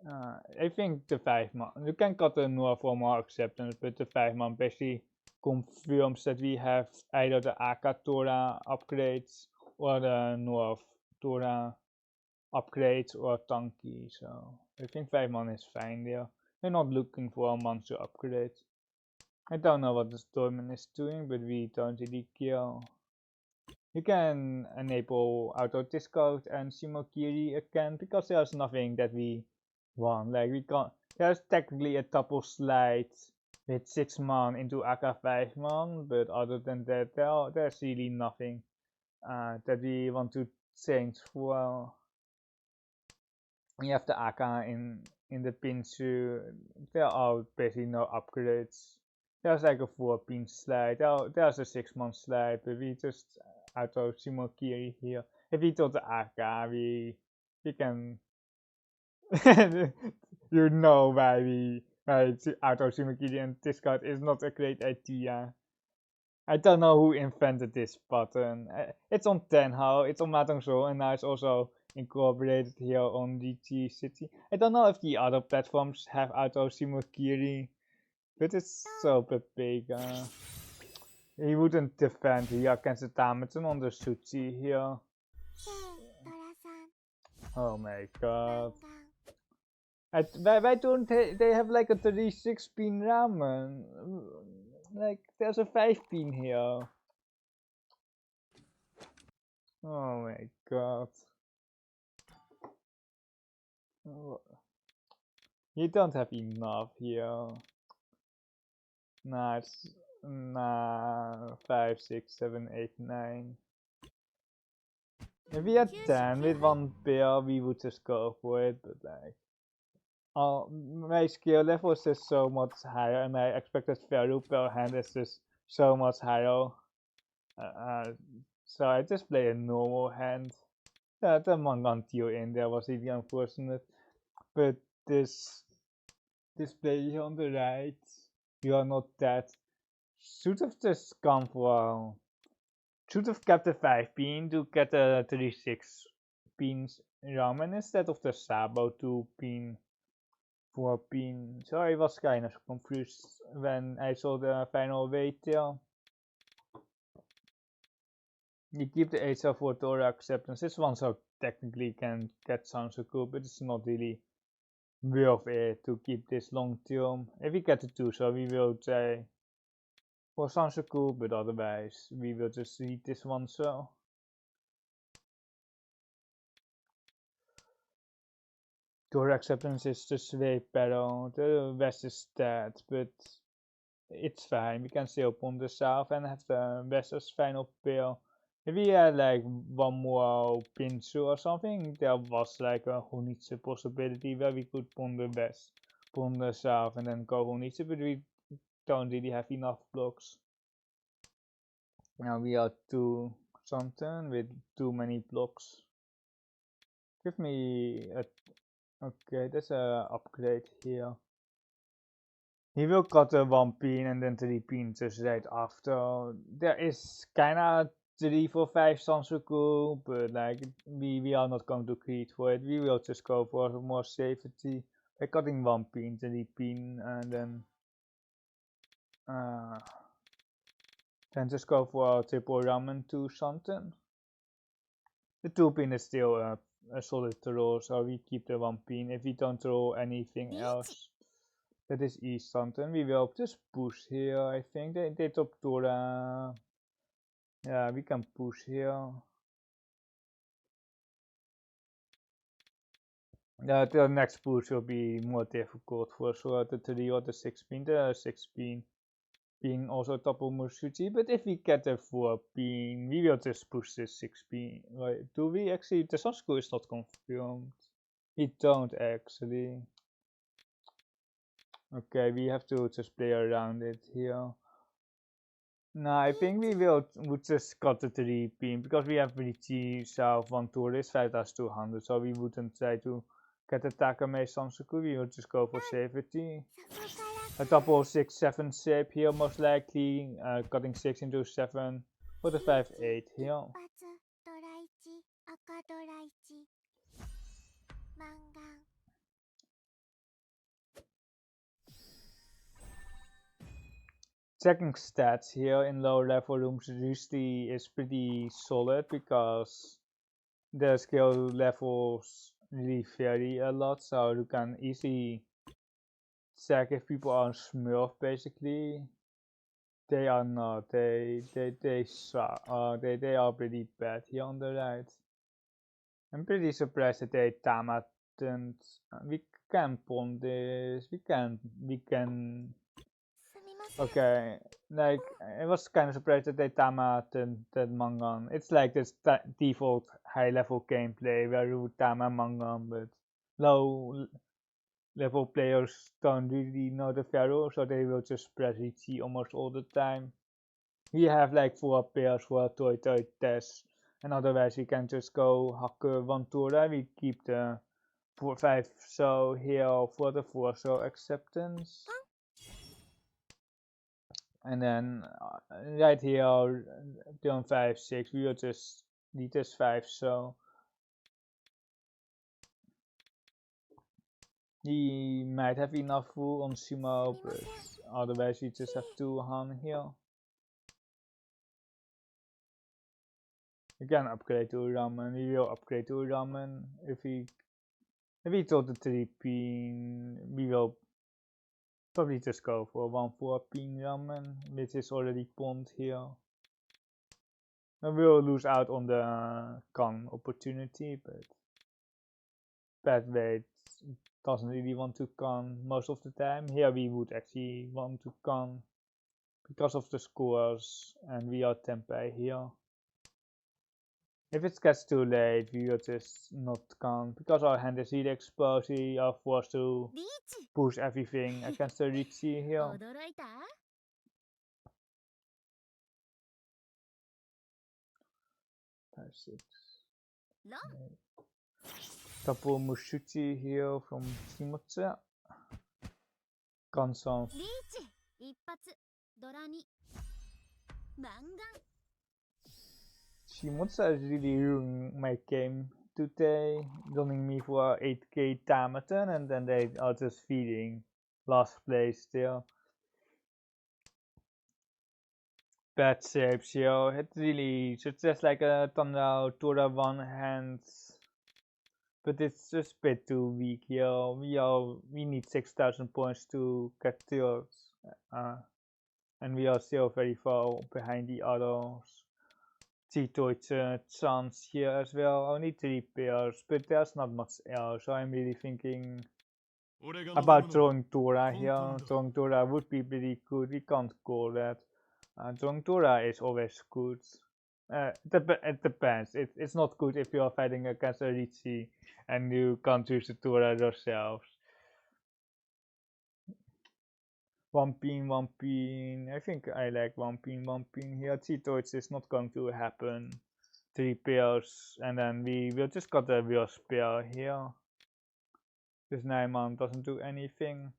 I think the 5 man, you can cut the North for more acceptance, but the 5 man basically confirms that we have either the Aka Tora upgrades or the North Tora upgrades or Tanky, so I think 5 man is fine there. We're not looking for a monster upgrade. I don't know what the Stormman is doing, but we don't really care. You can enable auto discard and Shimokiri again because there's nothing that we want. Like we can't. There's technically a double slide with 6 mon into Aka 5 mon, but other than that, there's really nothing that we want to change for. You have the Aka in the Pinsu. There are basically no upgrades. There's like a 4-pin slide. There's a 6 mon slide, but we just auto Shimokiri here. If we do the Aka, we can you know why auto Shimokiri and discard is not a great idea. I don't know who invented this button. It's on Tenhou, it's on Mahjong Soul, and now it's also incorporated here on Riichi City. I don't know if the other platforms have auto Shimokiri, but it's so big. He wouldn't defend here against the Dameton on the Suchi here. Oh my god. Why don't they have like a 36-pin ramen? Like, there's a 5-pin here. Oh my god. Oh. You don't have enough here. Nah, 5, 6, 7, 8, 9. If we had 10 with 1 pair, we would just go for it, but like... my skill level is just so much higher, and my expected value per hand is just so much higher. So I just play a normal hand. The Mahjong deal in there was really unfortunate, but this play here on the right, you are not dead. Should have just gone for. Should have kept the 5-pin to get the 36 pins ramen instead of the Sabo 2-pin. 4-pin. So I was kind of confused when I saw the final weight there. You keep the HL for Dora acceptance. This one so technically can get Sansoku, but it's not really worth it to keep this long term. If we get the 2, so we will try for Sansoku, but otherwise we will just read this one so. Door acceptance is just way better. The West is dead, but it's fine. We can still pon the South and have the West as final pair. If we had like one more Pinsu or something, there was like a Honitsu possibility where we could pon the West, pon the South, and then go Honitsu, but we don't really have enough blocks. Now we are 2 something with too many blocks. Give me a. Okay, there's a upgrade here. He will cut the 1-pin and then 3-pin just right after. There is kinda 3 for 5 Sansoku, but like we are not going to create for it. We will just go for more safety by cutting 1-pin, 3-pin, and then just go for a triple ramen 2 something. The 2-pin is still a solid roll, so we keep the 1-pin. If we don't roll anything else, that is E something. We will just push here, I think. They top Dora. Yeah, we can push here. The next push will be more difficult for sure. The 3 or the 6-pin. The 6-pin being also top of Musuchi. But if we get the 4-pin, we will just push this 6-pin. Right? Do we actually? The Sansoku is not confirmed. We don't actually. Okay, we have to just play around it here. No, I think we would just cut the 3-pin because we have Riichi South 1 tourist 5200, so we wouldn't try to get the Takame Sansoku. We would just go for safety. A double 6-7 shape here, most likely, cutting 6 into 7 for the 5-8 here. Checking stats here in low level rooms usually is pretty solid because the skill levels really vary a lot, so you can easily check if people are Smurf basically. They are not. They suck. They are pretty bad here on the right. I'm pretty surprised that they Tama didn't. We can pawn this. We can. Okay, like I was kind of surprised that they Tama that Mangan. It's like this default high level gameplay where you Tama Mangan, but low level players don't really know the Pharaoh, so they will just press Riichi almost all the time. We have like 4 pairs for Toy tests, and otherwise we can just go hakken 1 Tora. We keep the 4-5 so here for the 4 so acceptance. And then right here on 5-6 we will just need this 5 so. He might have enough full on Sumo, but otherwise we just have 2 Han here. We can upgrade to Ramen. We will upgrade to Ramen if we told the 3 pin. We will probably just go for 1 4 pin Ramen, which is already pawned here. And we will lose out on the Kang opportunity, but bad weight doesn't really want to Kang most of the time. Here we would actually want to Kang because of the scores, and we are Tempeh here. If it gets too late, we will just not Kang because our hand is really exposed. We are forced to push everything against the Riichi here. 5, 6. Couple Mushuchi here from Shimotsu. Kansan. Shimotsu is really ruining my game today, running me for 8k Tamaton, and then they are just feeding last place still. Bad shapes, yo. It really it's just like a Tenhou Tora 1 hand, but it's just a bit too weak, yo. We need 6,000 points to get tilts, and we are still very far behind the others. It's a chance here as well, only 3 pairs, but there's not much else, so I'm really thinking about drawing Tora here. Drawing Tora would be pretty good, we can't call that. Drawing Tora is always good. It depends, it's not good if you are fighting against a Riichi and you can't use the Tora yourselves. 1 pin, I think I like 1 pin here. Cheetoids is not going to happen. 3 pairs, and then we will just got the reverse pair here. This 9-man doesn't do anything.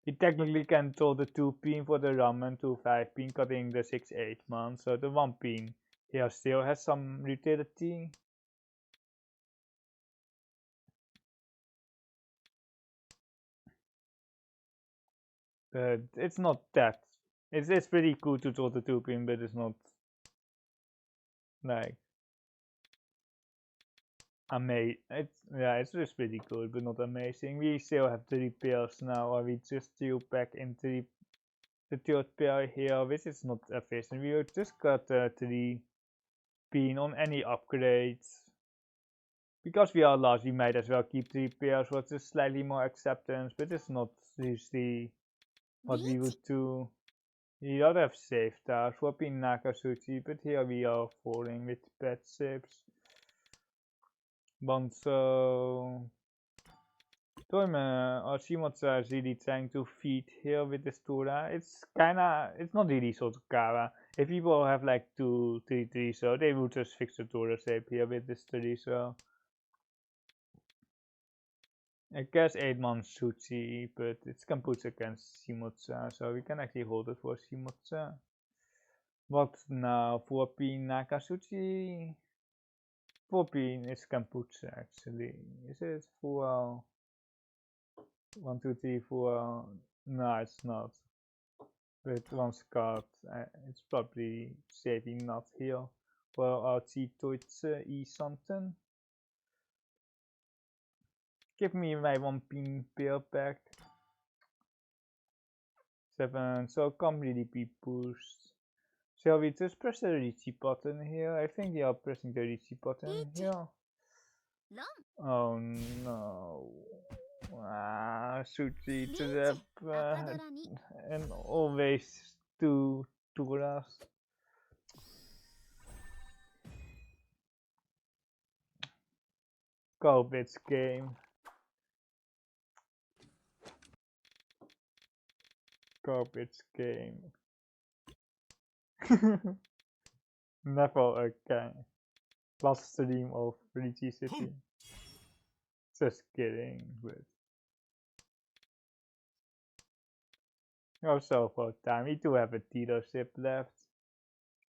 We technically can draw the 2 pin for the Ramen to 5 pin, cutting the 6-8 man, so the 1 pin here still has some utility. But it's not that. It's pretty cool to draw the 2 pin, but it's not like amazing. It's just pretty cool, but not amazing. We still have 3 pairs now, or we just steal back into the 3rd pair here, which is not efficient. We just got 3 pin on any upgrades. Because we are large, we might as well keep 3 pairs, which is slightly more acceptance, but it's not usually what we would do. We ought to have saved that, swapping Nakasuchi, but here we are falling with bad ships. Banzo. Toime or Shimotsu is really trying to feed here with this Tora. It's not really Sotokawa. If people have like 2, 3, 3, so they would just fix the Tora shape here with this 3, so. I guess 8-man Suchi, but it's Kamputsu against Shimotsu, so we can actually hold it for Shimotsu. What now? 4 pin Nakasuchi? 4 pin is Kamputsu actually. Is it 4? 1, 2, 3, 4. No, it's not. But once card, it's probably saving not here for our Cheetoids E something. Give me my 1 pin pair back. 7, so can't really be pushed. Shall we just press the Riichi button here? I think we are pressing the Riichi button here. Oh no. Sushi to the and always 2 Turas. Garbage game. Garbage game. Never again. Last stream of Riichi City. Just kidding, but also for time. We do have a dealership left.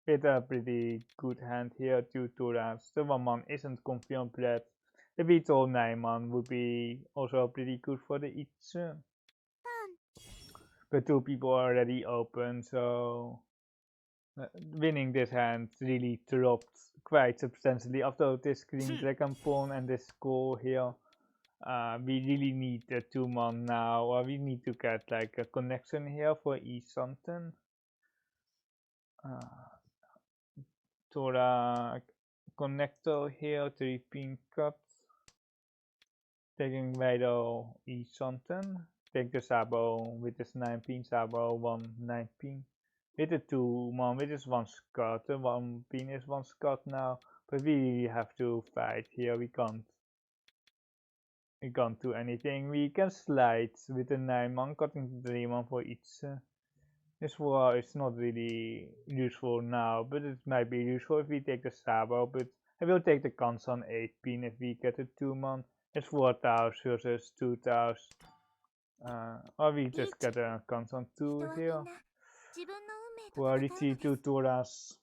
With a pretty good hand here, 2 Turas. The 1-man isn't confirmed yet. The Beetle 9-man would be also pretty good for the Itsu. But 2 people are already open, so winning this hand really dropped quite substantially after this Green Dragon pawn and this score here. We really need a 2-man now, or we need to get like a connection here for E something. Tora connector here, 3-pin cut. Taking Vado E something. Take the Sabo with this 9-pin Sabo, 1 9-pin. With the 2-man, with this 1 Scott. The 1 pin is 1 Scott now. But we have to fight here. We can't do anything. We can slide with the 9-man, cutting the 3-man for each. This war is not really useful now, but it might be useful if we take the Sabo. But I will take the Kansan 8-pin if we get a 2-man. It's 4,000 versus 2,000. Or we just get a Kansan 2 here. For Riichi 2 Turas.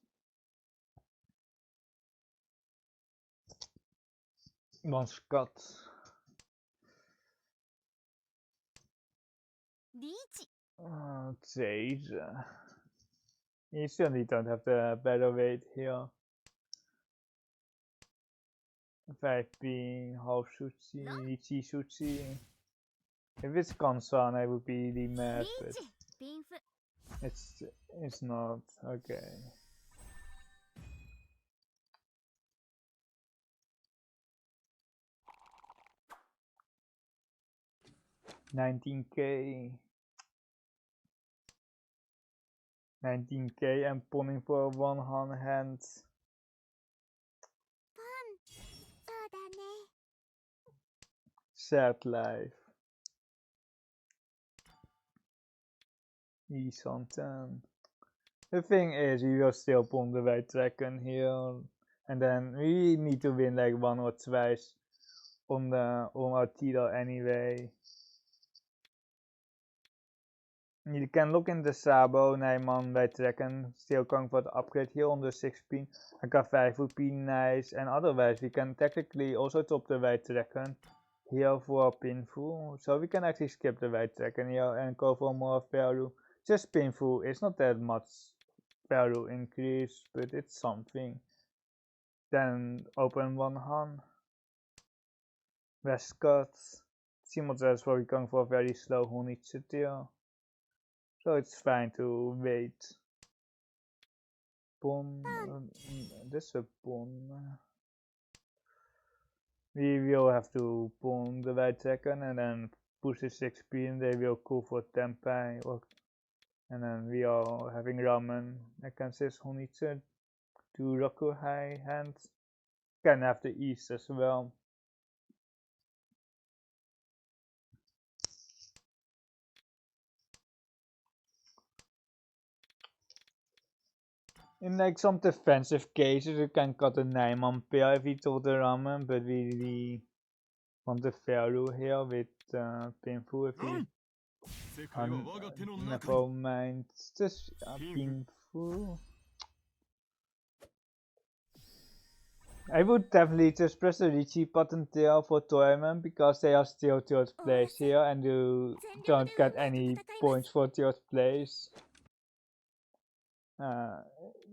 1 Scott. Deze. You certainly don't have the better weight here. 5-pin, half sushi, Riichi sushi. If it's Kansan, I would be really mad, but it's not. Okay. $19K. 19K and pawning for 1 hand. Sad life. E-something. The thing is, we will still pawn the white dragon here, and then we need to win like 1 or twice on our Tito anyway. You can look in the Sabo, 9-man white dragon, still going for the upgrade here on the 6-pin. AK5 would be nice, and otherwise we can technically also top the white dragon here for a pinful. So we can actually skip the white dragon here and go for more value. Just pinful, it's not that much value increase, but it's something. Then open 1 hand. Westcott. Simultaneous we're going for a very slow Riichi here. So it's fine to wait. Pawn. This is a pawn. We will have to pawn the white dragon and then push the 6-pin. They will call for Tempai. And then we are having ramen against this Riichi. 2 Roku high hands. Can have the east as well. In like some defensive cases, you can cut a 9-man pair if we told the ramen, but we really want the value here with pinful if we never mind. Just pinful. I would definitely just press the Riichi button there for tournament because they are still 3rd place here and you don't get any points for 3rd place.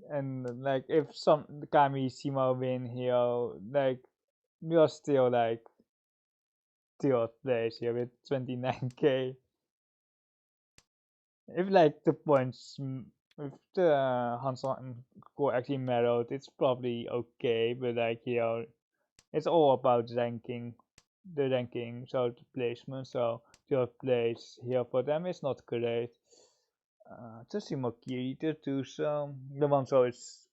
And like if some Kami Sima win here, like we are still like 3rd place here with 29K. if like the points, if the Hanson score actually merit, it's probably okay. But like it's all about ranking, the ranking, so the placement. So third place here for them is not great. Tsushima Kirito too, so the one so it's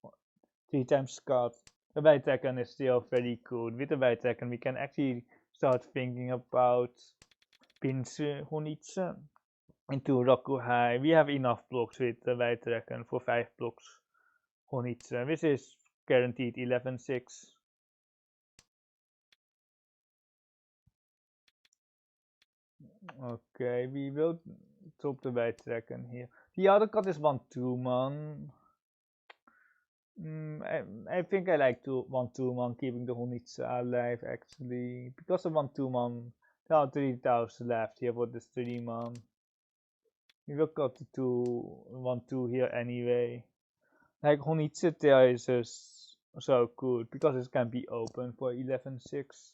3 times Scott. The Weitrekken is still very cool. With the Weitrekken we can actually start thinking about Pinsu Honitsu into Roku High. We have enough blocks with the Weitrekken for 5 blocks Honitsu, which is guaranteed 11-6. Okay, we will top the Weitrekken here. The other cut is 1-2-man. I think I like to 1-2-man, keeping the Honitsu alive actually. Because of 1-2-man, there are 3,000 left here for this 3-man. We will cut to 1-2 here anyway. Like Honitsu there is just so good because it can be open for 11-6.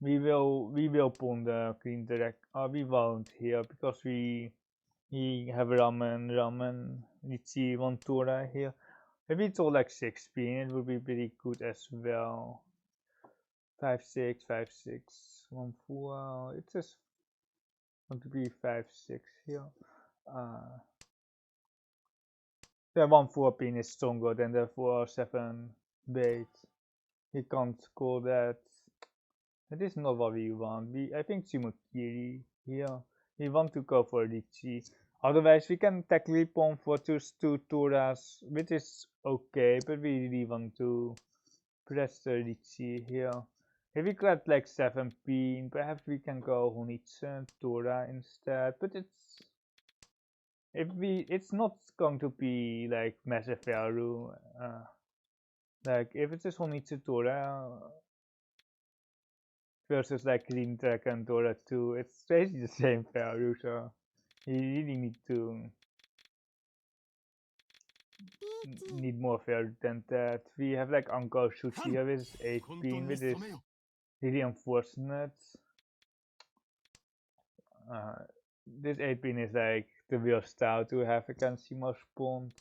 We will pawn the queen direct. We won't here because we have ramen. Riichi one Tora here. Maybe it's all like 16. It would be pretty good as well. 5-6, 5-6, 1-4. It's just going to be 5-6 here. The 1-4 pin is stronger than the 4-7 bait. You can't call that. That is not what we want. I think Shimokiri here. We want to go for Riichi. Otherwise, we can technically pawn for two Toras, which is okay, but we really want to press the Riichi here. If we got like 7 pin, perhaps we can go Honitsu Tora instead, but it's not going to be like massive value. Like if it's just Honitsu Tora versus like Green Dragon Dora 2, it's basically the same value, so you really need more value than that. We have like Uncle Sushi here with 8 pin, which is really unfortunate. This 8 pin is like the real style to have against Simo's Pond.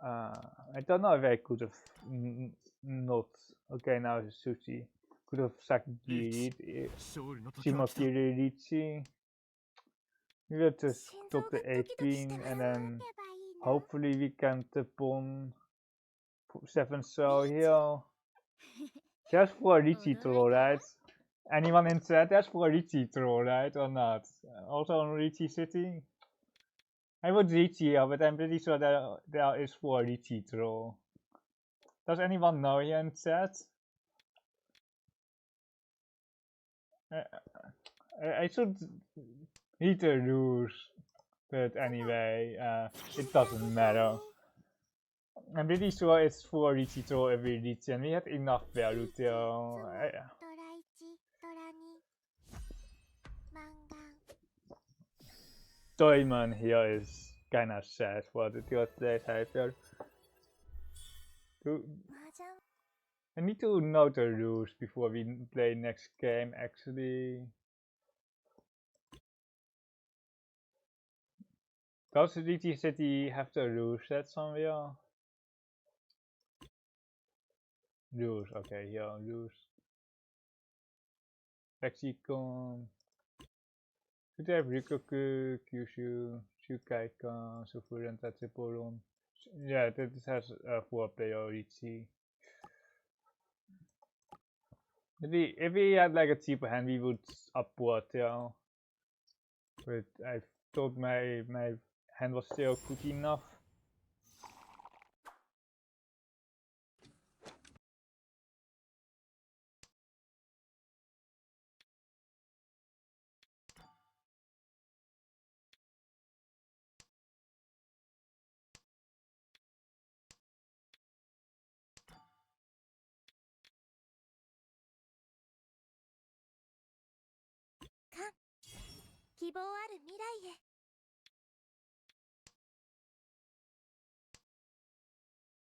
I don't know if I could have not. Okay, now it's Sushi. Could have Sakigiri, Shimokiri Riichi. We will just top the 8 pin and then hopefully we can pawn 7 so here. There's 4 Riichi troll, right? Anyone in chat? There's 4 Riichi troll, right? Or not? Also on Riichi City? I would Riichi here, but I'm pretty sure there is 4 Riichi troll. Does anyone know here in chat? I should read the rules, but anyway, it doesn't matter. I'm pretty sure it's 4 Riichi troll every region. We had enough value till. Toyman here is kinda sad for the third place hyper. I need to know the rules before we play next game actually. Does Riichi City have the rules set somewhere? Rules, okay, here, rules. Lexicon. Should have Rikoku, Kyushu, Shukaikan, Sufuran, Tatsuporon. Yeah, this has 4 player Riichi. If we had like a cheaper hand, we would upward, yeah. But I thought my hand was still good enough.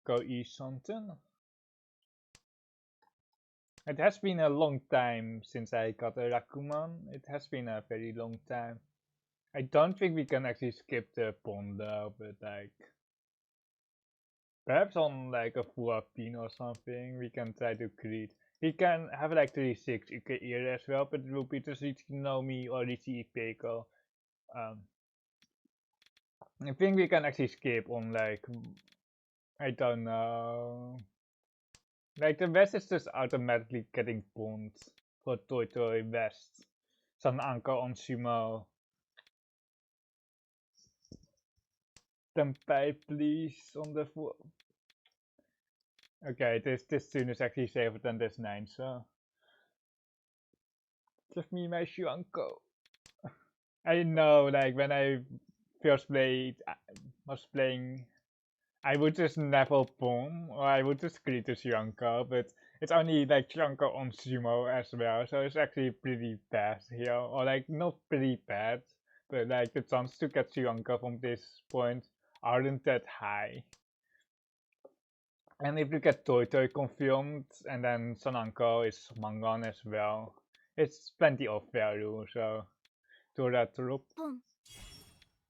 Go eat something. It has been a long time since I got a Rakuman. It has been a very long time. I don't think we can actually skip the pawn though, but like perhaps on like a full pin or something we can try to create. We can have like 36 here as well, but it will be just Riichi Nomi or Riichi Ipeko. I think we can actually skip on like, I don't know. Like the West is just automatically getting pawned for Toy Toy West. Sun Anko on Sumo. Tempei please on the full. Okay, this tune is actually safer than this 9, so give me my Shuanko. I know, like when I first was playing, I would just never pawn, or I would just create a Shuanko, but it's only like Shuanko on Sumo as well, so it's actually pretty bad here, or like not pretty bad, but like the chance to get Shuanko from this point aren't that high. And if you get Toy Toy confirmed, and then Sonanko is Mangan as well, it's plenty of value, so to that troop.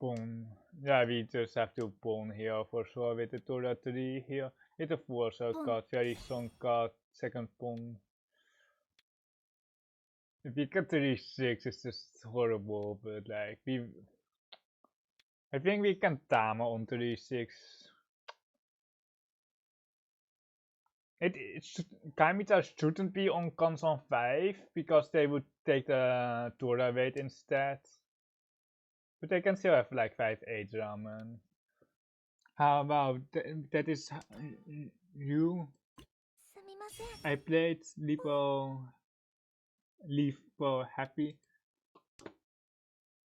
Boom. Yeah, we just have to pawn here for sure with the Tora 3 here. With the 4 so card, very strong card, second pawn. If we get 36, it's just horrible, but like, I think we can Tama on 36. Kaimita shouldn't be on cons on 5 because they would take the Tora weight instead. But they can still have like 5-8 ramen. How about that is you? I played Lipo Happy.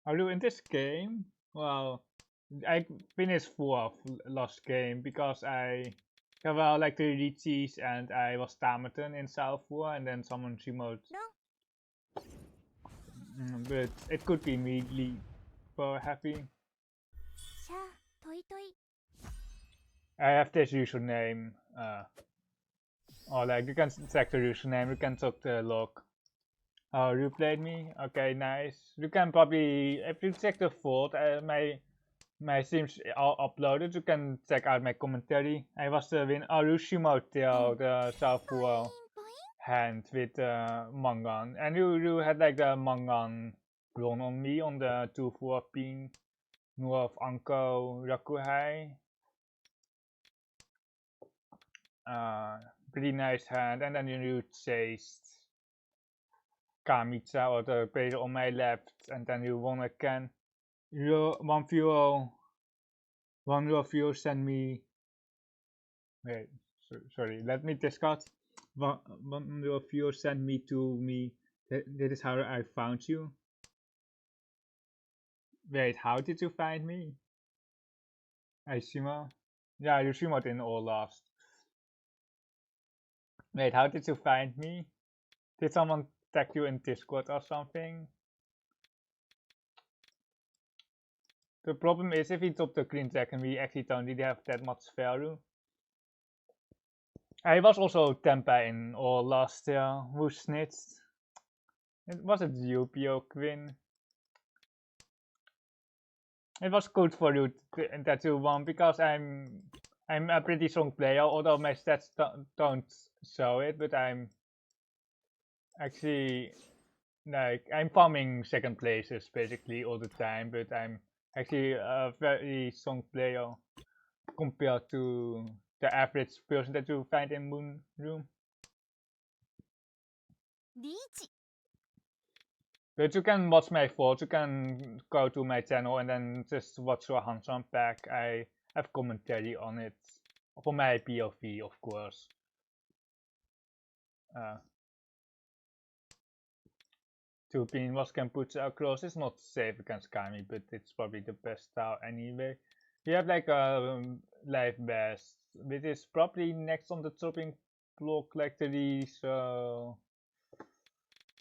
Are you in this game? Well, I finished 4th last game because I got well like the Riichis and I was Tamaton in South 4 and then someone remote. But it could be me Lipo Happy. I have this username. Or like you can check the username, you can check the log. Oh, you played me? Okay, nice. You can probably, if you check the VOD, my streams are uploaded, you can check out my commentary. I was the win Arushimo till the Southwell hand with Mangan. And you had like the Mangan run on me on the 2-4 pin North Anko Rakuhai. Pretty nice hand, and then you chased Kamitsa or the player on my left, and then you won again. One of you send me. Wait, sorry. Let me discuss. One of you send me to me. That is how I found you. Wait, how did you find me? Aishima? Yeah, you Shima in all last. Wait, how did you find me? Did someone tag you in Discord or something? The problem is if we top the green tag and we actually don't really have that much value. I was also Tempa in all last year. Who snitched? Was it Yupio Quinn? It was good for you that you won because I'm a pretty strong player, although my stats don't show it, but I'm actually like I'm farming second places basically all the time, but I'm actually a very strong player compared to the average person that you find in Moon Room. But you can watch my VOD, you can go to my channel and then just watch your hands-on pack. I have commentary on it for my POV, of course. Two pin was can put across. It's not safe against Kami, but it's probably the best style anyway. We have like a live best, which is probably next on the chopping block like 3, so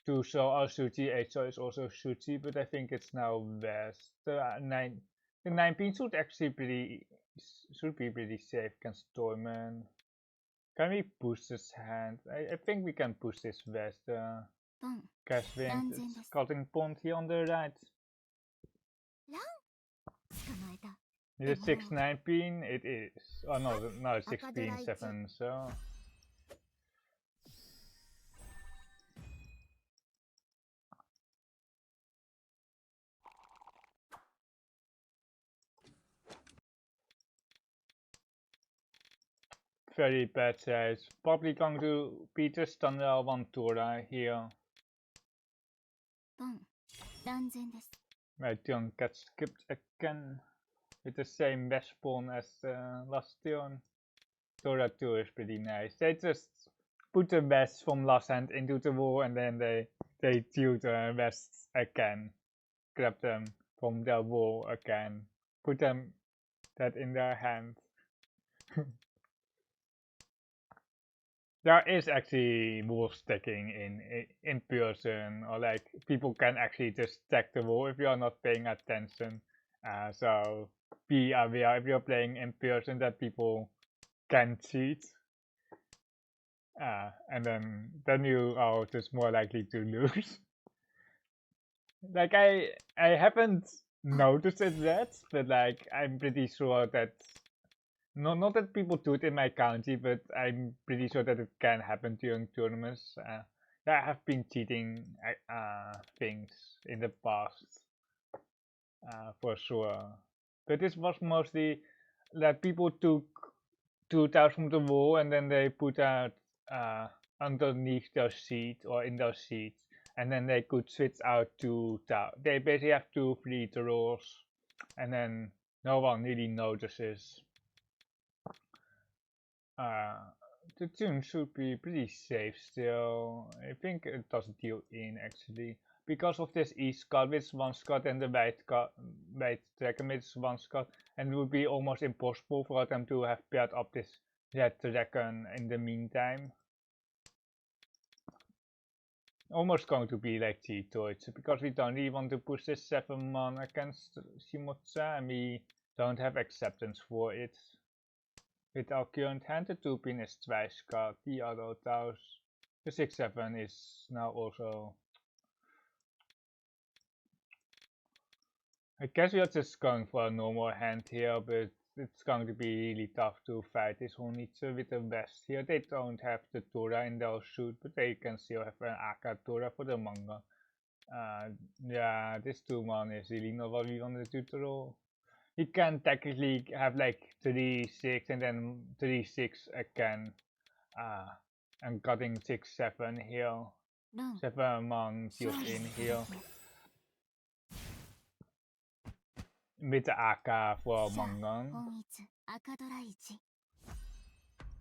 2 so are Shuchi, 8 so is also Shuchi, but I think it's now best. The 9 pin should be pretty safe against Storman. Can we push this hand? I think we can push this west. ドン Cashwind 断然です scouting point here on the right. ラン捕まえた Is it 6-9 pin? It is. Oh no, no, it's 6 pin Riichi. 7. So very bad size. Probably going to beat the standard one Tora here. ドン断然です My turn gets skipped again with the same best pawn as last turn. Tora 2 is pretty nice. They just put the best from last hand into the wall and then they tilt the best again. Grab them from the wall again. Put them that in their hand. There is actually wall stacking in person, or like people can actually just stack the wall if you are not paying attention. So be aware if you're playing in person that people can cheat. And then you are just more likely to lose. Like I haven't noticed it yet, but like I'm pretty sure that not that people do it in my county, but I'm pretty sure that it can happen during tournaments. There have been cheating things in the past, for sure. But this was mostly that people took two tiles from the wall and then they put out underneath their seat or in their seats, and then they could switch out to tiles. They basically have 2 free draws, and then no one really notices. The tune should be pretty safe still. I think it does deal in actually. Because of this East card with 1 Scott and the white dragon with 1 Scott, and it would be almost impossible for them to have paired up this red dragon in the meantime. Almost going to be like G-Toys, because we don't really want to push this 7 man against Shimoza and we don't have acceptance for it. With our current hand, the 2 pin is twice cut, the other tiles. The 6-7 is now also. I guess we are just going for a normal hand here, but it's going to be really tough to fight this Honitsu with the West here. They don't have the Tora in their suit, but they can still have an Aka Tora for the manga. Yeah, this 2-man is really not what we wanted to draw. You can technically have like 3-6 and then 3-6 again. I'm cutting 6-7 here. 7-man deals in here. With the Aka for Mangan. 本一赤ドラ1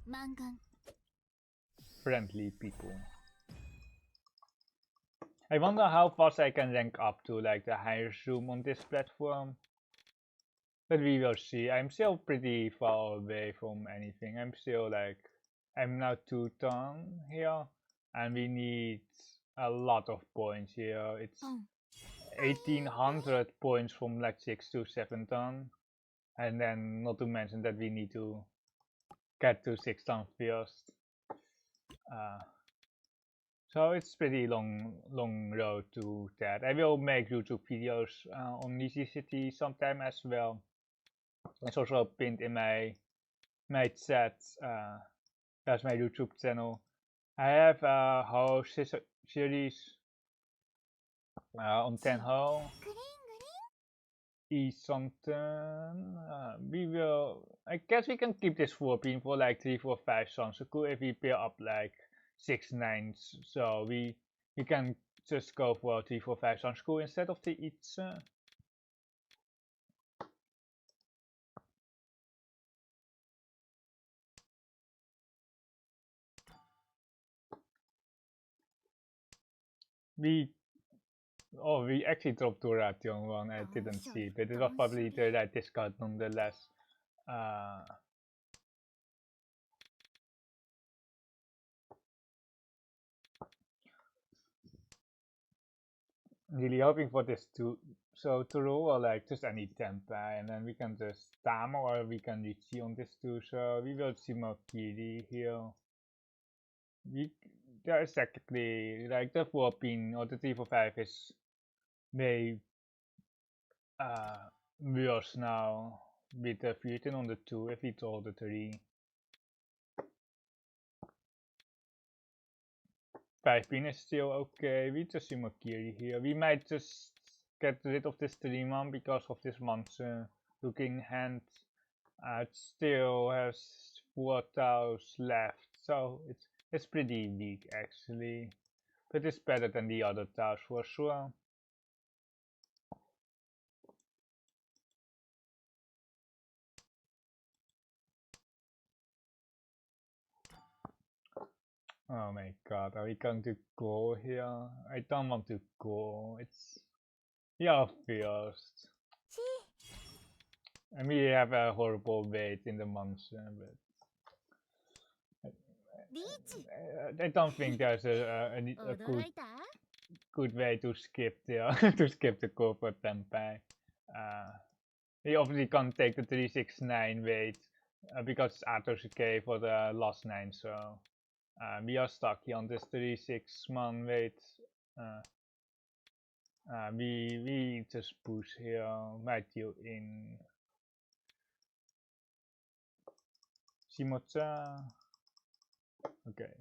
満願 Friendly people. I wonder how fast I can rank up to like the higher zoom on this platform. But we will see. I'm still pretty far away from anything. I'm still like, I'm now 2-ton here, and we need a lot of points here. It's 1800 points from like 6 to 7-ton, and then not to mention that we need to get to 6-ton first. So it's pretty long road to that. I will make YouTube videos on Riichi City sometime as well. It's also pinned in my chat. That's my YouTube channel. I have a whole series on Tenhou. Something. We will. I guess we can keep this 4-pin for like 3, 4, 5 Sansaku if we pair up like 6 9s. So we can just go for 3, 4, 5 Sansaku instead of the Itsu. We actually dropped to Ration one. I didn't see, but it was probably the right discard nonetheless. Really hoping for this to roll or like just any tempai, and then we can just Tama or we can Riichi on this too. So we will see Mokiri here. there is technically like the 4 pin or the 345 is way worse now with the 14 on the 2 if it's all the 3. 5 pin is still okay with the Shimakiri here. We might just get rid of this 3-man because of this monster looking hand. It still has 4 tiles left, so it's pretty weak actually, but it's better than the other tiles for sure. Oh my god, are we going to go here? I don't want to go. It's yeah first. I mean, we have a horrible weight in the monster, but I don't think there's a good way to skip the to skip the core for Tenpai. We obviously can't take the 369 weight because it's Atosuke for the last 9, so we are stuck here on this 36-man weight. We just push here, might deal in Shimocha. Okay.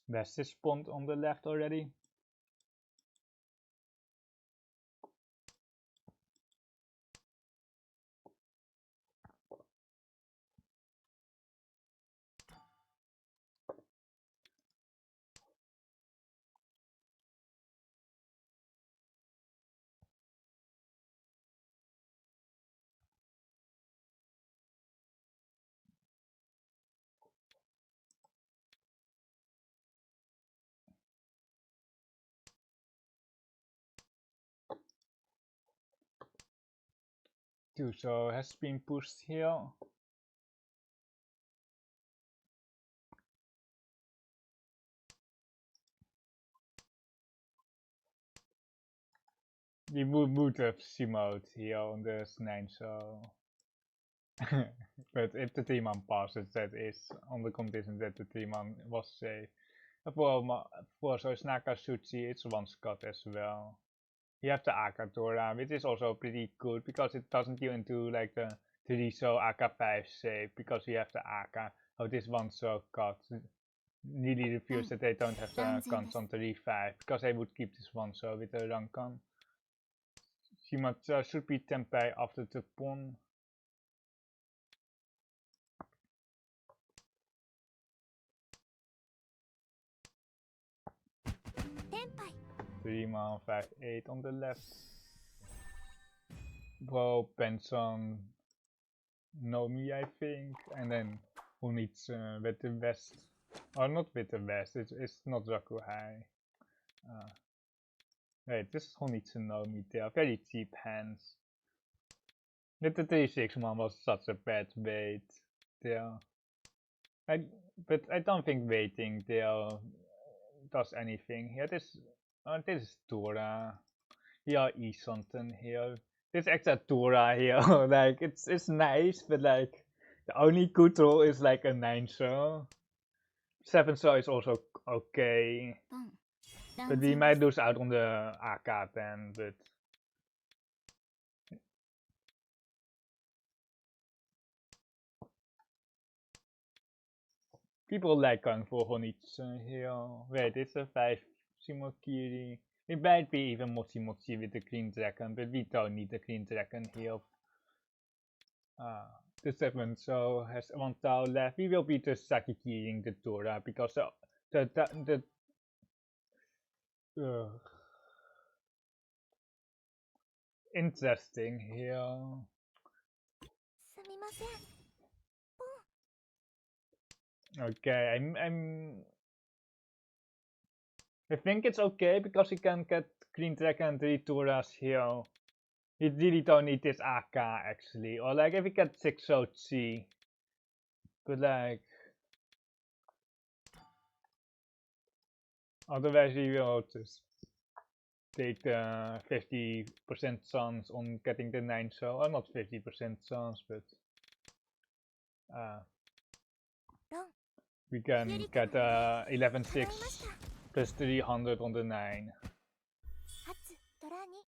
There's this pond on the left already. So has been pushed here. We would have Shimoed here on this 9, so but if the 3-man passes, that is on the condition that the 3-man was safe. For so Nakatsuchi, it's 1 cut as well. You have the Akatora, which is also pretty good because it doesn't deal into like the 3-so AK5 save because you have the AK. Oh, this 1-so cut really refuse that they don't have the guns on 3-5 because they would keep this 1-so with the Rankan. Shimacha should be Tenpai after the pawn. Tenpai. 3-man 5-8 on the left. Bro, Benson, Nomi, I think, and then who needs with the west, or not with the west. It's not Rakuhai. Wait, this is Honitsu Nomi. They are very cheap hands. But the 3-6-man was such a bad bait there. But I don't think waiting there does anything here. This is Tora. Yeah, Isonten here. This extra Tora here, like it's nice, but like the only good roll is like a 9-so. 7-so is also okay. But we might lose out on the AK then, but people like going for Honitsu here. Wait, it's a 5 Shimokiri. It might be even Mochi Mochi with the Green Dragon, but we don't need the Green Dragon here. The 7-so has 1 tile left. We will be just Sakikiring the Tora because the interesting here. Okay, I think it's okay because you can get Green Dragon and 3 Toras here. You really don't need this AK actually, or like if you get 6-so Chi, but like otherwise we will just take the 50% chance on getting the 9 soul, or not 50% chance, but we can get 11.6 plus 300 on the 9. 初ドラに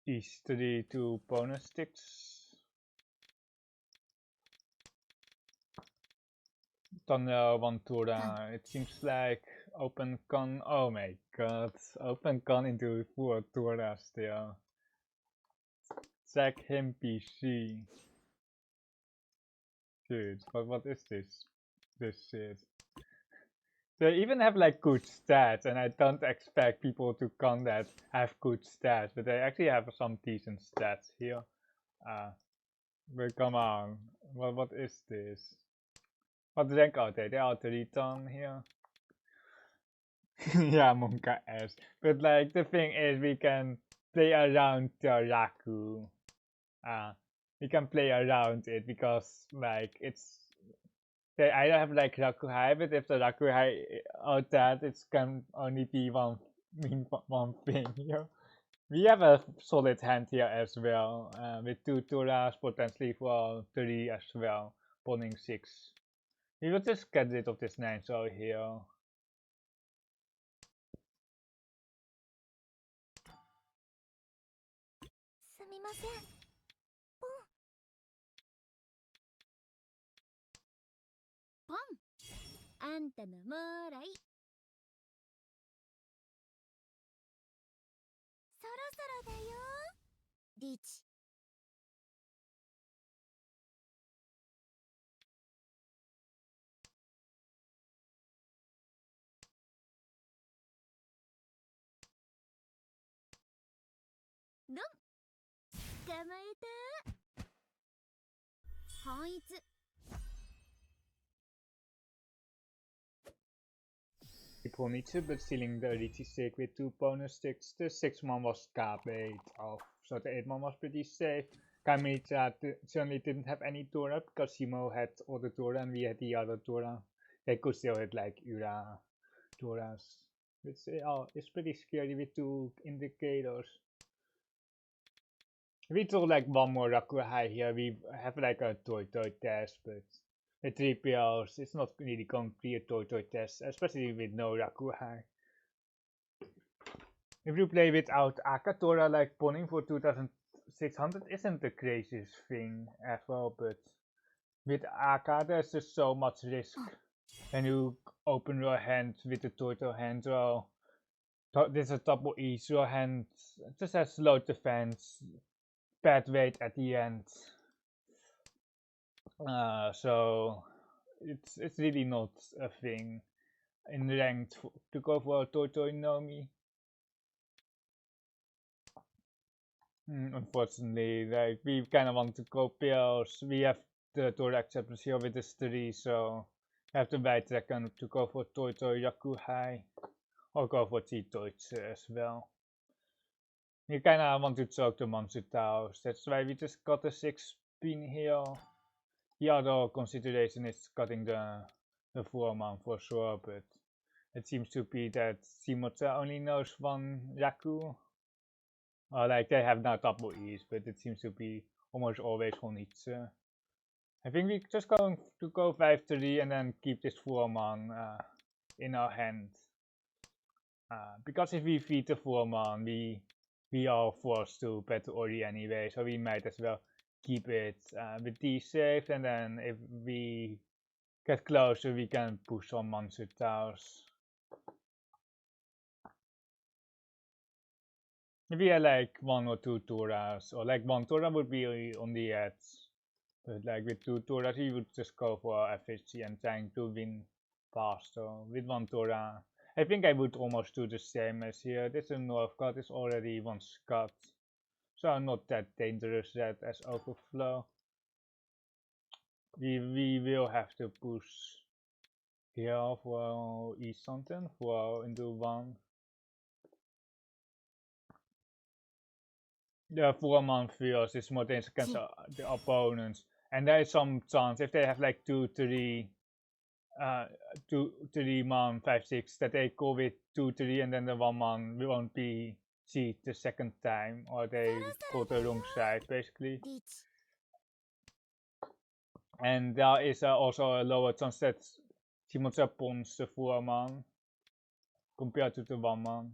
These 3 2 bonus sticks. Then 1 Tura. It seems like open con. Oh my god. Open con into 4 Tura still. Check him PC. Dude, what is this? This shit. They even have like good stats, and I don't expect people to con that have good stats, but they actually have some decent stats here. But come on, what is this? What rank are they? They are 3-ton here. Yeah, Monka S. But like the thing is, we can play around the Raku. We can play around it because like it's. They either have like Raku High, but if the Raku High out that, it can only be one thing here. We have a solid hand here as well, with 2 Turas, potentially for 3 as well, pawning 6. We will just get rid of this 9 soul here. すみませんポンポンあんたのもらいそろそろだよリーチドン捕まえた本一 People need to, but stealing the Riichi City with 2 bonus sticks. The 6-man was K-bait off, so the 8-man was pretty safe. Kamita certainly didn't have any Tura because Simo had all the Tura and we had the other Tura. They could still hit like Ura Turas, which is pretty scary with 2 indicators. If we throw like one more Raku High here, we have like a Toy test, but with 3 PLs, it's not really going to be a Toy test, especially with no Raku High. If you play without Akatora, like pawning for 2600 isn't the craziest thing as well, but with Aka, there's just so much risk. When you open your hand with the Toto hand draw, there's a double E, so your hand just has low defense, bad weight at the end. So it's really not a thing in ranked to go for a Toto Nomi. Unfortunately, like we kind of want to go pills. We have the Tora acceptance here with this 3, so we have to wait second to go for Toto Yaku High or go for T-Toits as well. You kind of want to choke the monster towers. That's why we just got a 6 pin here. The other consideration is cutting the 4-man for sure, but it seems to be that Simota only knows 1 Yaku. Like they have now double E's, but it seems to be almost always on each. I think we're just going to go 5-3 and then keep this 4-man in our hand. Because if we feed the 4-man, we are forced to bet Ori anyway, so we might as well keep it with these safe, and then if we get closer, we can push some monster towers. Maybe I like 1 or 2 Turas, or like 1 Tura would be on the edge. But like with 2 Turas, you would just go for efficiency and trying to win faster. With 1 Tura, I think I would almost do the same as here. This North cut is already 1 cut, so not that dangerous yet as overflow. We will have to push here for East something for into 1. The 4-man fears is more dangerous against the opponents. And there is some chance if they have like 2, 3 man 5, 6 that they go with 2, 3 and then the 1 man won't be cheat the second time or they go the wrong side basically. リーチ And there is also a lower chance that Timothy pawns the 4 man compared to the 1 man.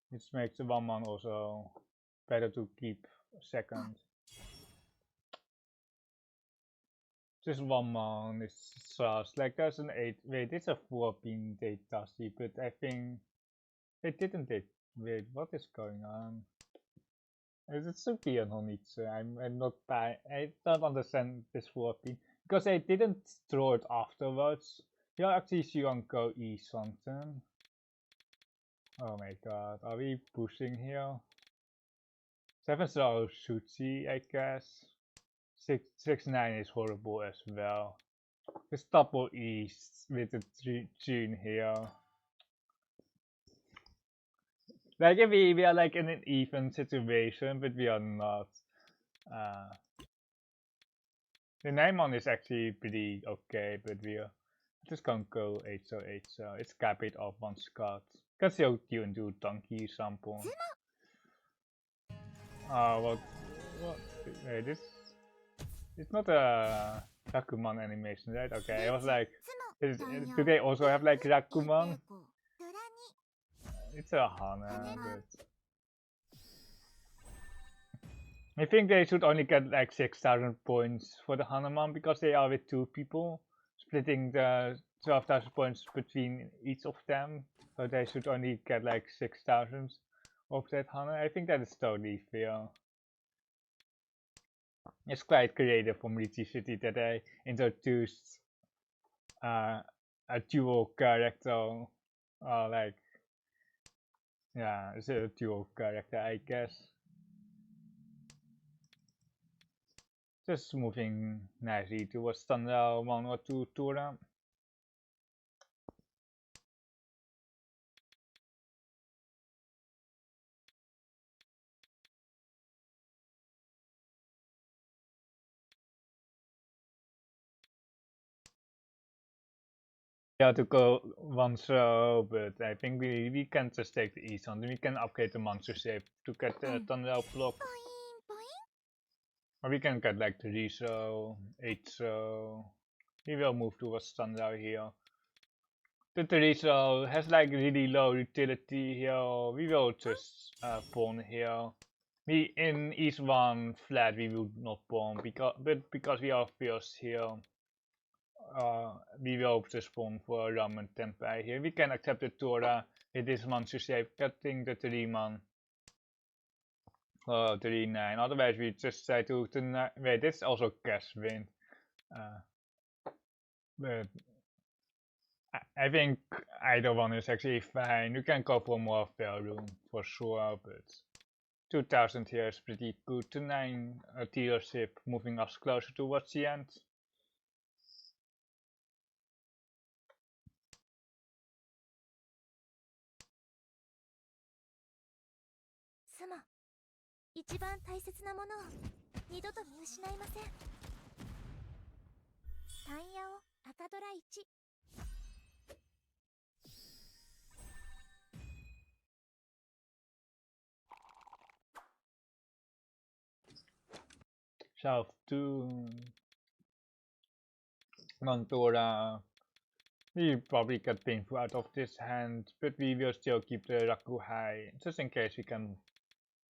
Which makes the 1 man also better to keep second. Just 1 man is sus. Like there's an 8. Wait, it's a 4-pin date Tassi, but I think it didn't date. Wait, what is going on? It should be an Honitsu. I'm not I don't understand this 4-pin. Because they didn't throw it afterwards. You'll actually see on go E something. Oh my god, are we pushing here? 7 star Shuchi, I guess. 6-9 is horrible as well. Just double E with the June here. Like if we are like in an even situation, but we are not. The 9-man is actually pretty okay, but we are just gonna go 8 so 8 so it's cap it off 1 Scott. Kan ze ook die do donkey sample. What? Wait, this it's not a Rakuman animation, right? Okay, I was like, do they also have like Rakuman? It's a Hana, but I think they should only get like 6,000 points for the Hanuman because they are with 2 people, splitting the 12,000 points between each of them. So they should only get like 6,000 of that Hana. I think that is totally fair. It's quite creative from Riichi City that they introduced a dual character, like, yeah, it's a dual character, I guess. Just moving nicely towards Thunder 1 or 2 Tora. Yeah, to go 1 throw, but I think we can just take the east on. We can upgrade the monster shape to get the Thunder block. Or we can get like 3 throw, 8 throw. We will move towards Thunder here. The 3 throw has like really low utility here. We will just pawn here. We in east 1 flat we will not pawn because we are first here. We will just pawn for Ramen Tempeh here. We can accept the Tora with this monster shape, cutting the 3-man. 3-9. Otherwise we just try to wait, this is also cash win. But I think either one is actually fine. You can go for more fair room for sure, but 2000 here is pretty good. To 9 dealership moving us closer towards the end. 妻、一番大切なものを二度と見失いません。タンヤオ赤ドラ1。South 2 Montora. We probably get painful out of this hand, but we will still keep the Raku high, just in case we can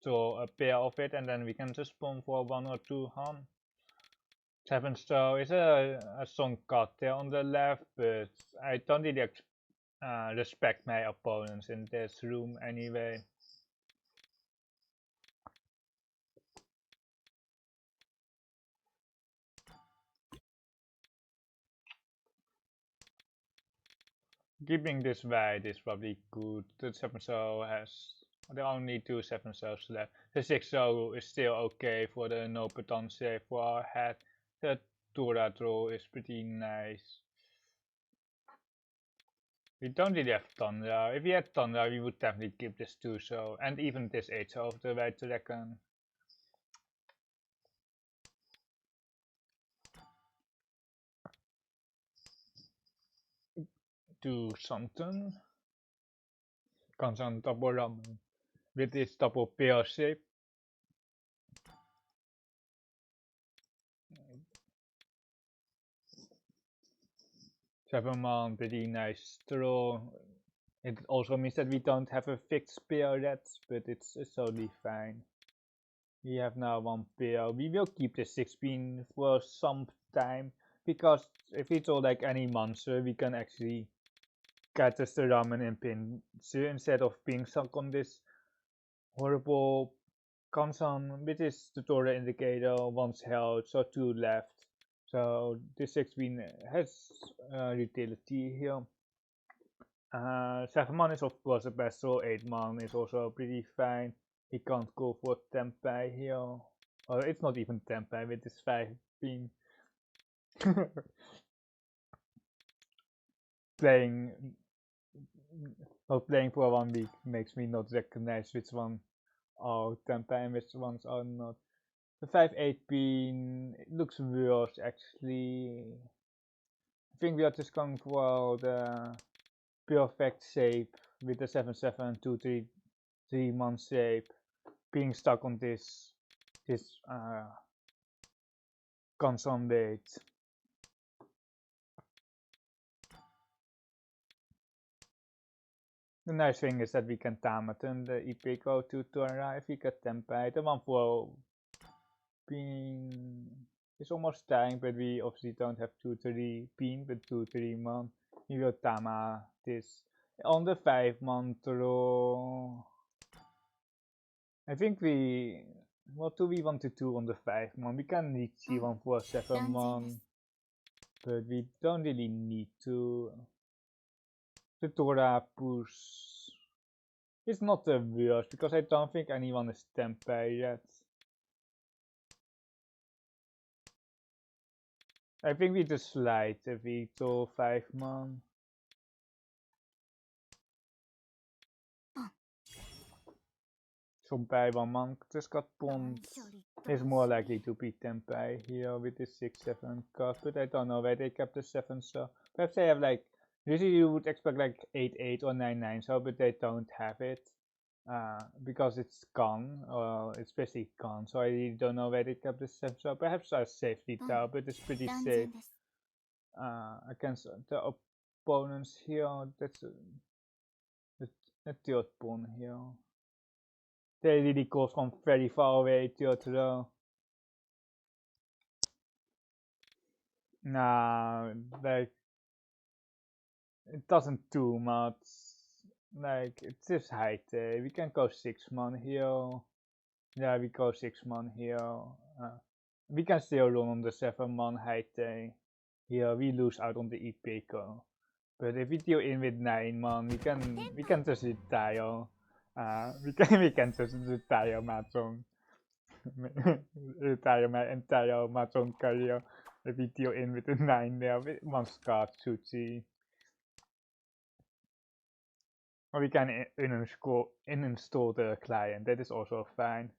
draw a pair of it and then we can just pawn for 1 or 2 Han. 7 star is a strong card there on the left, but I don't really respect my opponents in this room anyway. Keeping this wide is probably good. The 7 star has there are only 2 7 stars left. The 6 star is still okay for the no baton save for our head. The Tora draw is pretty nice. We don't really have Thunder. If we had Thunder, we would definitely keep this 2 so and even this 8 so of the White Dragon. to something. Kansan double ramen with its double pear shape. Seven-man, pretty nice straw. It also means that we don't have a fixed pair yet, but it's totally fine. We have now one pair. We will keep the 6-pin for some time, because if it's all like any monster, we can actually catch the ramen and pin instead of being stuck on this horrible Kansan with this tutorial indicator, 1's health, so 2 left. So this 6-pin has utility here. 7-man is of course the best, so 8-man is also pretty fine. He can't go for Tempai here. Or it's not even Tempai with this 5-pin. Not playing for 1 week makes me not recognize which one are Tempai and which ones are not. The 5-8-pin looks worse actually. I think we are just going for the perfect shape with the 7-7 2-3-3-man shape, being stuck on this Kansan bait. The nice thing is that we can Tamaton the Ipeko to Tora if we get Tempai. The 1-4-pin is almost dying, but we obviously don't have 2-3-pin, but 2-3-man. We will Tama this. On the 5-man throw, I think what do we want to do on the 5-man? We can Riichi 1-4-7-man, but we don't really need to. The Tora push is not the worst, because I don't think anyone is Tempai yet. I think we just slide the Vito 5-man. Sompai 1-man just got pumped. Is more likely to be Tempai here with the 6-7 card, but I don't know why they kept the 7, so perhaps they have like, usually you would expect like 8-8 or 9-9, so but they don't have it because it's gone, or it's basically gone, so I really don't know why they kept the 7, so perhaps a safety tower, but it's pretty safe against the opponents here. That's a third pawn here. They really go from very far away to throw. Nah, like, it doesn't do much. Like, it's just height. We can go 6-man here. Yeah, we go 6-man here. We can still run on the 7-man height. Here we lose out on the Ipeko. But if we deal in with 9-man, we can just retire. We can just retire Mahjong. Retire my entire Mahjong career if we deal in with the 9 there with 1 card Tsuchi. Or we can uninstall the client, that is also fine.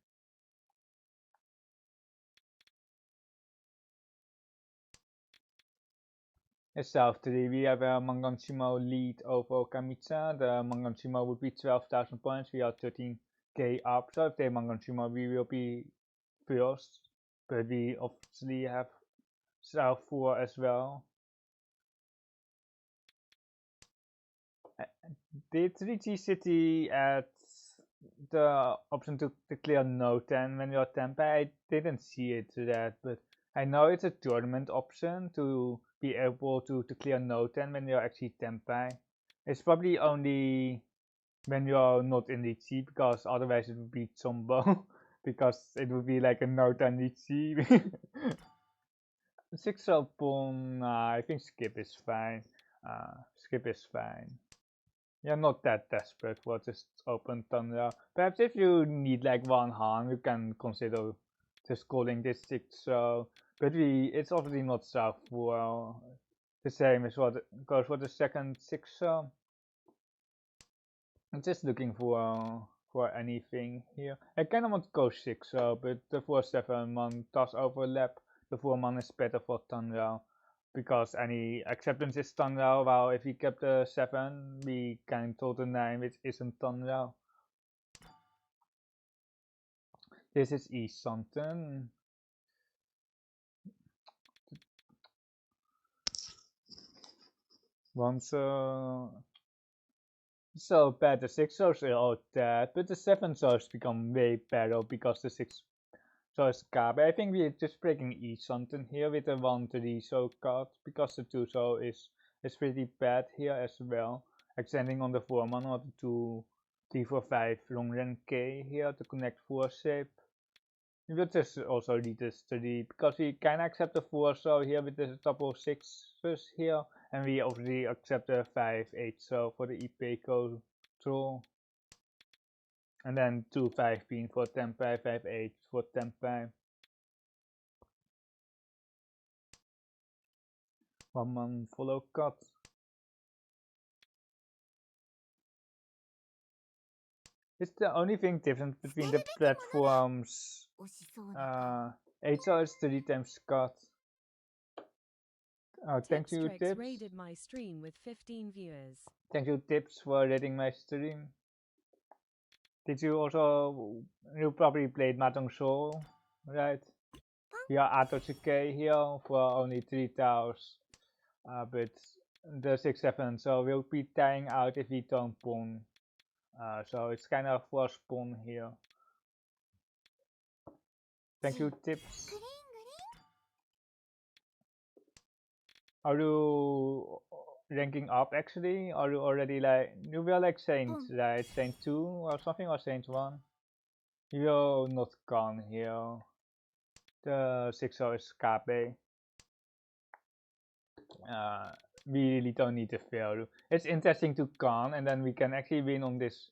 South 3, we have a Manganshimo lead over Kamitsa. The Manganshimo would be 12,000 points, we are 13k up, so if they Manganshimo we will be first. But we obviously have South 4 as well. Did Riichi City add the option to clear no 10 when you're Tempai? I didn't see it to that, but I know it's a tournament option to be able to clear no 10 when you're actually Tempai. It's probably only when you're not in Riichi, because otherwise it would be Chombo, because it would be like a no 10 Riichi. 6 pawn, I think skip is fine. Skip is fine. You're not that desperate for just open Thunder. Perhaps if you need like 1 hand, you can consider just calling this 6, so but it's obviously not South 4. The same as what goes for the second 6. I'm just looking for anything here. I kind of want to go 6, but the 4-7 man does overlap. The 4-man is better for Thunder, because any acceptance is Tanrao, while if we kept the 7, we can total 9, which isn't Tanrao. This is East something. Once so bad, the 6 shows are all dead, but the 7 shows become way better because the 6 shows Gabe. I think we're just breaking East something here with the 1-3 show card, because the 2 show is pretty bad here as well. Extending on the 4-man or the 2 3-4-5 long range K here to connect 4 shape. We will just also read this 3 because we can accept the 4 show here with the double 6s here, and we already accept the 5-8 show for the EP control. And then 2-5 pin for tempai, 5-8 for tempai. 1-man follow cut. It's the only thing different between the platforms. 惜しそうな 8 show is 3 times cut. Thank you, Tipstrix Tips. raided my stream with 15 viewers. Thank you, Tips, for rating my stream. Did you also, you probably played Mahjong Soul, right? We are at k here for only 3,000, but the 6-7, so we'll be tying out if we don't pawn. So it's kind of for spawn here. Thank you, Tips. グリーングリーン Are you ranking up actually? Are you already like, you were like Saint, right? Saint 2 or something, or Saint 1? You're not gone here. The 6-0 is Scape. We really don't need to fail. It's interesting to con, and then we can actually win on this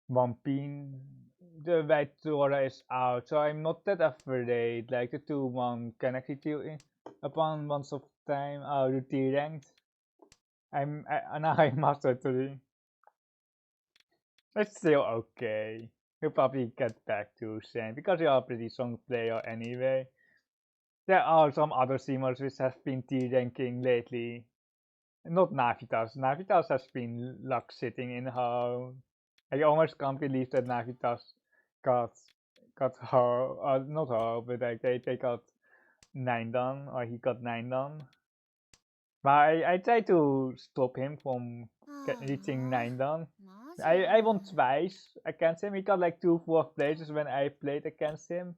1 pin. The white Tora is out, so I'm not that afraid. Like the 2-1 can actually deal in upon once of time. The T ranked. Now I'm master 3. It's still okay. You'll probably get back to Saint because you're a pretty strong player anyway. There are some other streamers which have been T ranking lately. Not Navitas. Navitas has been luck sitting in her. I almost can't believe that Navitas got her, not her, but like they got 9 done, or he got 9 done. But I tried to stop him from reaching 9 done. I won twice against him. He got like 2 4th places when I played against him.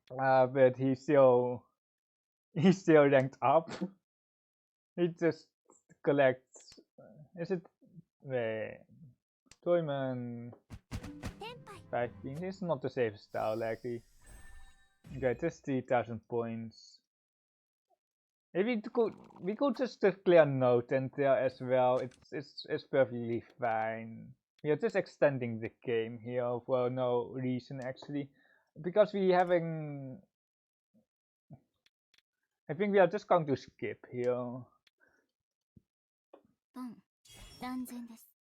But he still ranked up. He just collects. Is it Toyman 5 pins? It's not the safest style likely. Okay, just 3,000 points. If we could just clear note and there as well. It's perfectly fine. We are just extending the game here for no reason actually, because we having. I think we are just going to skip here.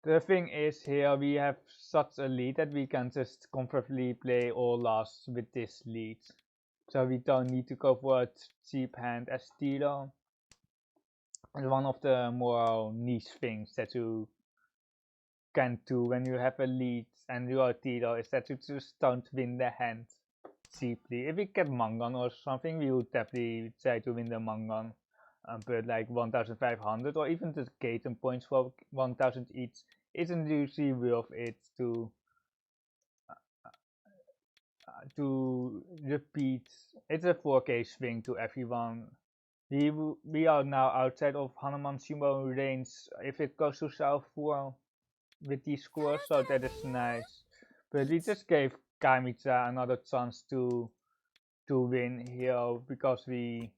The thing is here we have such a lead that we can just comfortably play all last with this lead. So we don't need to go for a cheap hand as dealer. And one of the more niche things that you can do when you have a lead and you are a dealer is that you just don't win the hand cheaply. If we get Mangan or something, we would definitely try to win the Mangan. But like 1,500 or even the Gaten points for 1,000 each isn't usually worth it to repeat. It's a 4K swing to everyone. We are now outside of Hanuman Sumo range if it goes to South 4 with these scores, so that is nice. But we just gave Kamitsa another chance to win here because we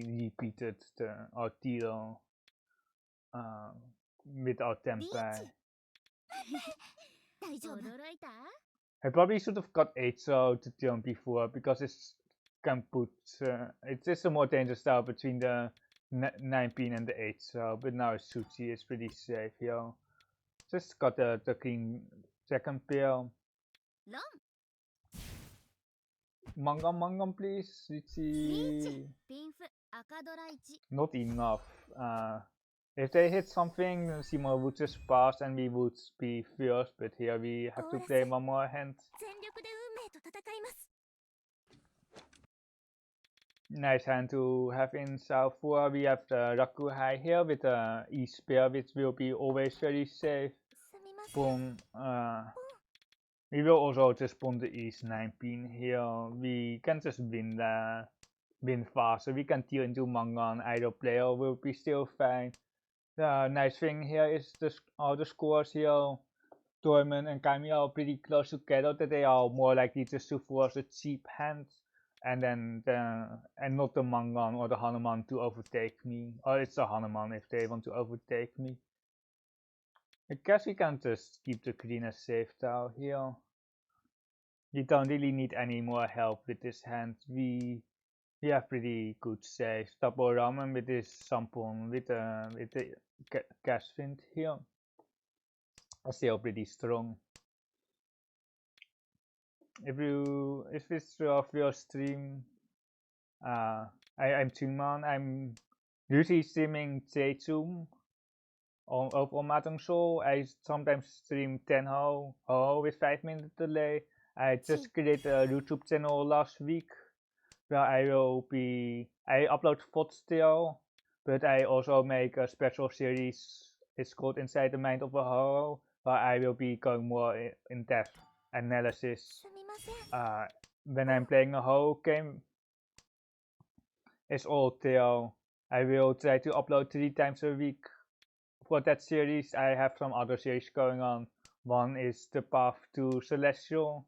repeated our deal with our tempai. I probably should have got 8 so to turn before because it's can put it's just a more dangerous style between the 9 pin and the 8 so, but now Suchi is pretty safe here. Just got the clean second pair. Mangam, please. Riichi. ピンフ赤ドラ1 Not enough. If they hit something, Simo would just pass and we would be first, but here we have to play one more hand. 全力で運命と戦います Nice hand to have in South 4. We have the Rakuhai here with the East Spear, which will be always very safe. すみません Pawn, we will also just pawn the East 9 pin here. We can just win fast, so we can deal into Mangan. Either player will be still fine. The nice thing here is all the scores here. Dorman and Kami are pretty close together, that they are more likely just to force a cheap hand and then and not the Mangan or the Hanuman to overtake me. Or it's the Hanuman if they want to overtake me. I guess we can just keep the green as safe tile here. We don't really need any more help with this hand. We have pretty good saves. Double ramen with this Sampon with the cash wind here. Still pretty strong. If it's of your stream, I'm Chunman. I'm usually streaming J2 on Mahjong Soul. I sometimes stream Tenhou with 5-minute delay. I just created a YouTube channel last week where I upload VOD still, but I also make a special series. It's called Inside the Mind of a Hero, where I will be going more in-depth analysis すみません when I'm playing a whole game. It's all tale. I will try to upload 3 times a week. For that series, I have some other series going on. One is The Path to Celestial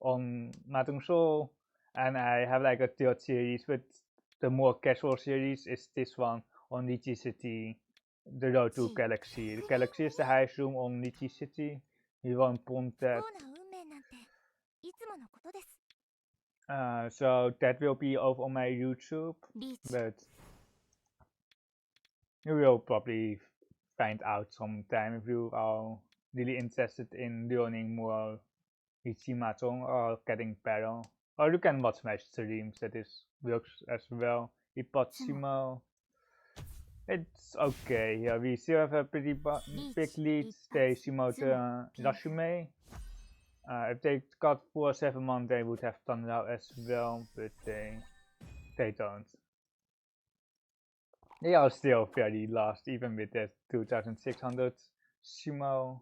on Mahjong Soul, and I have like a third series, but the more casual series is this one on Riichi City, The Road to Galaxy. The Galaxy is the highest room on Riichi City. We won't point 不 that. 幸な運命なんていつものことです So that will be over on my YouTube, リーチ but you will probably find out sometime if you are really interested in learning more Riichi Mahjong or getting better. Or you can watch my streams, that works as well. Ipotsimo. It's okay. Yeah, we still have a pretty big lead. They Shimote Rasume. If they got 4-7 they would have done that as well, but they don't. They are still very lost, even with that 2600 Shimo.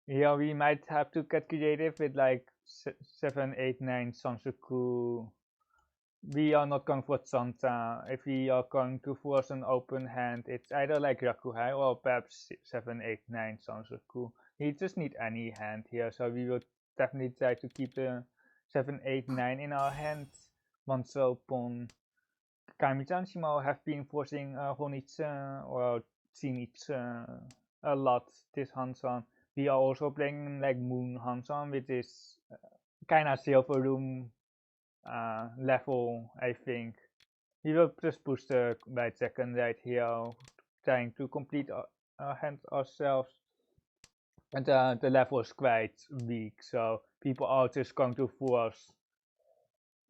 Yeah, we might have to get creative with like 7, 8, 9 Sansoku. We are not going for Santa. If we are going to force an open hand, it's either like Rakuhai or perhaps 7, 8, 9 Sansoku. We just need any hand here, so we will definitely try to keep the 7, 8, 9 in our hands. Once open, Kami-chan Shimo have been forcing Honitsu or Shinichi a lot this Hansan. We are also playing like Moon Hansan, which is kinda silver room level, I think. We will just push the right second right here, trying to complete our hand ourselves. And the level is quite weak, so people are just going to force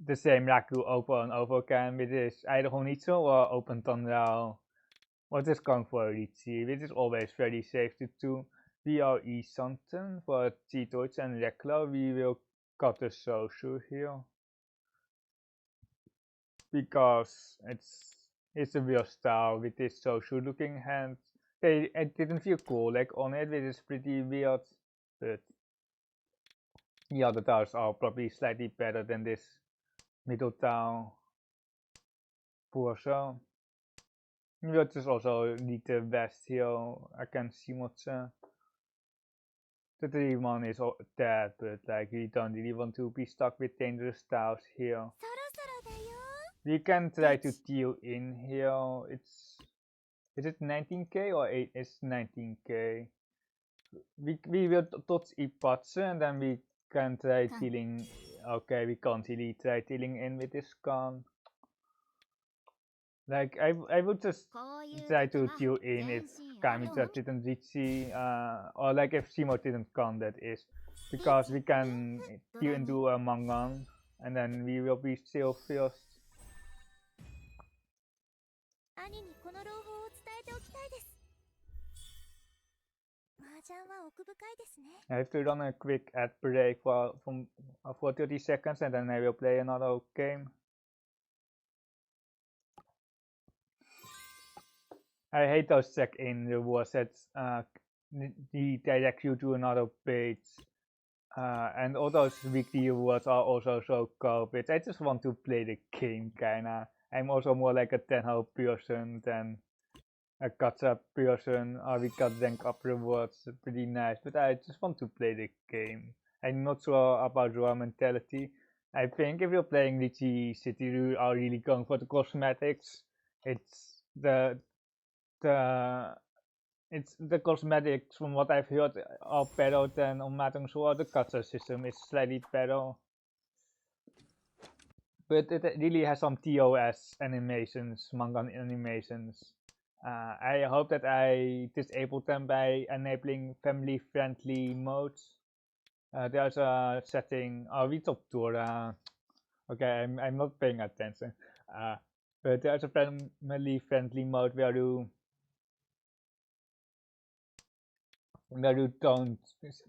the same Raku over and over again, which is either Honitsu or open Tonrao, or just going for Riichi, which is always very safe to do. We are Isanten for G-Deutsch and Rekla. We will cut the Sosu here, because it's a real style with this Sosu looking hand. It didn't feel cool like on it, which is pretty weird, but the other tiles are probably slightly better than this middle tile. Poor so. We will just also need the West here against Shimotsu. The 3-1 is dead, but like we don't really want to be stuck with dangerous tiles here. そろそろだよ We can try to deal in here. Is it 19k or 8? It's 19k. We will dodge Ipatsu and then we can try dealing. Okay, we can't really try dealing in with this gun. Like I would just こういう try こと to は tune in 全 if 身ある Kamita didn't reach or like if Shimo didn't come, that is, because we can tune into a Mangan and then we will be still first. 兄にこの朗報を伝えておきたいです。麻雀は奥深いですね。 I have to run a quick ad break for 30 seconds and then I will play another game. I hate those check-in rewards that redirect you to another page. And all those weekly rewards are also so garbage. I just want to play the game, kinda. I'm also more like a Tenhou person than a gacha person. We got rank up rewards, pretty nice, but I just want to play the game. I'm not sure about your mentality. I think if you're playing Riichi City, you are really going for the cosmetics. It's the cosmetics, from what I've heard, are better than on Mahjong Soul. The gacha system is slightly better, but it really has some TOS animations, manga animations. I hope that I disable them by enabling family-friendly modes. There's a setting. Oh, we talked to okay, I'm not paying attention. But there's a family-friendly mode where you don't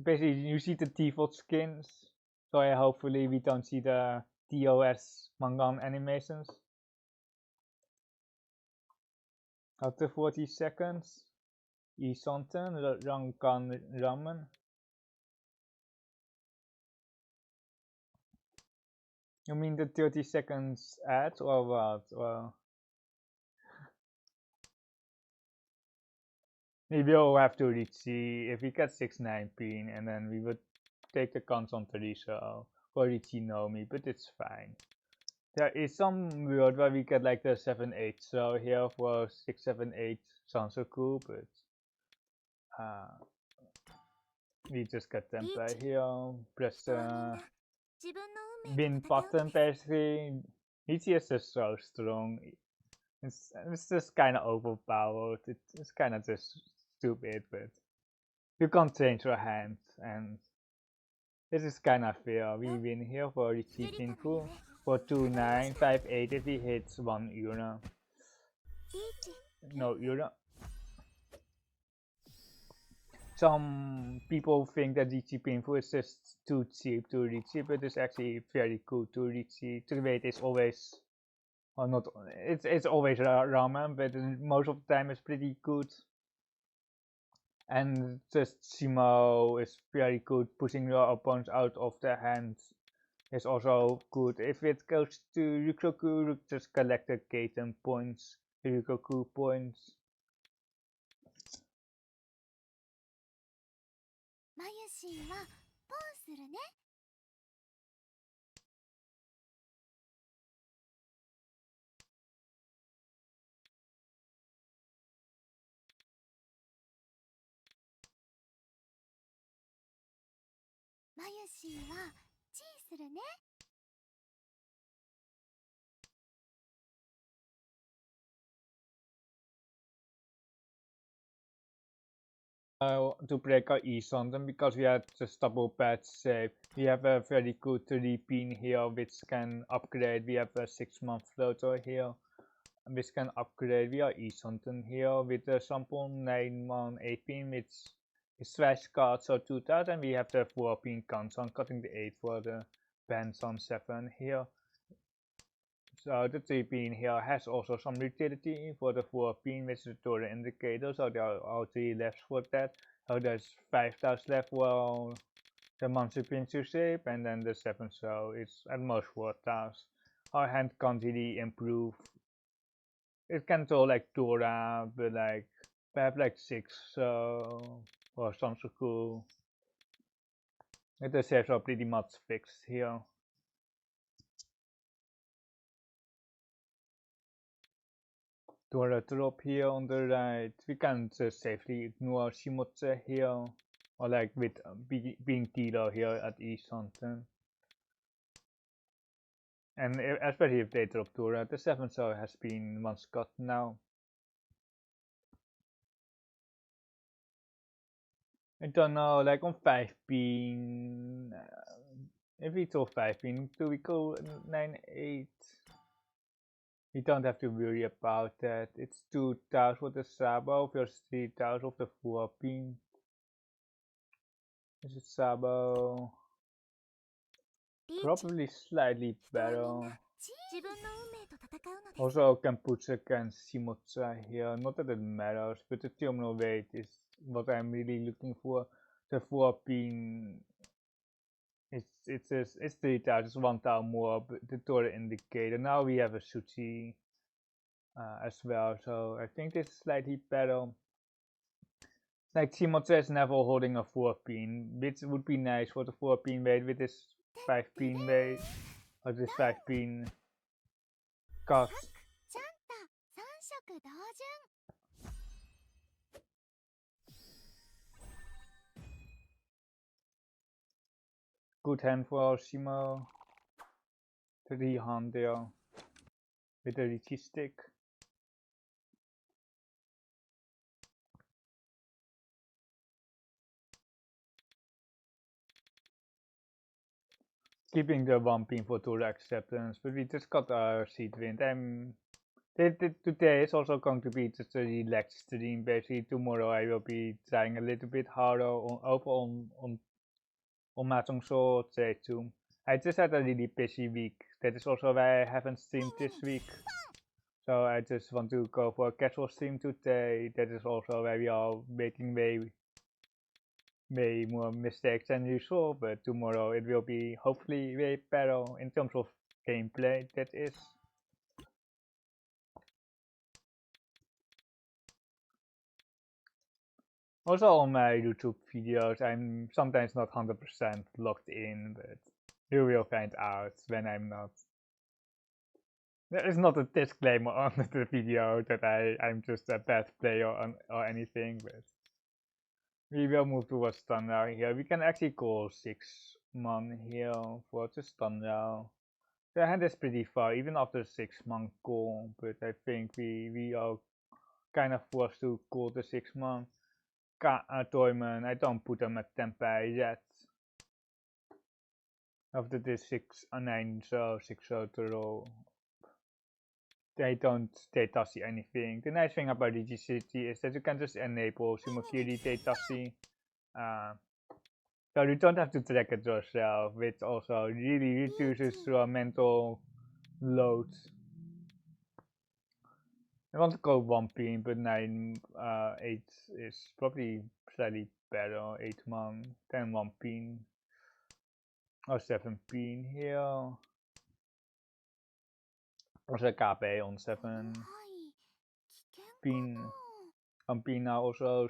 basically you see the default skins. So hopefully we don't see the TOS manga animations. After 40 seconds, Isonten, Rankan Ramen. You mean the 30 seconds ad or what? Well, we will have to see if we get 619 and then we would take the console Teresa for Riichi Nomi, but it's fine. There is some world where we get like the 7-8 so here for 678 Sansoku, but we just get them by here. Press the 自分の運命 win と戦う button のです basically. Riichi is just so strong. It's just kind of overpowered. It's kind of just stupid, but you can't change your hand, and this is kind of fair. We win here for Riichi Pinku for 2958 if he hits 1 euro. リーチ No euro. Some people think that Riichi Pinku is just too cheap to Riichi, but it's actually very good to Riichi. The rate is always, well, not, it's always ramen, but most of the time it's pretty good. And just Shimo is very good. Pushing your opponents out of their hands is also good. If it goes to Ryukoku, just collect the Gaten points, Ryukoku points. マユシンはポンするね。マユシンはチンするね。 To break our E-Something because we had just double patch save. We have a very good 3 pin here which can upgrade. We have a 6-month floater here which can upgrade. We are E-Something here with the sample 9-month 8 pin which is slash card, so 2000. We have the 4 pin console, cutting the 8 for the bands on 7 here. So the 3 pin here has also some utility for the 4 pin, which is the Torah indicator, so there are 3 left for that. So there's 5 tiles left for the monthly pin to save, and then the 7, so it's at most 4 tiles. Our hand can't really improve. It can throw like Torah, but like perhaps like 6, so or Sansoku. The saves are pretty much fixed here. To the drop here on the right, we can just safely ignore Shimotse here, or like with being dealer here at East Hunton. And especially if they drop to the 7, so it has been once cut now. I don't know, like on 5 pin, if we throw 5 pin, do we go 9-8? We don't have to worry about that. It's 2,000 for the Sabo versus 3,000 of the 4 pin. Is it Sabo? Probably slightly better. Also, can put against Shimocha here. Not that it matters, but the terminal weight is what I'm really looking for. The 4 pin, it's 3,000, it's 1,000 more, but the Torah indicator. Now we have a Suchi as well, so I think this is slightly better. Like Shimocha is never holding a 4 pin, which would be nice for the 4 pin weight with this 5 pin weight, or this 5 pin cut. Good hand for Shimo. 3 hand there with the Riichi stick. Keeping the 1 pin for Torah acceptance, but we just got our seed wind. Today is also going to be just a relaxed stream. Basically, tomorrow I will be trying a little bit harder on Mahjong Soul and Tenhou. I just had a really busy week. That is also why I haven't streamed this week. So I just want to go for a casual stream today. That is also why we are making way more mistakes than usual. But tomorrow it will be hopefully way better in terms of gameplay. That is. Also on my YouTube videos, I'm sometimes not 100% logged in, but you will find out when I'm not. There is not a disclaimer on the video that I'm just a bad player or anything, but we will move towards standard here. We can actually call 6 man here for the standard. The hand is pretty far, even after 6 man call, but I think we are kind of forced to call the 6 man. Toyman, I don't put them at Tempai yet. After this 6-9, so 6-0 to roll. They don't Teitashi anything. The nice thing about Riichi City is that you can just enable Shimokiri Teitashi. So you don't have to track it yourself, which also really reduces your mental load. I want to go 1 pin, but 9-8 is probably slightly better. 8 man, then 1 pin. Or 7 pin here. Also KB on 7 pin. 1 pin now also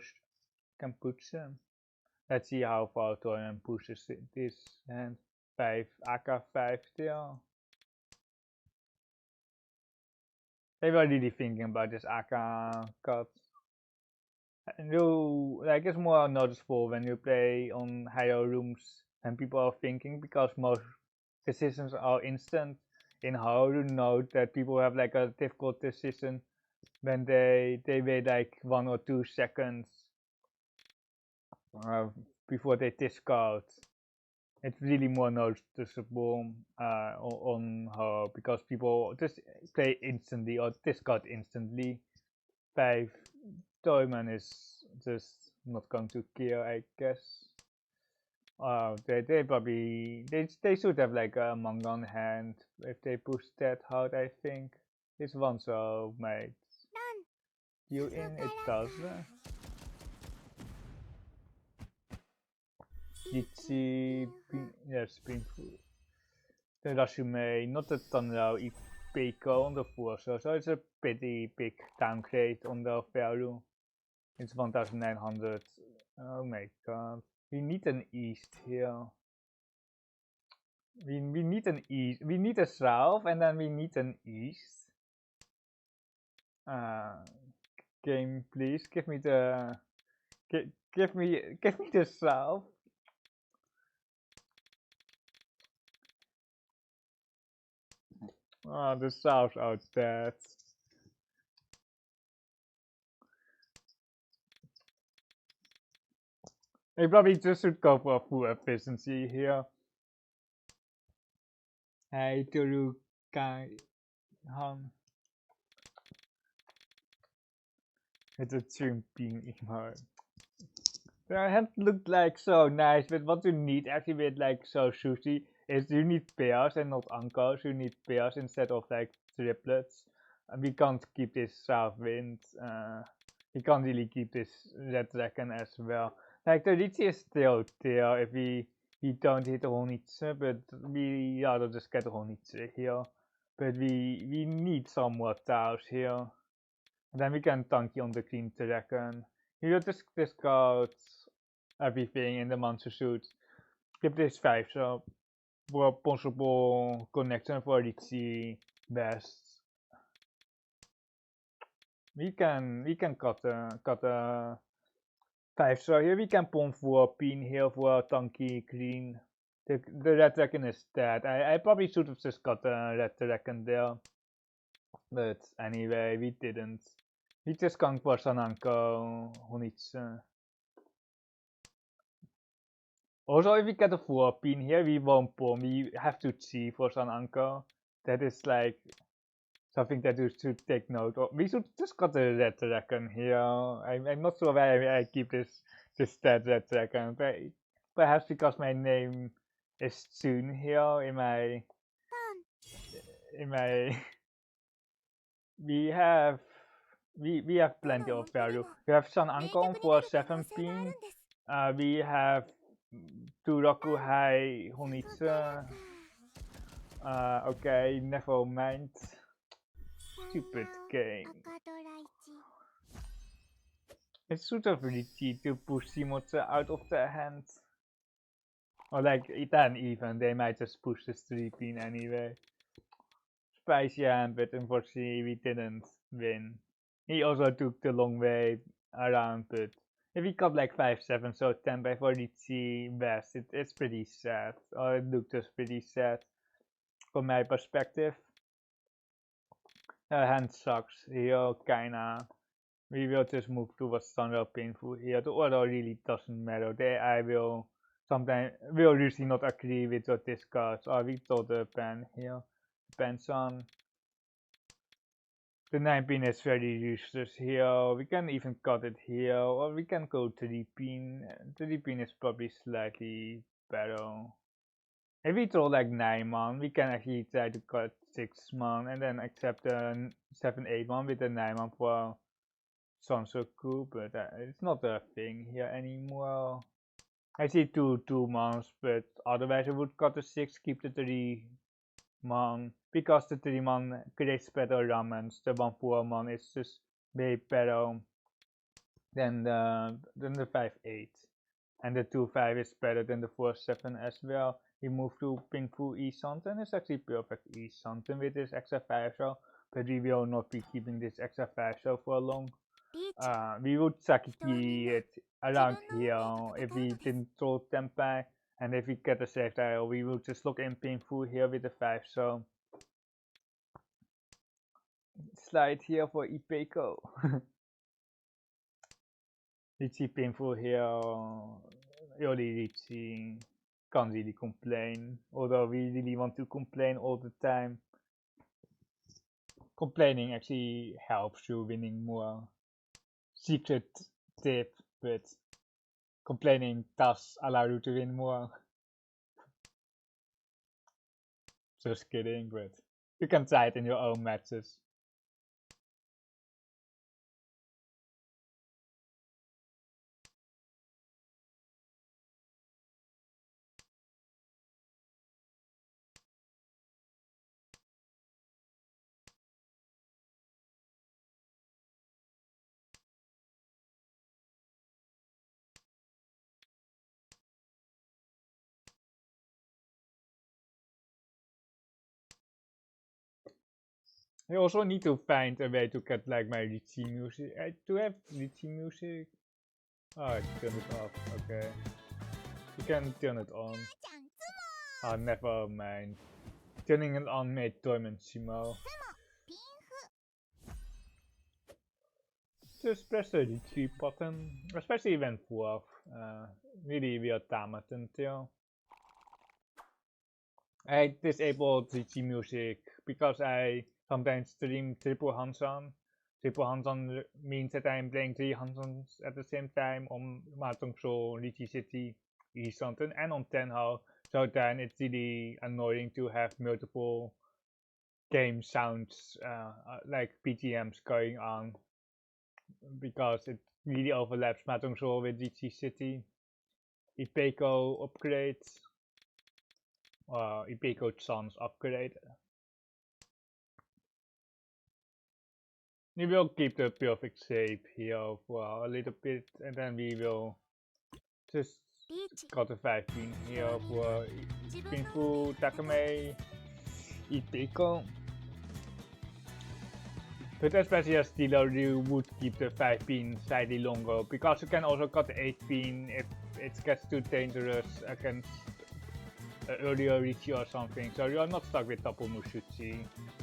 can push them. Let's see how far Toyman pushes this hand. 5 AK5 there. They were really thinking about this AK cut. And like it's more noticeable when you play on higher rooms and people are thinking, because most decisions are instant. In how you know that people have like a difficult decision when they wait like 1 or 2 seconds before they discard. It's really more noticeable on her, because people just play instantly or discard instantly. 5 Toyman is just not going to care, I guess. They probably they should have like a manga on hand if they push that hard. I think this one so might you in it does. Riichi, yes, Springfood. The Rasume, not the Tanrao Ipeiko on the 4, so it's a pretty big downgrade on the value. It's 1900. Oh my god. We need an east here. We need an east. We need a south, and then we need an east. Game, please give me the give me the south. Oh, the south out dead. I probably just should go for full efficiency here. Hey, Turu Kai Han. It's a chumping emote. Their hand looked like so nice, but what you need actually with like so sushi is you need pairs and not uncles. You need pairs instead of like triplets. And we can't keep this south wind. We can't really keep this red dragon as well. Like the Riichi is still there if we don't hit the Honitsu, but we rather just get the Honitsu here. But we need some more tiles here. And then we can tanky on the green dragon. You will just discard everything in the monster suit. Give this 5 so for possible connection for Riichi best. We can cut a 5 so here we can pump for a pin here for a tanky green. The red dragon is dead. I probably should have just got a red dragon there. But anyway, we didn't. We just gone for Sananko Honitsu. Also, if we get a 4 pin here, we won't bomb. We have to see for Sananko. That is like something that you should take note of. We should just got the red dragon here. I'm not sure why I keep this dead red dragon. Perhaps because my name is Chun here in my we have plenty of value. We have Sananko for 7 pin. We have Turoku High Honitsu. Okay, never mind. Stupid game. It's sort of risky to push Shimotsu out of their hand. Or like, then even, they might just push the 3 pin anyway. Spicy hand, but unfortunately we didn't win. He also took the long way around, but if he got like 5-7, so 10 by 40 best, it's pretty sad. Or it looked just pretty sad from my perspective. Hand sucks here, kinda. We will just move towards Thunder Painful here. The order really doesn't matter. I will usually not agree with what this cards are. We thought the pen here. Depends on. The 9 pin is very useless here. We can even cut it here, or we can go 3 pin. 3 pin is probably slightly better. If we throw like 9 man, we can actually try to cut 6 man and then accept the 7-8 man with the 9 man for Sansoku, but it's not a thing here anymore. I see 2 mans, but otherwise I would cut the 6, keep the 3 man, because the 3 man creates better ramens. The 1-4 man is just way better than the 5-8, and the 2-5 is better than the 4-7 as well. We move to Pingfu East Santen. It's actually perfect East Santen with this extra 5 shell, but we will not be keeping this extra 5 shell for long. We would Sakiki it around here if we didn't throw Tempai, and if we get a safe dial, we will just look in Pingfu here with the 5 so slide here for Ipeko. Riichi Pingfu here, really Riichi, can't really complain, although we really want to complain all the time. Complaining actually helps you winning more. Secret tip, but complaining does allow you to win more. Just kidding, but you can try it in your own matches. I also need to find a way to get like my Riichi music. I do have Riichi music. Oh, I turn it off. Okay, you can turn it on. Oh, never mind. Turning it on made Tormentissimo. Just press the retreat button, especially when full of really weird damage until. I disabled Riichi music because I sometimes stream triple Hansan. Triple Hansan means that I'm playing 3 Hansans at the same time on Mahjong Soul, Riichi City, Eastonton, and on Tenhou. So then it's really annoying to have multiple game sounds like BGMs going on because it really overlaps Mahjong Soul with Riichi City. Ipeco upgrades. Ipeco-chan's upgrade. We will keep the perfect shape here for a little bit, and then we will just got a 5-pin here for Pinfu, Takame, Ipeco. But especially as dealer, you would keep the 5-pin slightly longer, because you can also cut the 8-pin if it gets too dangerous against earlier Riichi or something, so you are not stuck with Tapu Mushuchi,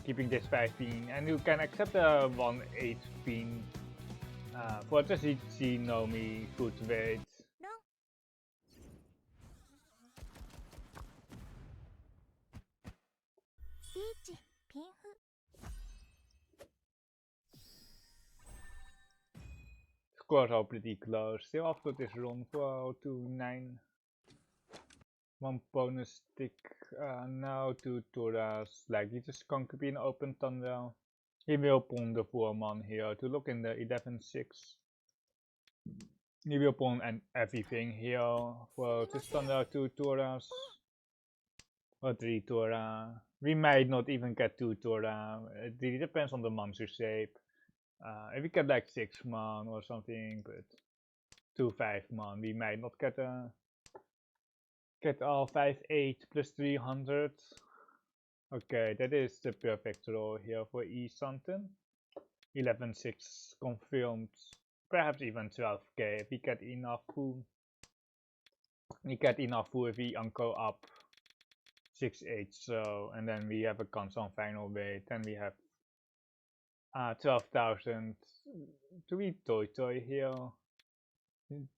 keeping this 5-pin, and you can accept a 1/8-pin for the Riichi Nomi foot weight. Scores are pretty close, still after this run for 2-9. One bonus stick now to Tora's likely just concubine open thunder. He will pawn the 4-man here to look in the 11-6. He will pawn and everything here for just thunder 2 Toras. Or 3 Tora. We might not even get 2 Tora. It really depends on the Mansu shape. If we get like 6-man or something, but 2 5-man, we might not get all 5-8 plus 300. Okay, that is the perfect roll here for Eastonton. 11-6 confirmed. Perhaps even 12k if we get enough food. We get enough food if we uncle up 6-8, so, and then we have a constant final weight. Then we have 12,000 to be Toy here.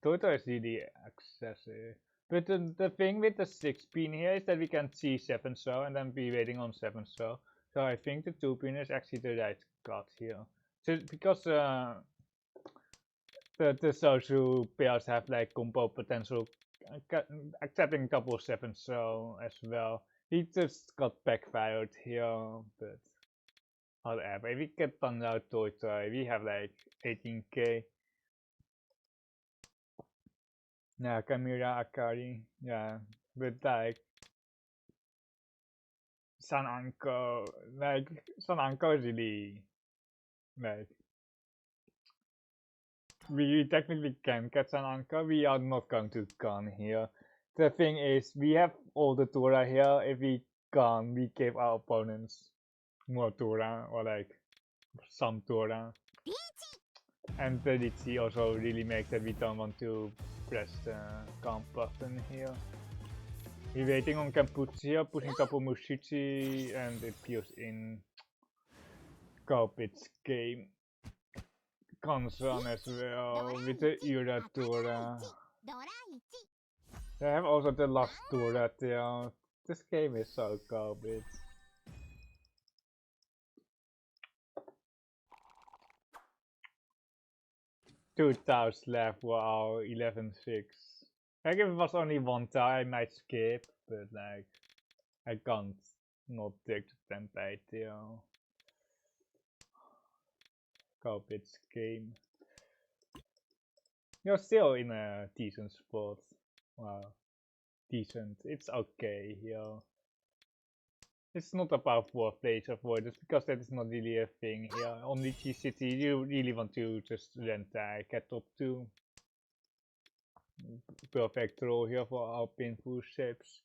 Toy is really excessive. But the thing with the 6-pin here is that we can see 7 so and then be waiting on 7 so. So I think the 2-pin is actually the right cut here. So because the Sosu pairs have like combo potential, accepting double 7 so as well. He just got backfired here, but whatever. If we get done out Toy, we have like 18k. Yeah, Kamira Akari, yeah, but like Sananko is really like we technically can get Sananko. We are not going to gun here. The thing is, we have all the Tora here. If we gun, we give our opponents more Tora or like some Tora. And the Riichi also really makes that we don't want to press the gun button here. We're waiting on Kenputsu here, pushing Tapu Mushichi, and it peels in Kaupit's game. Kansan as well, with the Ura Tora. They have also the last Tora there. This game is so Kaupit. Two tiles left, wow, 11-6. Like if it was only one tile, I might skip, but like I can't not take the template here. Kaupit's game. You're still in a decent spot. Wow, decent. It's okay here. It's not about 4th place avoidance because that is not really a thing here. On Riichi City, you really want to just rent get top 2. Perfect roll here for our painful shapes.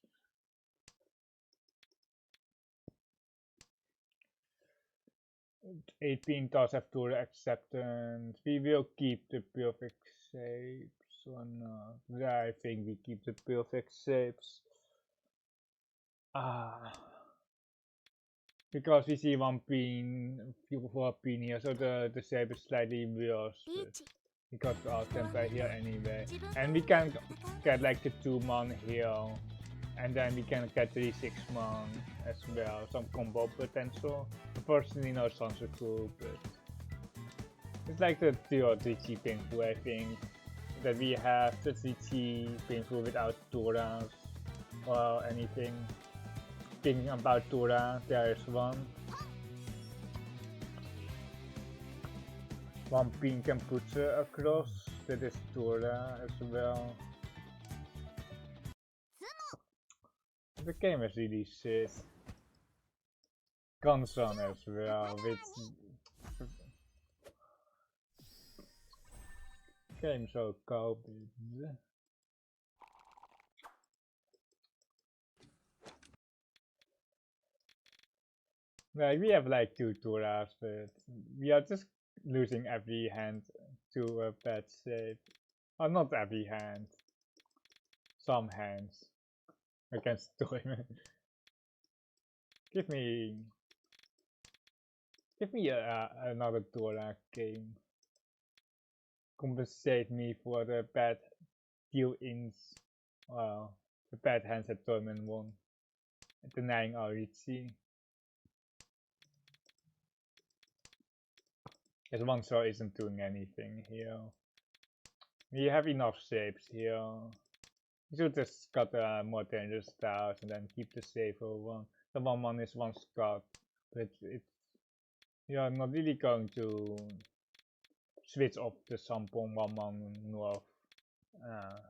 '18 does have Tour acceptance. We will keep the perfect shapes or not? Yeah, I think we keep the perfect shapes. because we see one pin for a pin here, so the shape is slightly worse. We got our template here anyway, and we can get like the 2-man here, and then we can get the 6-man as well, some combo potential. Unfortunately, no Sansoku, but it's like the Riichi painful, I think, that we have the Riichi painful without Doras or anything. Thinking about Dora, there is one. One pin can put across, that is Dora as well. The game is really shit. Gunson as well, with game so garbage. Like, we have like 2 Doras, but we are just losing every hand to a bad shape. Or not every hand. Some hands. Against Toyman. Give me another Dora game. Compensate me for the bad deal-ins. The bad hands that Toyman won. Denying our Riichi. As one shot isn't doing anything here. We have enough shapes here. We should just cut more dangerous styles and then keep the safer one. The 1-man is 1 Scott, but we are not really going to switch off the Sampong 1-man north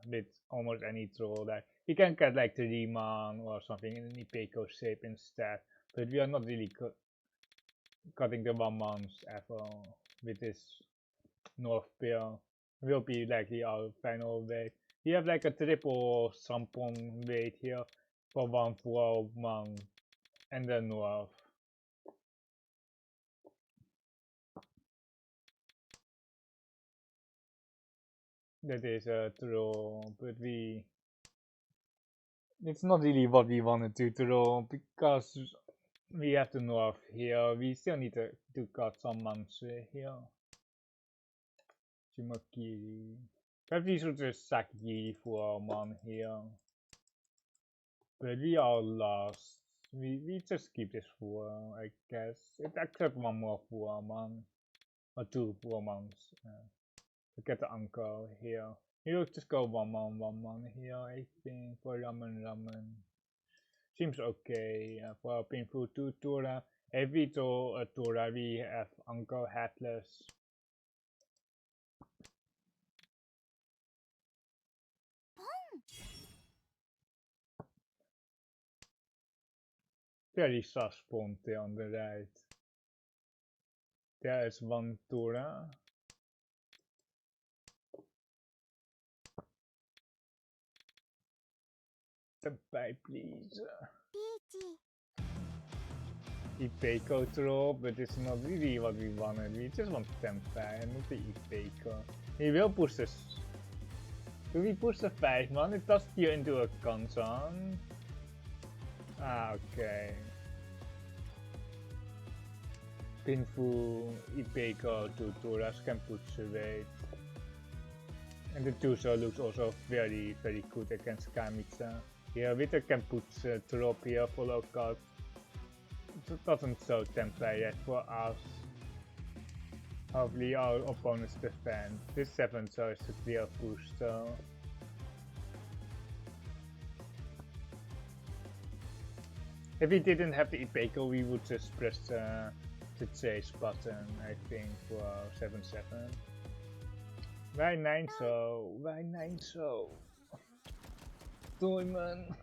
with almost any troll. Like, we can get like the Riemann or something in an Ipeco shape instead, but we are not really cutting the 1-mans ever with this north pair. Will be likely our final wave. We have like a triple Sampong wait here for 1 4-man and the north. That is a draw, but it's not really what we wanted to draw because we have the north here. We still need to cut some Mansui here. Shimakiri. Perhaps we should just sack Yi for a man here. But we are lost. We just keep this 4, I guess. It accept 1 more 4-man. Or 2 4-mans. To get the uncle here. We'll just go 1-man here, I think, for Ramen. Seems okay for a painful 2 Tora. If we draw a Tora, we have uncle headless. Very sus Ponte on the right. There is 1 Tora. Tempai, please. Ipeco draw, but it's not really what we wanted. We just want Tempai and not the Ipeco. He will push this. Do we push the 5-man? It does steer into a Kansan. Ah, okay. Pinfu, Ipeco, 2 Toras can push away. And the Tuso looks also very good against Kamitsa. Here, Witter can put drop here, follow cut. It doesn't show template yet for us. Hopefully our opponents defend. This 7 shows a clear push though. If we didn't have the Ipeco, we would just press the chase button, I think, for 7-7. Why 9 so? Why 9 so? Toyman.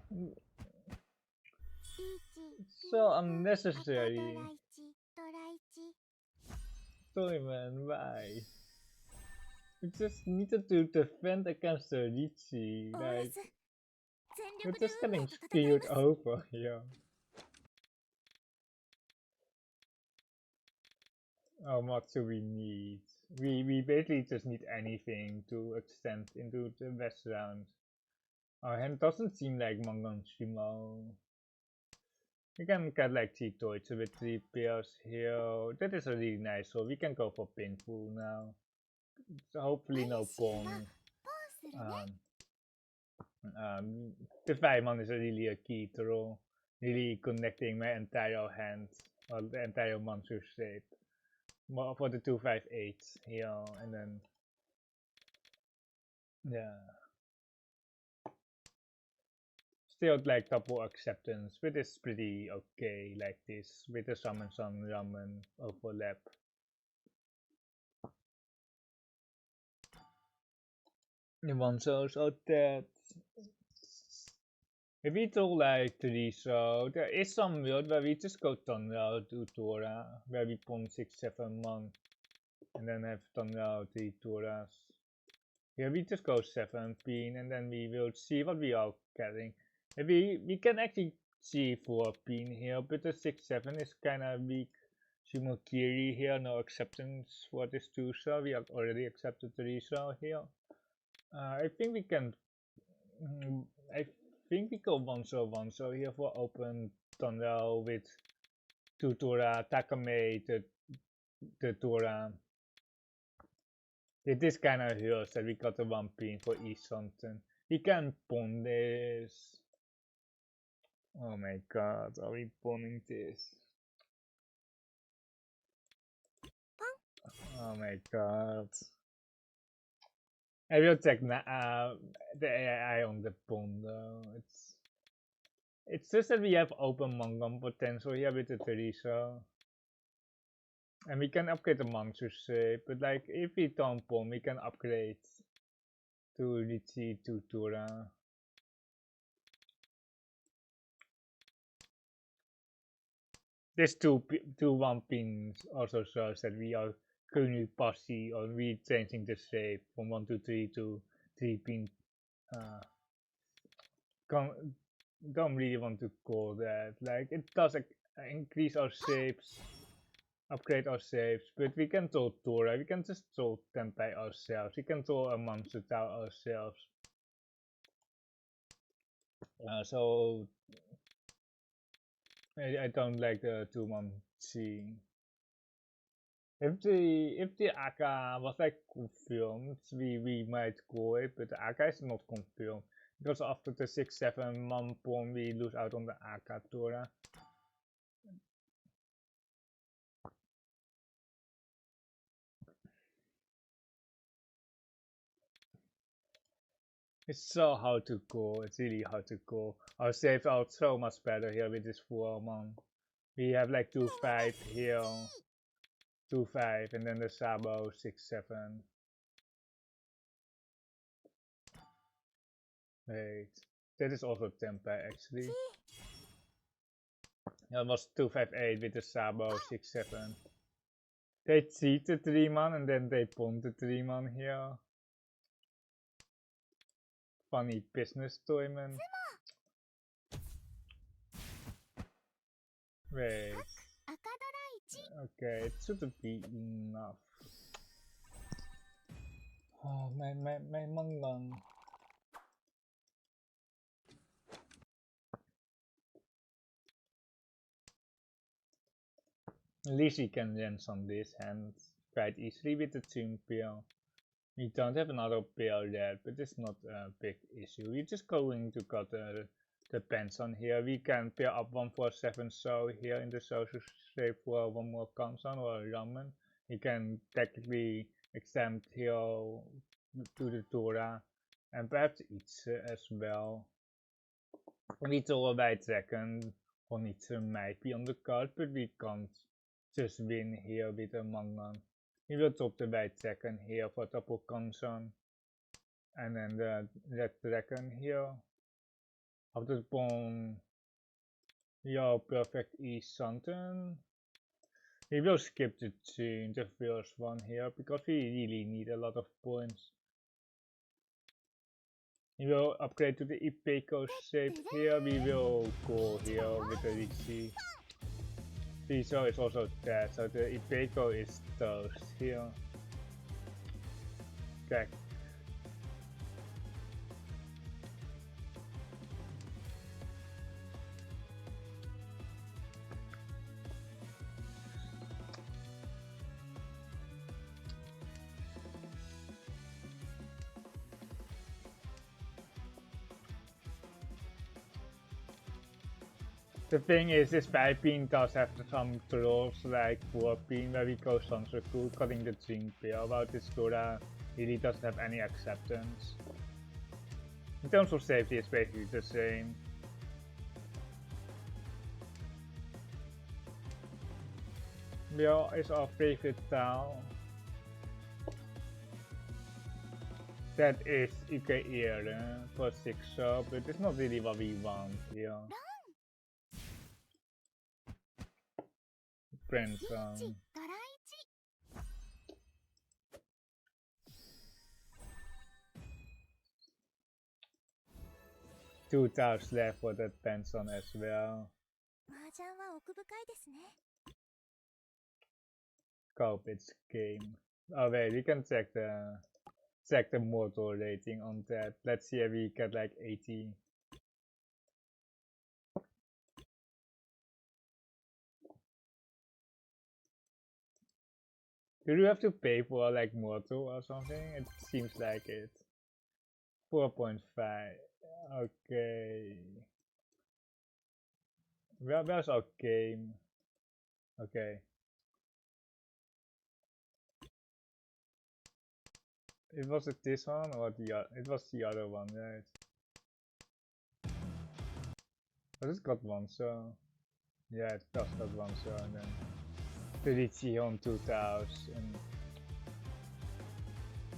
So unnecessary. Toyman, why? We just needed to defend against the Riichi. Like, we're just getting screwed over here. How much do we need? We basically just need anything to extend into the best round. Our hand doesn't seem like Mahjong Soul. We can get like 3 torches with 3 pairs here. That is really nice, so we can go for painful now. So hopefully no pawn. The 5-man is really a key throw. Really connecting my entire hand, or the entire monster shape. More for the 258 here, and then yeah. Still like double acceptance, but it's pretty okay like this with the summon sun ramen overlap. The ones also that if we do like 3 so there is some build where we just go Tonra to Tora, where we pawn 6-7 man and then have Tonra 3 Toras. Here we just go 7 pin and then we will see what we are getting. Maybe we can actually see 4 pin here, but the 6-7 is kinda weak. Shimokiri here, no acceptance for this 2 so we have already accepted 3 so here. I think we can I think we go 1 so here for open tunnel with 2 Tora, Takame the Tora. It is kinda hurts that we got the 1 pin for each something. We can pawn this. Oh my god, are we pawning this? Oh my god. I will check the AI on the pawn though. It's just that we have open Mangam potential here with the Teresa. And we can upgrade the monster shape, but like if we don't pawn, we can upgrade to Riichi to Tura. This two 1 pins also shows that we are currently passy or we changing the shape from 1 to 3 to 3 pin. Don't really want to call that. Like it does increase our shapes, upgrade our shapes, but we can draw Tora. We can just draw them by ourselves. We can draw a monster tower ourselves. So I don't like the 2-1 C. If the Aka was like confirmed, we might go it, but the Aka is not confirmed because after the 6-7 man pawn we lose out on the Aka Tora. It's so hard to go. It's really hard to go. Our saves out so much better here with this 4-man. We have like 2-5 here, 2-5, and then the Sabo 6-7. Wait, that is also Tempai actually. That was 2-5-8 with the Sabo 6-7. They cheated 3-man and then they pawned the 3-man here. Funny business toyman. Wait. Okay, it shouldn't be enough. Oh, my mangang. At least we can dance on this hand quite easily with the team pair. We don't have another pair yet, but it's not a big issue. We're just going to cut the pants on here. We can pair up 147 so here in the social shape for 1 more kansan or ramen. We can technically extend here to the Tora and perhaps Itse as well. Little by second on Itse might be on the card, but we can't just win here with a Mangan. We will top the white second here for double kansan. And then the red dragon here. After the pawn, your perfect East something. We will skip the first one here because we really need a lot of points. We will upgrade to the Ipeco shape here. We will go here with the Riichi. Tiso is also dead, so the Ipeco is toast here. Okay. The thing is, this 5-pin does have some trolls like 4-pin where we go Sansoku cutting the Jinpei, while this Tora really doesn't have any acceptance. In terms of safety, it's basically the same. Biao is our favorite town. That is Ike for 6 sub, but it's not really what we want here. Friend song. 2 tiles left for that pension as well. 麻雀は奥深いですね。 Cope its game. Oh wait, we can check the mortal rating on that. Let's see if we get like 80. Do you have to pay for like mortal or something? It seems like it. 4.5. Okay. Where's our game? Okay. It was it this one or it was the other one, right? But it's got one, so yeah, it does got one, so and then the Riichi on 2000 and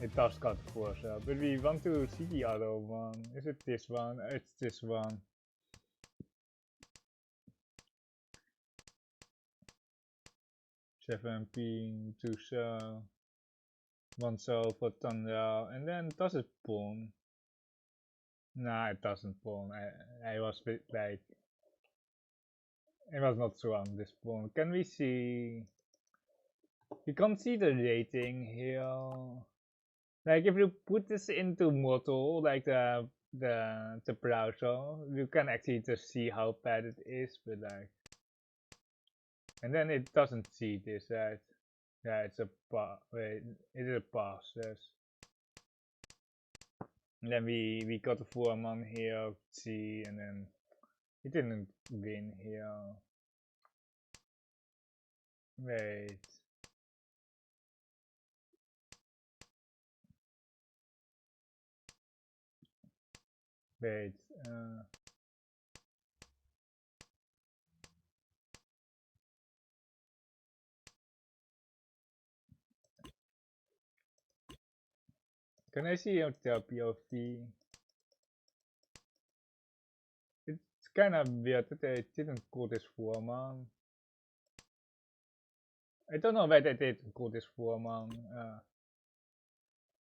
it does got 4, so but we want to see the other one. Is it this one? It's this one. Seven-pin, 2 cell, 1 cell for Tanya, and then does it pawn? Nah, it doesn't pawn. I was bit like it was not strong this pawn. Can we see? You can't see the rating here. Like if you put this into Moto, like the browser, you can actually just see how bad it is, but like, and then it doesn't see this, right? Yeah, it's a wait, it is a pass, yes. And then we got a 4-man here, see, and then it didn't win here. Wait. Wait, can I see your POV? It's kind of weird that they didn't call this 4-man. I don't know why they didn't call this 4-man,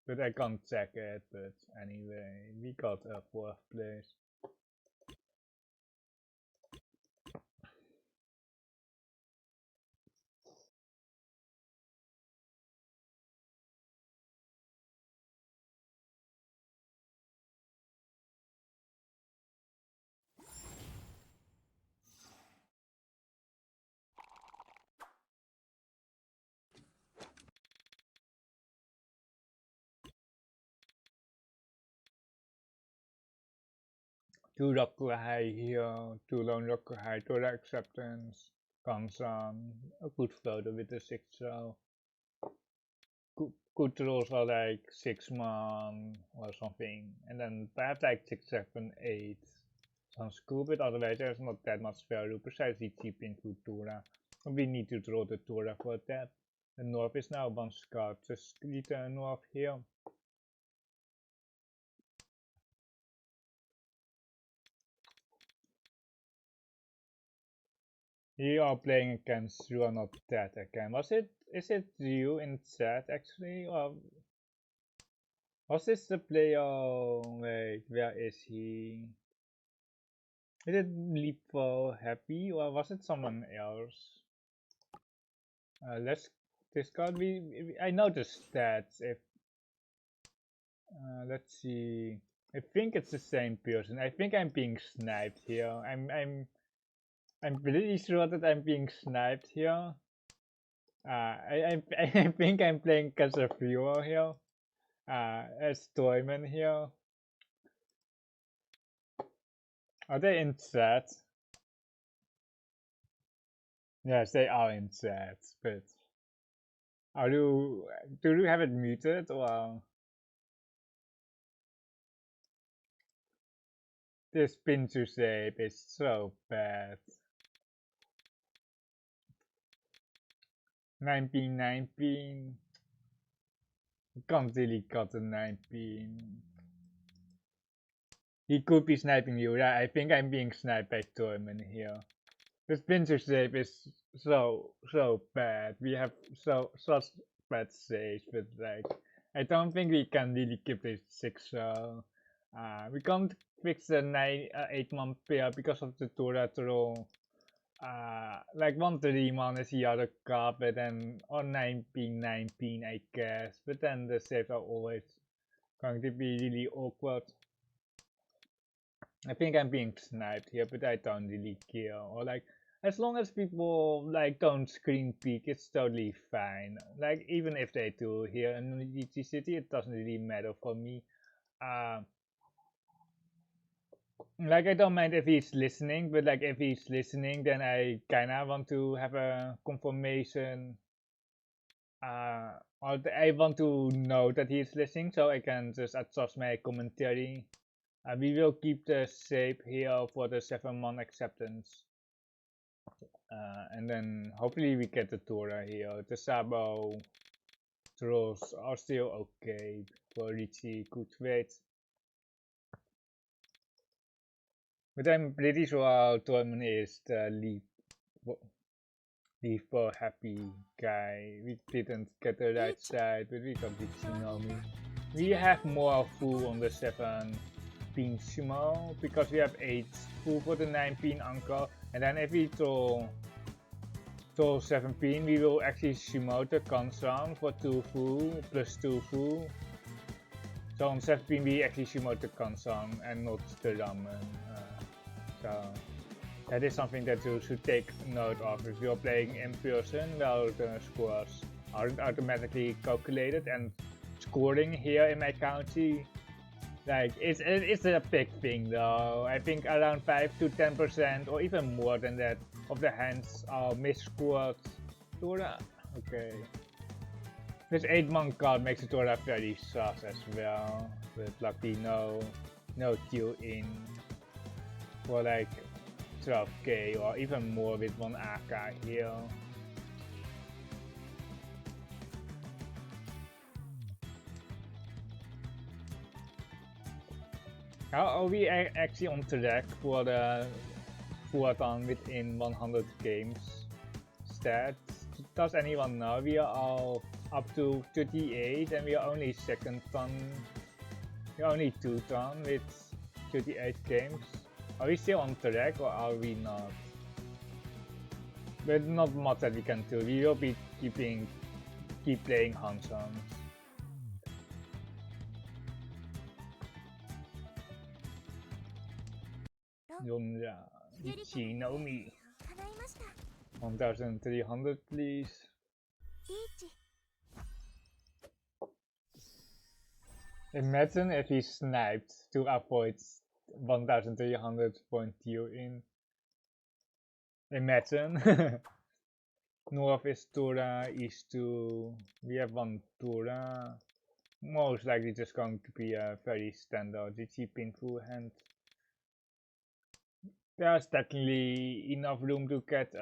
but I can't check it, but anyway, we got a 4th place. Two Rokuhai here, 2 lone Rokuhai, total acceptance, Kansan, a good photo with the 6 cell. Good rolls are like 6-man or something, and then perhaps like 6, 7, 8. Sounds cool, but otherwise there's not that much value besides the cheap into Tora. We need to draw the Tora for that. The north is now 1 scout, just lead the north here. You are playing against you are not dead again. Is it you in chat actually, or was this the player? Wait, where is he? Is it Lipo Happy or was it someone else? Let's discard. I know the stats. If let's see. I think it's the same person. I think I'm being sniped here. I'm pretty sure that I'm being sniped here. I think I'm playing Casafrio here. As Toyman here. Are they in chat? Yes, they are in chat, but do you have it muted or this pin to shape is so bad. 1919 can't really cut a 19. He could be sniping you. Yeah, I think I'm being sniped by Tormen here. This pincer shape is so bad. We have such bad saves, but like I don't think we can really keep this 6. We can't fix the 8-man pair because of the turret roll. Like 131 is the other card, but then on 1919 I guess. But then the saves are always going to be really awkward. I think I'm being sniped here, but I don't really care. Or like, as long as people like don't screen peek, it's totally fine. Like even if they do here in Riichi City, it doesn't really matter for me. Like I don't mind if he's listening, but like if he's listening, then I kinda want to have a confirmation. Or I want to know that he's listening, so I can just adjust my commentary. We will keep the shape here for the 7-man acceptance. And then hopefully we get the Tora here. The Sabo trolls are still okay for Riichi, could wait. But I'm pretty sure Tormen is the leave for happy guy. We didn't get the right side, but we got the Tsunami. We have more full on the 7-pin Shimo because we have 8 full for the 9-pin Anchor. And then if we throw 7-pin, we will actually Shimo the Kansang for 2 full plus 2 full. So on 7-pin we actually Shimo the Kansang and not the Ramen. So that is something that you should take note of if you're playing in person. Well, the scores aren't automatically calculated, and scoring here in my county, like it's a big thing though. I think around 5 to 10% or even more than that of the hands are misscored. Tora, okay. This 8-man card makes the Tora very sus as well, but luckily no deal in for like 12k or even more with 1 AK here. How are we actually on track for the Fuatan within 100 games stats? Does anyone know? We are all up to 38 and we are only second ton. We are only 2 ton with 38 games. Are we still on track or are we not? But not much that we can do. We will be keep playing Hansons. Yonja, Riichi Naomi. 1300 please. Imagine if he sniped to avoid 1300 point deal in. Imagine. North is Tora, East 2. We have 1 Tora. Most likely just going to be a very standard GG painful hand. There's technically enough room to get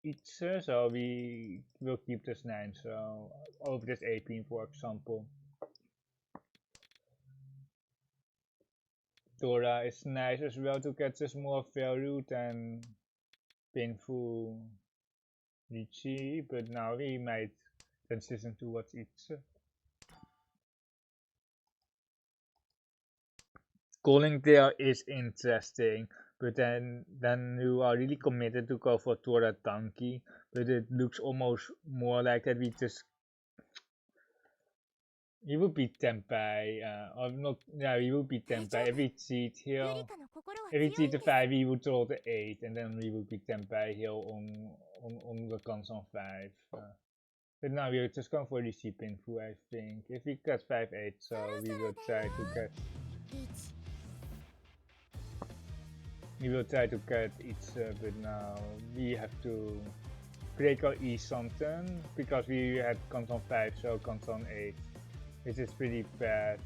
each, so we will keep this 9, so over this 18 for example. Tora is nice as well to get just more value than painful Riichi, but now we might transition towards each. Calling there is interesting, but then you are really committed to go for Tora Tanki, but it looks almost more like that we just we would be Tenpai, or not, yeah, we would be Tenpai. If we cheat here, if we cheat the 5, we would roll the 8, and then we would be Tenpai here on the Kansang 5. But now we're just going for Riichi Pinfu, I think. If we get 5-8, so we will try to get... We will try to get each, but now we have to break or ease something because we had console 5, so console 8, which is pretty bad.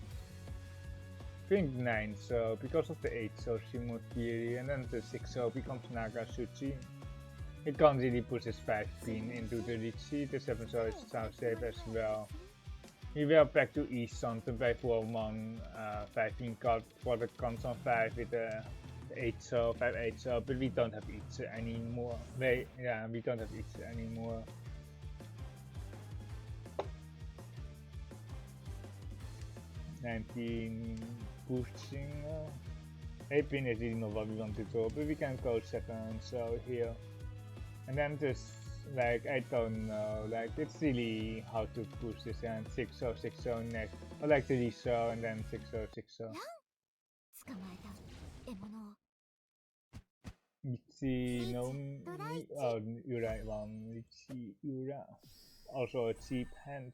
I think 9, so because of the 8, so Shimokiri, and then the 6, so becomes Nagasuchi. It can't really push his 5 pin into the Riichi, the 7, so it sounds safe as well. We were back to ease something by 4-1 5 pin card for the console 5 with the 8 so 5 8 so, but we don't have each anymore. We don't have each anymore. $19 pushing. 8 pin is really not what we want to do, but we can go 7 so here. And then just like I don't know, like it's really how to push this and 6 so 6 so next. Or like 3 so and then 6 so 6 so. Riichi no Mi, oh you're right one, Riichi Ura. Also a cheap hand.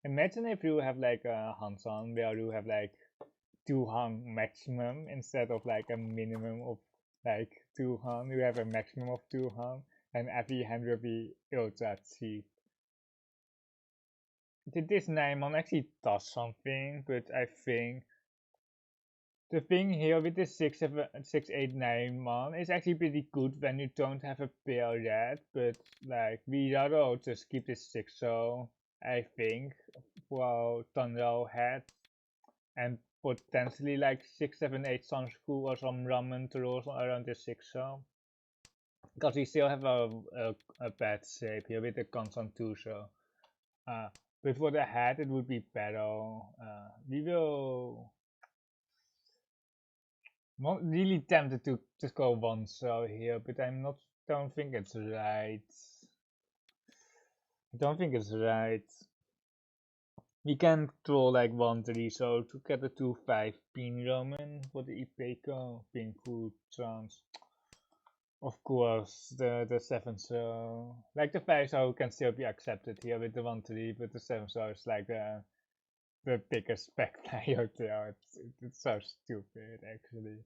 Imagine if you have like a Hanson where you have like 2 hang maximum instead of like a minimum of like 2 hang. You have a maximum of 2 hang and every hand will be ultra cheap. This 9-man actually does something, but I think the thing here with the 6, 8, 9-man is actually pretty good when you don't have a pair yet, but like we rather just keep this 6 so I think for Tenhou head and potentially like 6, 7, 8 Sunschool or some ramen throws around the 6 so. Because we still have a bad shape here with the constant 2 so. But for the head it would be better. We will not really tempted to just go 1 so here, but don't think it's right. I don't think it's right. We can throw like 1 3 so to get the 2 5 pin ramen for the Ipeco pin food chance. Of course, the 7 so like the 5 so can still be accepted here with the 1 3, but the 7 so is like the biggest spec player there. It's so stupid actually.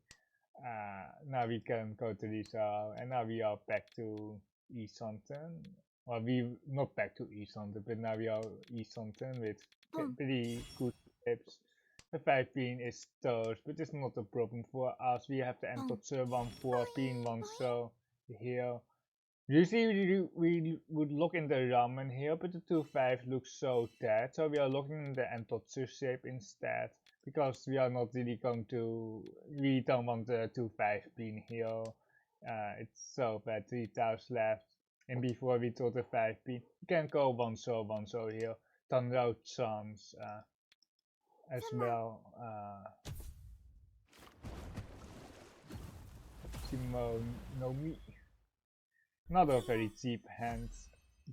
Now we can go to this and now we are back to East something. Well, we not back to East something, but now we are East something with pretty good tips. The 5 pin is third, but it's not a problem for us. We have the Entotsu 1 4 pin 1 so here. Usually we would look in the ramen here, but the 2 5 looks so dead, so we are looking in the Entotsu shape instead. Because we are not really going to, we don't want the 2 5 pin here. It's so bad, 3 tiles left. And before we throw the 5 pin, we can go 1 so here. Tenhou chance as well. Shimonomi. Not a very cheap hand.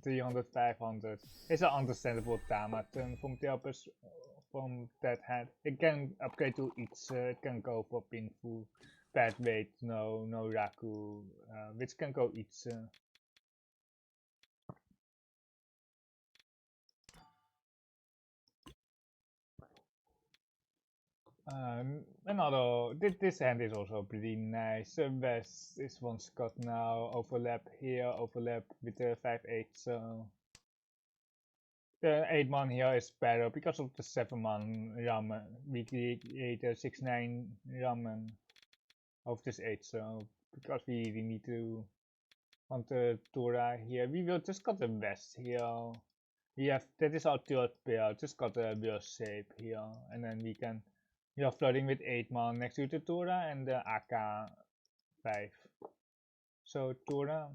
300, 500. It's an understandable Tama turn from that hand. It can upgrade to Itsu, it can go for Pinfu. Bad weight, no Raku, which can go Itsu. This hand is also pretty nice. West is 1 Scott now, overlap here, overlap with the 5 8 so. The 8-man here is better because of the 7-man ramen. We create a 6 9 ramen of this 8 so because we really need to want the Tora here. We will just got the West here. That is our third pair, just got the worst shape here, and then we are flirting with 8-man next to the Tora and the AK5. So Tora,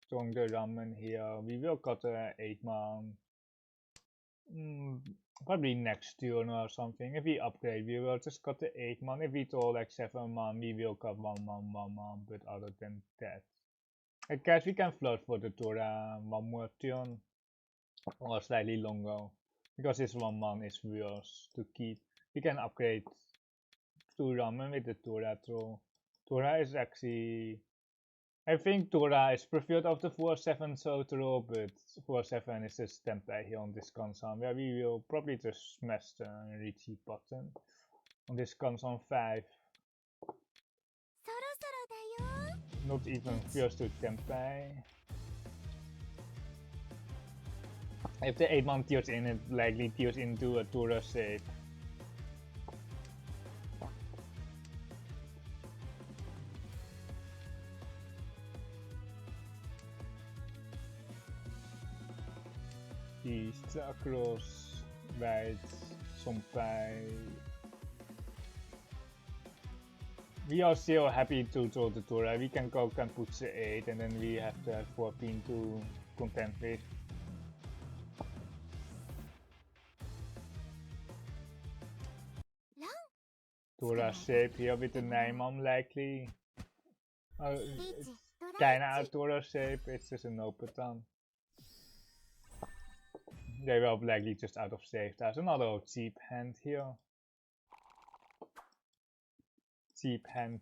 throwing the ramen here. We will got the 8-man. Probably next turn or something. If we upgrade, we will just got the 8-man. If we throw like 7-man, we will got 1-man, 1-man. But other than that, I guess we can flirt for the Tora 1 more turn or slightly longer because this 1-man is worse to keep. We can upgrade to ramen with the Tora throw. Tora is actually, I think Tora is preferred of the 4-7 so throw, but 4-7 is a standby here on this console where we will probably just smash the Riichi button on this console 5. Not even first to standby. If the 8-1 tilts in, it likely tilts into a Tura shape. East, across, right, Sompai. We are still happy to draw the Tura. We can go and put the 8 and then we have the 4 pin to contend with. Tura shape here with the 9-man likely. It's kinda a Tura shape, it's just a no button. They will likely just out of save. There's another cheap hand here. Cheap hand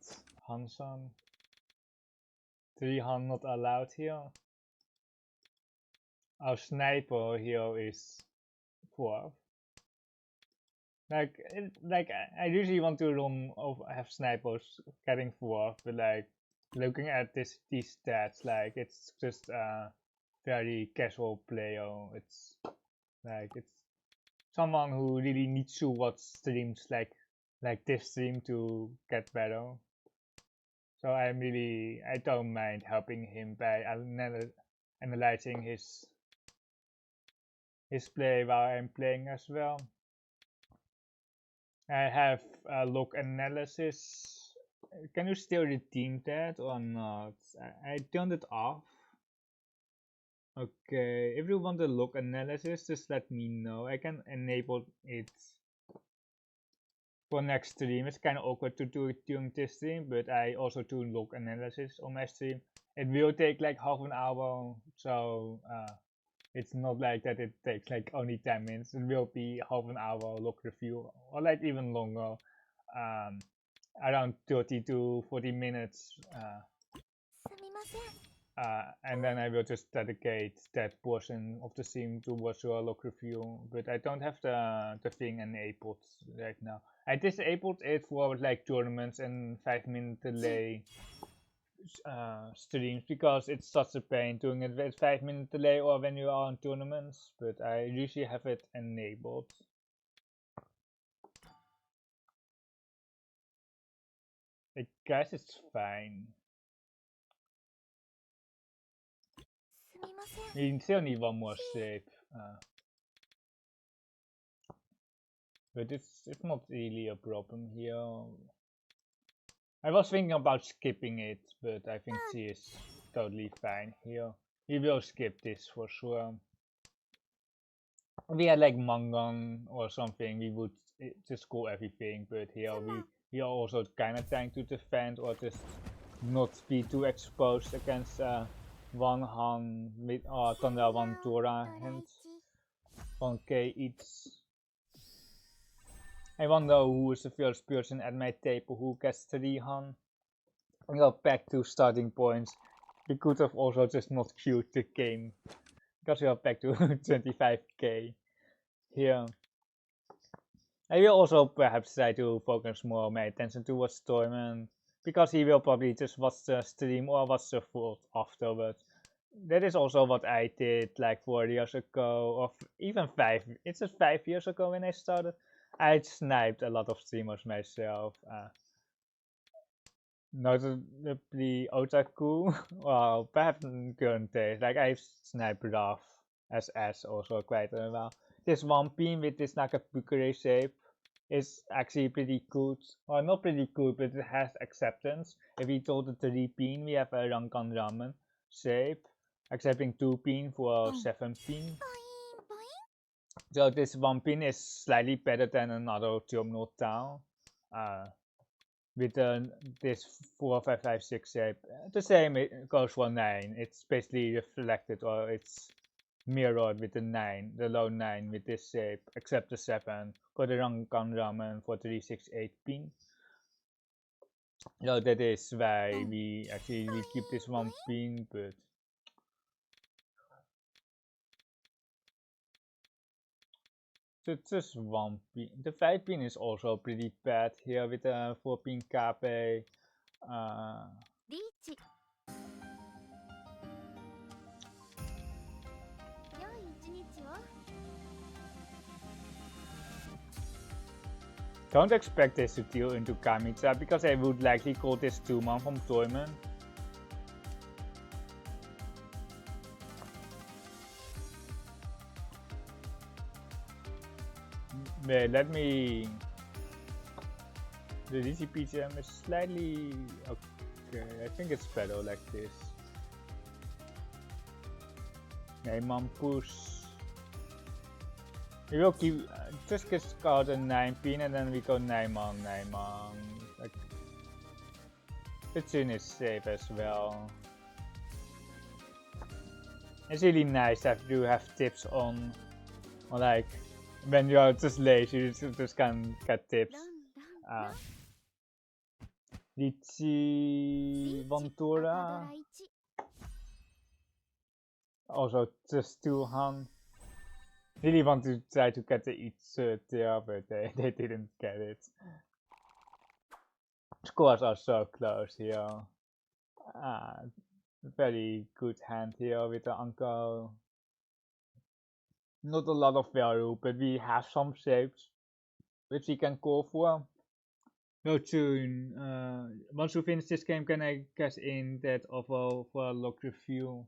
Hansan. 3 hand not allowed here. Our sniper here is 4. Like I usually want to run of have snipers getting 4, but like looking at these stats, like it's just a very casual player. It's like it's someone who really needs to watch streams like this stream to get better. So I don't mind helping him by analyzing his play while I'm playing as well. I have a log analysis. Can you still redeem that or not? I turned it off. Okay, if you want the log analysis, just let me know. I can enable it for next stream. It's kind of awkward to do it during this stream, but I also do log analysis on my stream. It will take like half an hour, so it's not like that it takes like only 10 minutes. It will be half an hour log review, or like even longer, around 30 to 40 minutes. And then I will just dedicate that portion of the stream towards your log review. But I don't have the thing enabled right now. I disabled it for like tournaments and 5-minute delay streams because it's such a pain doing it with 5-minute delay or when you are on tournaments. But I usually have it enabled. I guess it's fine. We still need one more shape, but it's not really a problem here. I was thinking about skipping it, but I think she is totally fine here. We will skip this for sure. If we had like Mangang or something, we would just go everything, but here we are also kind of trying to defend or just not be too exposed against one Han with Thunder, one Tora hand, 1k each. I wonder who is the first person at my table who gets 3 Han. We are back to starting points. We could have also just not queued the game because we are back to 25k here. I will also perhaps try to focus more my attention towards Toyman because he will probably just watch the stream or watch the VOD afterwards. That is also what I did like 4 years ago, or even 5. It's just 5 years ago when I started. I sniped a lot of streamers myself. Notably Otaku, well, perhaps in current days. Like I sniped Raf SS also quite a while. This one pin with this Nakapukure shape is actually pretty good. Well, not pretty good, but it has acceptance. If we told the 3 pin, we have a Rankan Ramen shape, accepting 2 pin for 7 pin. So this 1 pin is slightly better than another Jumno Town. With this 4, 5, 5, 6 shape. The same it goes for 9. It's basically reflected or it's mirrored with the 9, the low 9 with this shape, except the 7 for the Rankan Ramen for 3, 6, 8 pin. So that is why we keep this 1 pin, but it's just 1 pin. The 5 pin is also pretty bad here with the 4 pin Kape. Riichi. Don't expect this to deal into Kamita because I would likely call this 2-man from Toyman. Wait, let me... The Riichi PGM is slightly... Okay, I think it's better like this. Neyman push. We will keep... just get called a 9-pin and then we go Neyman. Like, the tune is safe as well. It's really nice that you have tips on like, when you're just lazy, you just can get tips. Riichi Ventura. Also just 2-han. Really want to try to get the each there, but they didn't get it. Scores are so close here. Very good hand here with the uncle. Not a lot of value, but we have some shapes which we can call for. No tune. Once we finish this game, can I cash in that offer for a log review?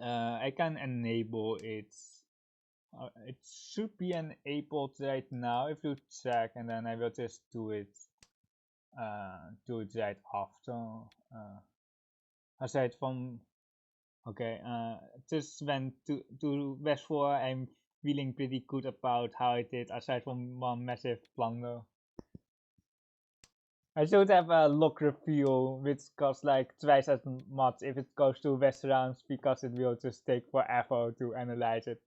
I can enable it. It should be enabled right now if you check, and then I will just do it right after. Aside from, okay, just went to West 4. I'm feeling pretty good about how I did, aside from one massive blunder. I should have a log review which costs like twice as much if it goes to West rounds, because it will just take forever to analyze it.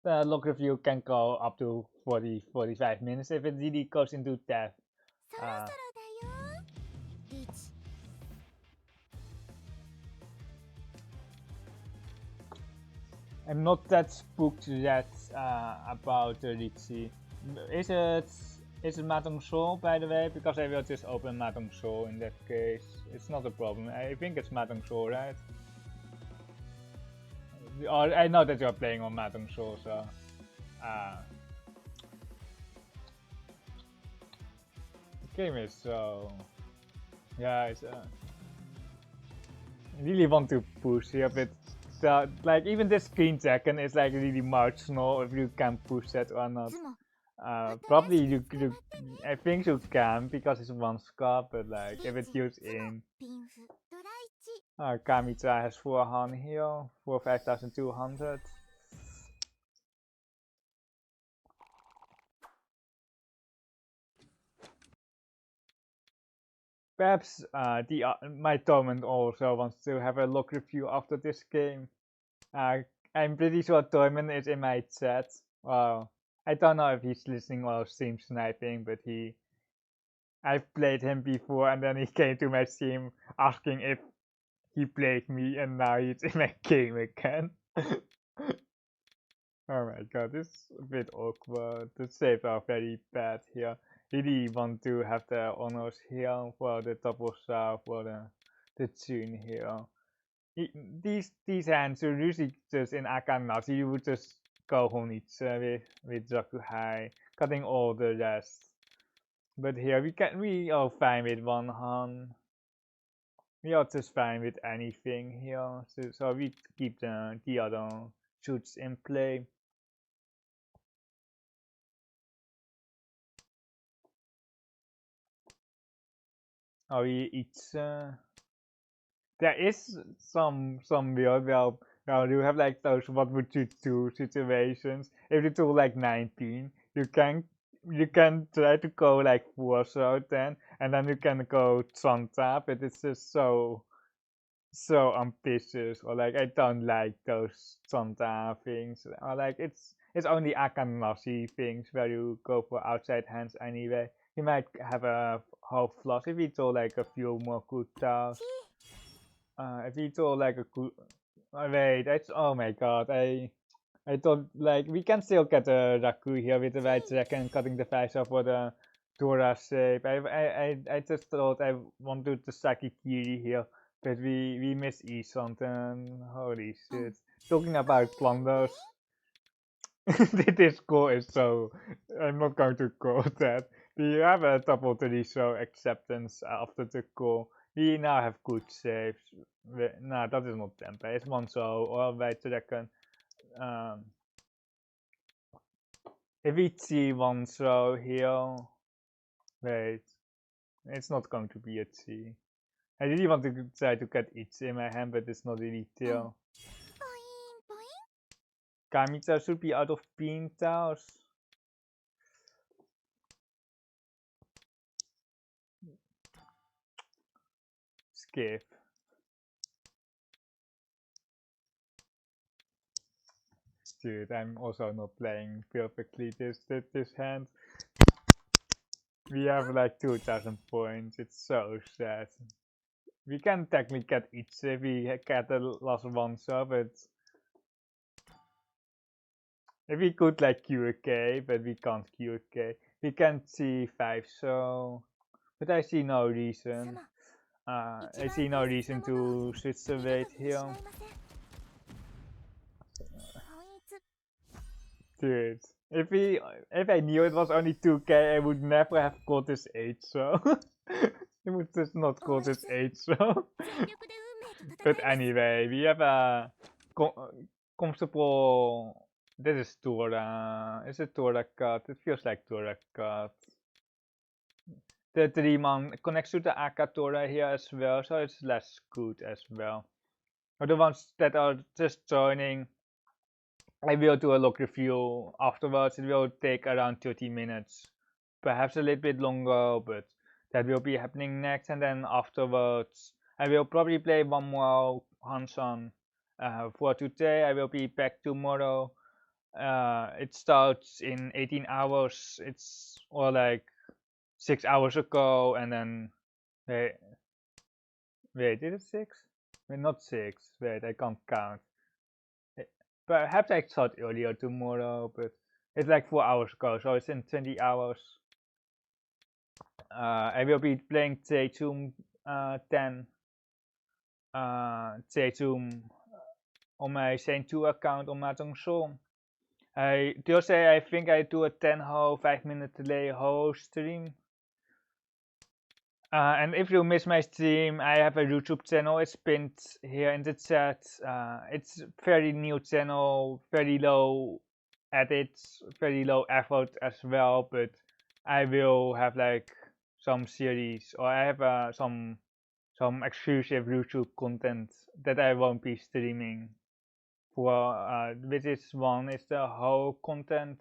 The log review can go up to 40-45 minutes if it really goes into depth. I'm not that spooked yet about the Riichi. Is it Mahjong Soul, by the way? Because I will just open Mahjong Soul in that case. It's not a problem. I think it's Mahjong Soul, right? I know that you're playing on Mahjong Soul, so... the game is so... Yeah, it's... I really want to push here, but... like, even the screen second is like really marginal if you can push that or not. Probably you I think you can because it's one scar, but like if it's used in Kamita has 4-han here for 5,200. Perhaps my Torment also wants to have a log review after this game. I'm pretty sure Torment is in my chat. Well, I don't know if he's listening or stream sniping, but I've played him before, and then he came to my stream asking if he played me, and now he's in my game again. Oh my god, this is a bit awkward. The saves are very bad here. Really want to have the honors here for the double star for the tune here. These hands are usually just in Akanashi. You would just go Honitsu with Zakuhai, cutting all the rest. But here we are fine with 1-han. We are just fine with anything here. So we keep the other shoots in play. Oh, we each there is some weird well you have like those what would you do situations. If you do like 19, you can try to go like 4 then, and then you can go Chonta, but it's just so ambitious, or like I don't like those Chonta things, or like it's only Akanashi things where you go for outside hands anyway. You might have a whole flush if you do like a few more good tasks. If you do like a good... wait, that's... oh my god, I thought like we can still get a Raku here with the right second cutting the face off for the Tora save. I just thought I wanted the Sakikiri here, but we miss something. Holy shit. Talking about plunders. This goal is so. I'm not going to call that. We have a double 3 so acceptance after the call. We now have good saves. No, dat is not tempo. It's one so. Or wij trekken. If we see one so here. Wait. It's not going to be a T. I really want to try to get it in my hand, but it's not really tail. Kamita should be out of Pintails. Skip. Dude, I'm also not playing perfectly this hand. We have like 2000 points. It's so sad. We can technically get each if we get the last one so, but if we could like QK, but we can't QK. We can see 5 so, but I see no reason. I see no reason to switch the weight here. Dude, if I knew it was only 2k, I would never have caught this 8 so. I would just not call this 8 so. But anyway, we have a comfortable. This is Tora. Is it Tora cut? It feels like Tora cut. The 3-man connects to the AK Tora here as well, so it's less good as well. For the ones that are just joining, I will do a log review afterwards. It will take around 30 minutes, perhaps a little bit longer, but that will be happening next. And then afterwards, I will probably play one more Hansan for today. I will be back tomorrow. It starts in 18 hours. It's or like 6 hours ago, and then wait, is it 6? Wait, not 6. Wait, I can't count. Perhaps I start earlier tomorrow, but it's like 4 hours ago, so it's in 20 hours. I will be playing Teichum 10. Teichum on my Saint 2 account on Mahjong Soul. I think I do a Tenhou 5-minute delay whole stream. And if you miss my stream, I have a YouTube channel. It's pinned here in the chat. It's very new channel, very low edits, very low effort as well. But I will have like some series, or I have some exclusive YouTube content that I won't be streaming. For which is one is the whole content.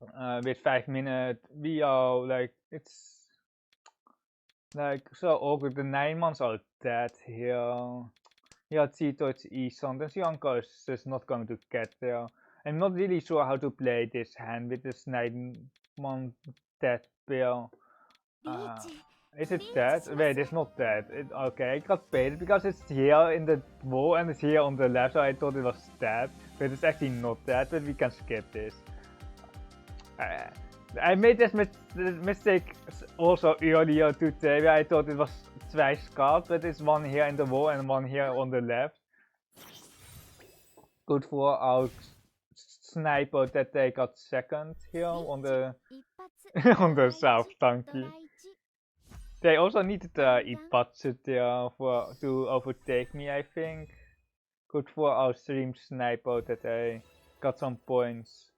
With 5-minute video, like it's like so awkward. The 9 months old dead here. Yeah, Tito, it's Isan. Then Sianko is just not going to get there. I'm not really sure how to play this hand with this 9-month dead bill. Is it dead? Wait, it's not dead. Okay, I got baited because it's here in the wall and it's here on the left, so I thought it was dead. But it's actually not dead, but we can skip this. I made this mistake also earlier today, where I thought it was twice card, but it's one here in the wall and one here on the left. Good for our sniper that they got second here on the on the south tanky. They also needed the Ipatsu there to overtake me, I think. Good for our stream sniper that they got some points.